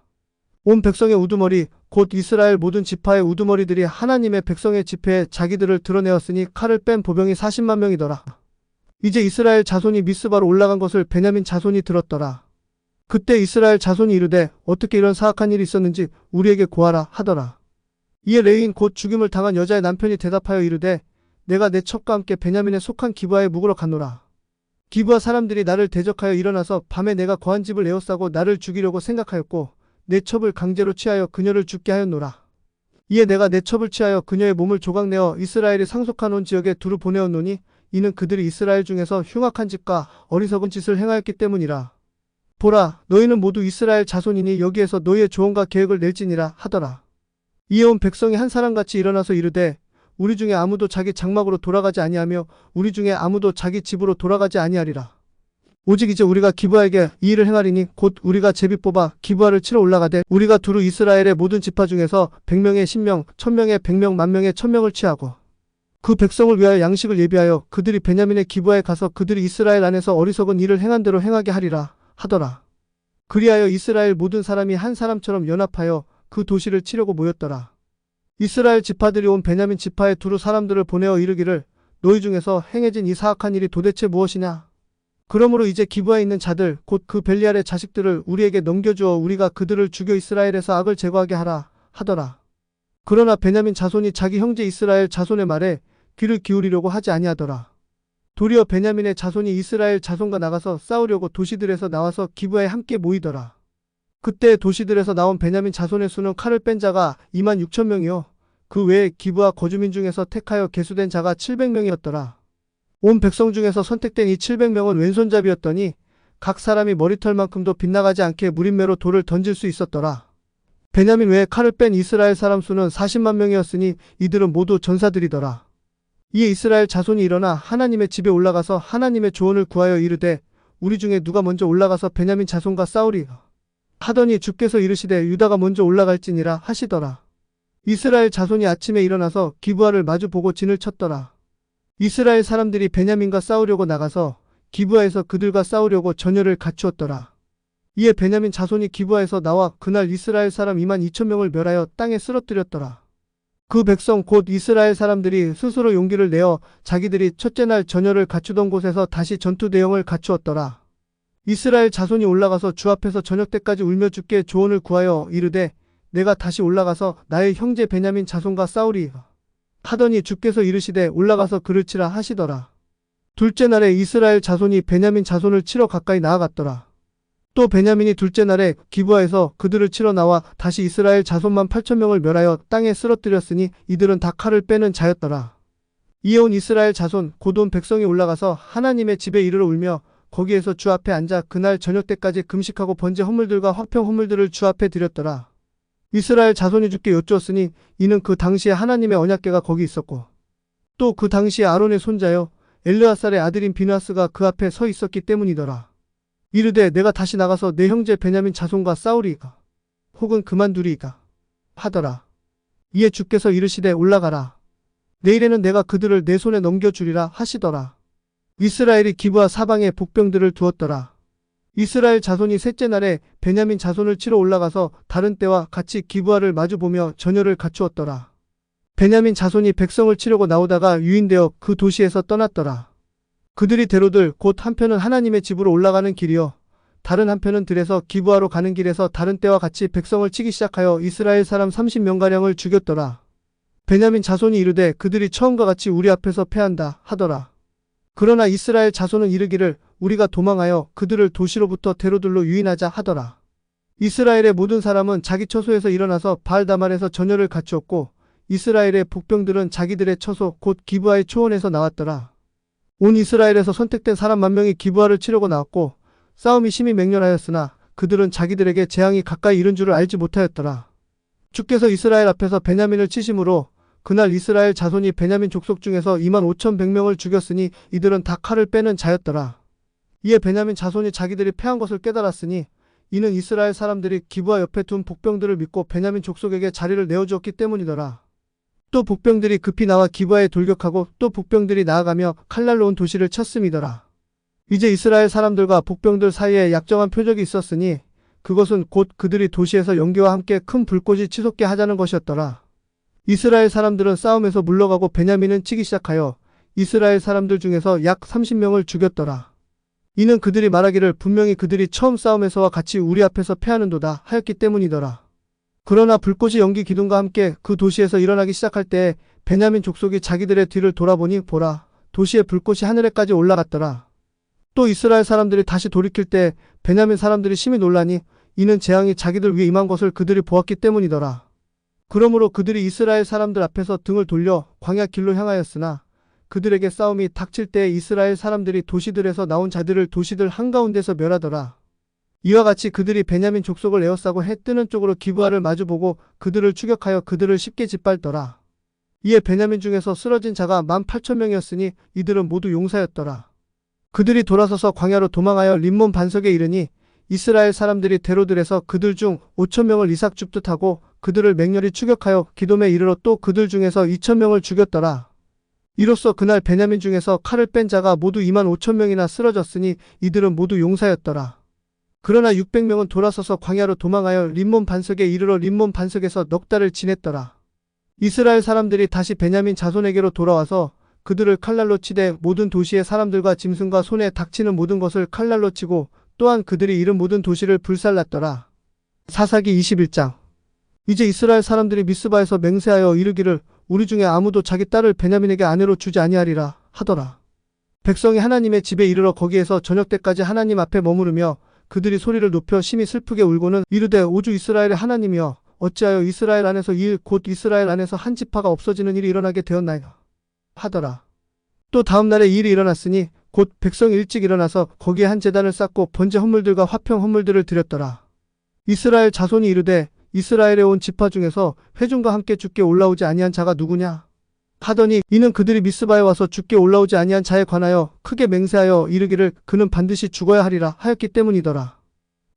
온 백성의 우두머리 곧 이스라엘 모든 지파의 우두머리들이 하나님의 백성의 집회에 자기들을 드러내었으니 칼을 뺀 보병이 40만 명이더라. 이제 이스라엘 자손이 미스바로 올라간 것을 베냐민 자손이 들었더라. 그때 이스라엘 자손이 이르되 어떻게 이런 사악한 일이 있었는지 우리에게 고하라 하더라. 이에 레위인 곧 죽임을 당한 여자의 남편이 대답하여 이르되 내가 내 첩과 함께 베냐민에 속한 기브아에 묵으러 갔노라. 기브아 사람들이 나를 대적하여 일어나서 밤에 내가 거한 집을 에워싸고 나를 죽이려고 생각하였고 내 첩을 강제로 취하여 그녀를 죽게 하였노라. 이에 내가 내 첩을 취하여 그녀의 몸을 조각내어 이스라엘이 상속한 온 지역에 두루 보내었노니 이는 그들이 이스라엘 중에서 흉악한 짓과 어리석은 짓을 행하였기 때문이라. 보라, 너희는 모두 이스라엘 자손이니 여기에서 너희의 조언과 계획을 낼지니라 하더라. 이에 온 백성이 한 사람같이 일어나서 이르되 우리 중에 아무도 자기 장막으로 돌아가지 아니하며 우리 중에 아무도 자기 집으로 돌아가지 아니하리라. 오직 이제 우리가 기브아에게 이 일을 행하리니 곧 우리가 제비 뽑아 기브아를 치러 올라가되 우리가 두루 이스라엘의 모든 지파 중에서 100명의 10명, 1000명의 100명, 10,000명의 1000명을 취하고 그 백성을 위하여 양식을 예비하여 그들이 베냐민의 기브아에 가서 그들이 이스라엘 안에서 어리석은 일을 행한 대로 행하게 하리라 하더라. 그리하여 이스라엘 모든 사람이 한 사람처럼 연합하여 그 도시를 치려고 모였더라. 이스라엘 지파들이 온 베냐민 지파에 두루 사람들을 보내어 이르기를 너희 중에서 행해진 이 사악한 일이 도대체 무엇이냐? 그러므로 이제 기브아에 있는 자들 곧 그 벨리알의 자식들을 우리에게 넘겨주어 우리가 그들을 죽여 이스라엘에서 악을 제거하게 하라 하더라. 그러나 베냐민 자손이 자기 형제 이스라엘 자손의 말에 귀를 기울이려고 하지 아니하더라. 도리어 베냐민의 자손이 이스라엘 자손과 나가서 싸우려고 도시들에서 나와서 기브아에 함께 모이더라. 그때 도시들에서 나온 베냐민 자손의 수는 칼을 뺀 자가 26,000명이요 그 외에 기브아 거주민 중에서 택하여 계수된 자가 700명이었더라. 온 백성 중에서 선택된 이 700명은 왼손잡이였더니 각 사람이 머리털만큼도 빗나가지 않게 무림매로 돌을 던질 수 있었더라. 베냐민 외에 칼을 뺀 이스라엘 사람 수는 40만 명이었으니 이들은 모두 전사들이더라. 이에 이스라엘 자손이 일어나 하나님의 집에 올라가서 하나님의 조언을 구하여 이르되 우리 중에 누가 먼저 올라가서 베냐민 자손과 싸우리까 하더니 주께서 이르시되 유다가 먼저 올라갈지니라 하시더라. 이스라엘 자손이 아침에 일어나서 기브아를 마주 보고 진을 쳤더라. 이스라엘 사람들이 베냐민과 싸우려고 나가서 기브아에서 그들과 싸우려고 전열을 갖추었더라. 이에 베냐민 자손이 기브아에서 나와 그날 이스라엘 사람 2만 2천 명을 멸하여 땅에 쓰러뜨렸더라. 그 백성 곧 이스라엘 사람들이 스스로 용기를 내어 자기들이 첫째 날 전열을 갖추던 곳에서 다시 전투 대형을 갖추었더라. 이스라엘 자손이 올라가서 주 앞에서 저녁 때까지 울며 주께 조언을 구하여 이르되 내가 다시 올라가서 나의 형제 베냐민 자손과 싸우리 하더니 주께서 이르시되 올라가서 그를 치라 하시더라. 둘째 날에 이스라엘 자손이 베냐민 자손을 치러 가까이 나아갔더라. 또 베냐민이 둘째 날에 기브아에서 그들을 치러 나와 다시 이스라엘 자손만 8천 명을 멸하여 땅에 쓰러뜨렸으니 이들은 다 칼을 빼는 자였더라. 이에 온 이스라엘 자손 곧 온 백성이 올라가서 하나님의 집에 이르러 울며 거기에서 주 앞에 앉아 그날 저녁 때까지 금식하고 번제 헌물들과 화평 헌물들을 주 앞에 드렸더라. 이스라엘 자손이 주께 여쭈었으니 이는 그 당시에 하나님의 언약궤가 거기 있었고 또 그 당시에 아론의 손자여 엘르아살의 아들인 비누아스가 그 앞에 서 있었기 때문이더라. 이르되 내가 다시 나가서 내 형제 베냐민 자손과 싸우리이까 혹은 그만두리이까 하더라. 이에 주께서 이르시되 올라가라. 내일에는 내가 그들을 내 손에 넘겨주리라 하시더라. 이스라엘이 기브아 사방에 복병들을 두었더라. 이스라엘 자손이 셋째 날에 베냐민 자손을 치러 올라가서 다른 때와 같이 기브아를 마주보며 전열을 갖추었더라. 베냐민 자손이 백성을 치려고 나오다가 유인되어 그 도시에서 떠났더라. 그들이 대로들 곧 한편은 하나님의 집으로 올라가는 길이요 다른 한편은 들에서 기브아로 가는 길에서 다른 때와 같이 백성을 치기 시작하여 이스라엘 사람 30명가량을 죽였더라. 베냐민 자손이 이르되 그들이 처음과 같이 우리 앞에서 패한다 하더라. 그러나 이스라엘 자손은 이르기를 우리가 도망하여 그들을 도시로부터 대로들로 유인하자 하더라. 이스라엘의 모든 사람은 자기 처소에서 일어나서 바알다말에서 전열을 갖추었고 이스라엘의 복병들은 자기들의 처소 곧 기브아의 초원에서 나왔더라. 온 이스라엘에서 선택된 사람 10,000명이 기브아를 치려고 나왔고 싸움이 심히 맹렬하였으나 그들은 자기들에게 재앙이 가까이 이른 줄을 알지 못하였더라. 주께서 이스라엘 앞에서 베냐민을 치심으로 그날 이스라엘 자손이 베냐민 족속 중에서 25,100명을 죽였으니 이들은 다 칼을 빼는 자였더라. 이에 베냐민 자손이 자기들이 패한 것을 깨달았으니 이는 이스라엘 사람들이 기브아 옆에 둔 복병들을 믿고 베냐민 족속에게 자리를 내어주었기 때문이더라. 또 복병들이 급히 나와 기브아에 돌격하고 또 복병들이 나아가며 칼날로 온 도시를 쳤음이더라. 이제 이스라엘 사람들과 복병들 사이에 약정한 표적이 있었으니 그것은 곧 그들이 도시에서 연기와 함께 큰 불꽃이 치솟게 하자는 것이었더라. 이스라엘 사람들은 싸움에서 물러가고 베냐민은 치기 시작하여 이스라엘 사람들 중에서 약 30명을 죽였더라. 이는 그들이 말하기를 분명히 그들이 처음 싸움에서와 같이 우리 앞에서 패하는도다 하였기 때문이더라. 그러나 불꽃이 연기 기둥과 함께 그 도시에서 일어나기 시작할 때에 베냐민 족속이 자기들의 뒤를 돌아보니 보라, 도시의 불꽃이 하늘에까지 올라갔더라. 또 이스라엘 사람들이 다시 돌이킬 때 베냐민 사람들이 심히 놀라니 이는 재앙이 자기들 위에 임한 것을 그들이 보았기 때문이더라. 그러므로 그들이 이스라엘 사람들 앞에서 등을 돌려 광야 길로 향하였으나 그들에게 싸움이 닥칠 때에 이스라엘 사람들이 도시들에서 나온 자들을 도시들 한가운데서 멸하더라. 이와 같이 그들이 베냐민 족속을 에워싸고 해 뜨는 쪽으로 기브아를 마주보고 그들을 추격하여 그들을 쉽게 짓밟더라. 이에 베냐민 중에서 쓰러진 자가 18,000명이었으니 이들은 모두 용사였더라. 그들이 돌아서서 광야로 도망하여 림몬 반석에 이르니 이스라엘 사람들이 대로들에서 그들 중 5,000명을 이삭 줍듯 하고 그들을 맹렬히 추격하여 기돔에 이르러 또 그들 중에서 2,000명을 죽였더라. 이로써 그날 베냐민 중에서 칼을 뺀 자가 모두 25,000명이나 쓰러졌으니 이들은 모두 용사였더라. 그러나 600명은 돌아서서 광야로 도망하여 림몬 반석에 이르러 림몬 반석에서 넉 달을 지냈더라. 이스라엘 사람들이 다시 베냐민 자손에게로 돌아와서 그들을 칼날로 치되 모든 도시의 사람들과 짐승과 손에 닥치는 모든 것을 칼날로 치고 또한 그들이 잃은 모든 도시를 불살랐더라. 사사기 21장. 이제 이스라엘 사람들이 미스바에서 맹세하여 이르기를 우리 중에 아무도 자기 딸을 베냐민에게 아내로 주지 아니하리라 하더라. 백성이 하나님의 집에 이르러 거기에서 저녁 때까지 하나님 앞에 머무르며 그들이 소리를 높여 심히 슬프게 울고는 이르되 오주 이스라엘의 하나님이여 어찌하여 이스라엘 안에서 곧 이스라엘 안에서 한 지파가 없어지는 일이 일어나게 되었나이까 하더라. 또 다음 날에 이 일이 일어났으니 곧 백성이 일찍 일어나서 거기에 한 제단을 쌓고 번제 헌물들과 화평 헌물들을 드렸더라. 이스라엘 자손이 이르되 이스라엘에 온 지파 중에서 회중과 함께 주께 올라오지 아니한 자가 누구냐 하더니 이는 그들이 미스바에 와서 주께 올라오지 아니한 자에 관하여 크게 맹세하여 이르기를 그는 반드시 죽어야 하리라 하였기 때문이더라.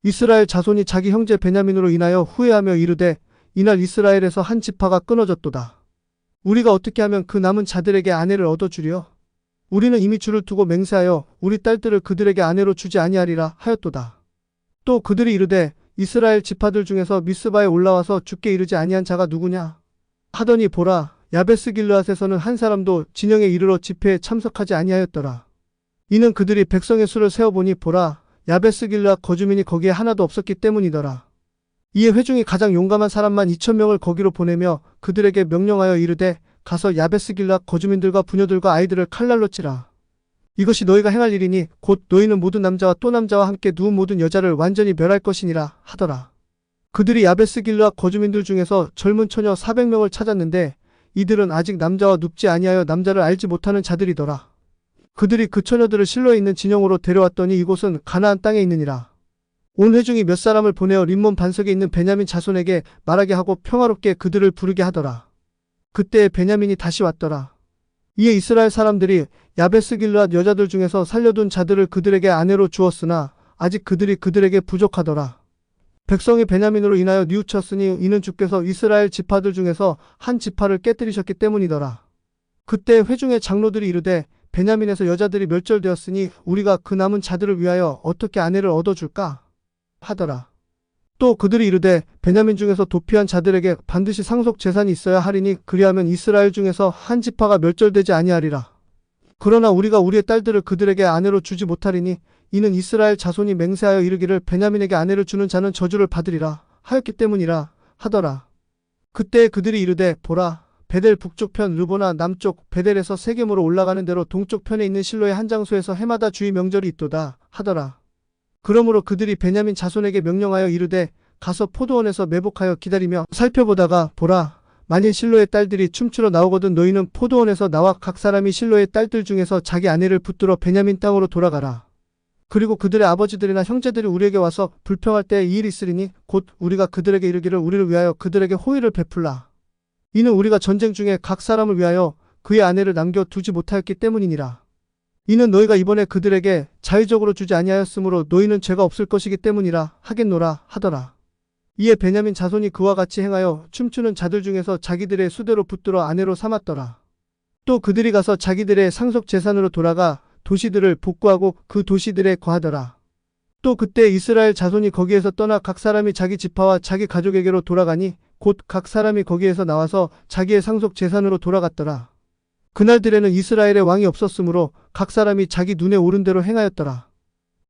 이스라엘 자손이 자기 형제 베냐민으로 인하여 후회하며 이르되 이날 이스라엘에서 한 지파가 끊어졌도다. 우리가 어떻게 하면 그 남은 자들에게 아내를 얻어주려? 우리는 이미 주를 두고 맹세하여 우리 딸들을 그들에게 아내로 주지 아니하리라 하였도다. 또 그들이 이르되 이스라엘 지파들 중에서 미스바에 올라와서 주께 이르지 아니한 자가 누구냐 하더니 보라 야베스 길르앗에서는 한 사람도 진영에 이르러 집회에 참석하지 아니하였더라. 이는 그들이 백성의 수를 세어보니 보라 야베스 길르앗 거주민이 거기에 하나도 없었기 때문이더라. 이에 회중이 가장 용감한 사람만 2,000명을 거기로 보내며 그들에게 명령하여 이르되 가서 야베스 길르앗 거주민들과 부녀들과 아이들을 칼날로 치라. 이것이 너희가 행할 일이니 곧 너희는 모든 남자와 또 남자와 함께 누운 모든 여자를 완전히 멸할 것이니라 하더라. 그들이 야베스 길르앗 거주민들 중에서 젊은 처녀 400명을 찾았는데 이들은 아직 남자와 눕지 아니하여 남자를 알지 못하는 자들이더라. 그들이 그 처녀들을 실로에 있는 진영으로 데려왔더니 이곳은 가나안 땅에 있느니라. 온 회중이 몇 사람을 보내어 림몬 반석에 있는 베냐민 자손에게 말하게 하고 평화롭게 그들을 부르게 하더라. 그때 베냐민이 다시 왔더라. 이에 이스라엘 사람들이 야베스 길르앗 여자들 중에서 살려둔 자들을 그들에게 아내로 주었으나 아직 그들이 그들에게 부족하더라. 백성이 베냐민으로 인하여 뉘우쳤으니 이는 주께서 이스라엘 지파들 중에서 한 지파를 깨뜨리셨기 때문이더라. 그때 회중의 장로들이 이르되 베냐민에서 여자들이 멸절되었으니 우리가 그 남은 자들을 위하여 어떻게 아내를 얻어줄까 하더라. 또 그들이 이르되 베냐민 중에서 도피한 자들에게 반드시 상속 재산이 있어야 하리니 그리하면 이스라엘 중에서 한 지파가 멸절되지 아니하리라. 그러나 우리가 우리의 딸들을 그들에게 아내로 주지 못하리니 이는 이스라엘 자손이 맹세하여 이르기를 베냐민에게 아내를 주는 자는 저주를 받으리라 하였기 때문이라 하더라. 그때 그들이 이르되 보라 베델 북쪽 편 르보나 남쪽 베델에서 세겜으로 올라가는 대로 동쪽 편에 있는 실로의 한 장소에서 해마다 주의 명절이 있도다 하더라. 그러므로 그들이 베냐민 자손에게 명령하여 이르되 가서 포도원에서 매복하여 기다리며 살펴보다가 보라 만일 실로의 딸들이 춤추러 나오거든 너희는 포도원에서 나와 각 사람이 실로의 딸들 중에서 자기 아내를 붙들어 베냐민 땅으로 돌아가라. 그리고 그들의 아버지들이나 형제들이 우리에게 와서 불평할 때에 이 일이 있으리니 곧 우리가 그들에게 이르기를 우리를 위하여 그들에게 호의를 베풀라. 이는 우리가 전쟁 중에 각 사람을 위하여 그의 아내를 남겨두지 못하였기 때문이니라. 이는 너희가 이번에 그들에게 자의적으로 주지 아니하였으므로 너희는 죄가 없을 것이기 때문이라 하겠노라 하더라. 이에 베냐민 자손이 그와 같이 행하여 춤추는 자들 중에서 자기들의 수대로 붙들어 아내로 삼았더라. 또 그들이 가서 자기들의 상속 재산으로 돌아가 도시들을 복구하고 그 도시들에 거하더라. 또 그때 이스라엘 자손이 거기에서 떠나 각 사람이 자기 지파와 자기 가족에게로 돌아가니 곧 각 사람이 거기에서 나와서 자기의 상속 재산으로 돌아갔더라. 그날들에는 이스라엘의 왕이 없었으므로 각 사람이 자기 눈에 오른 대로 행하였더라.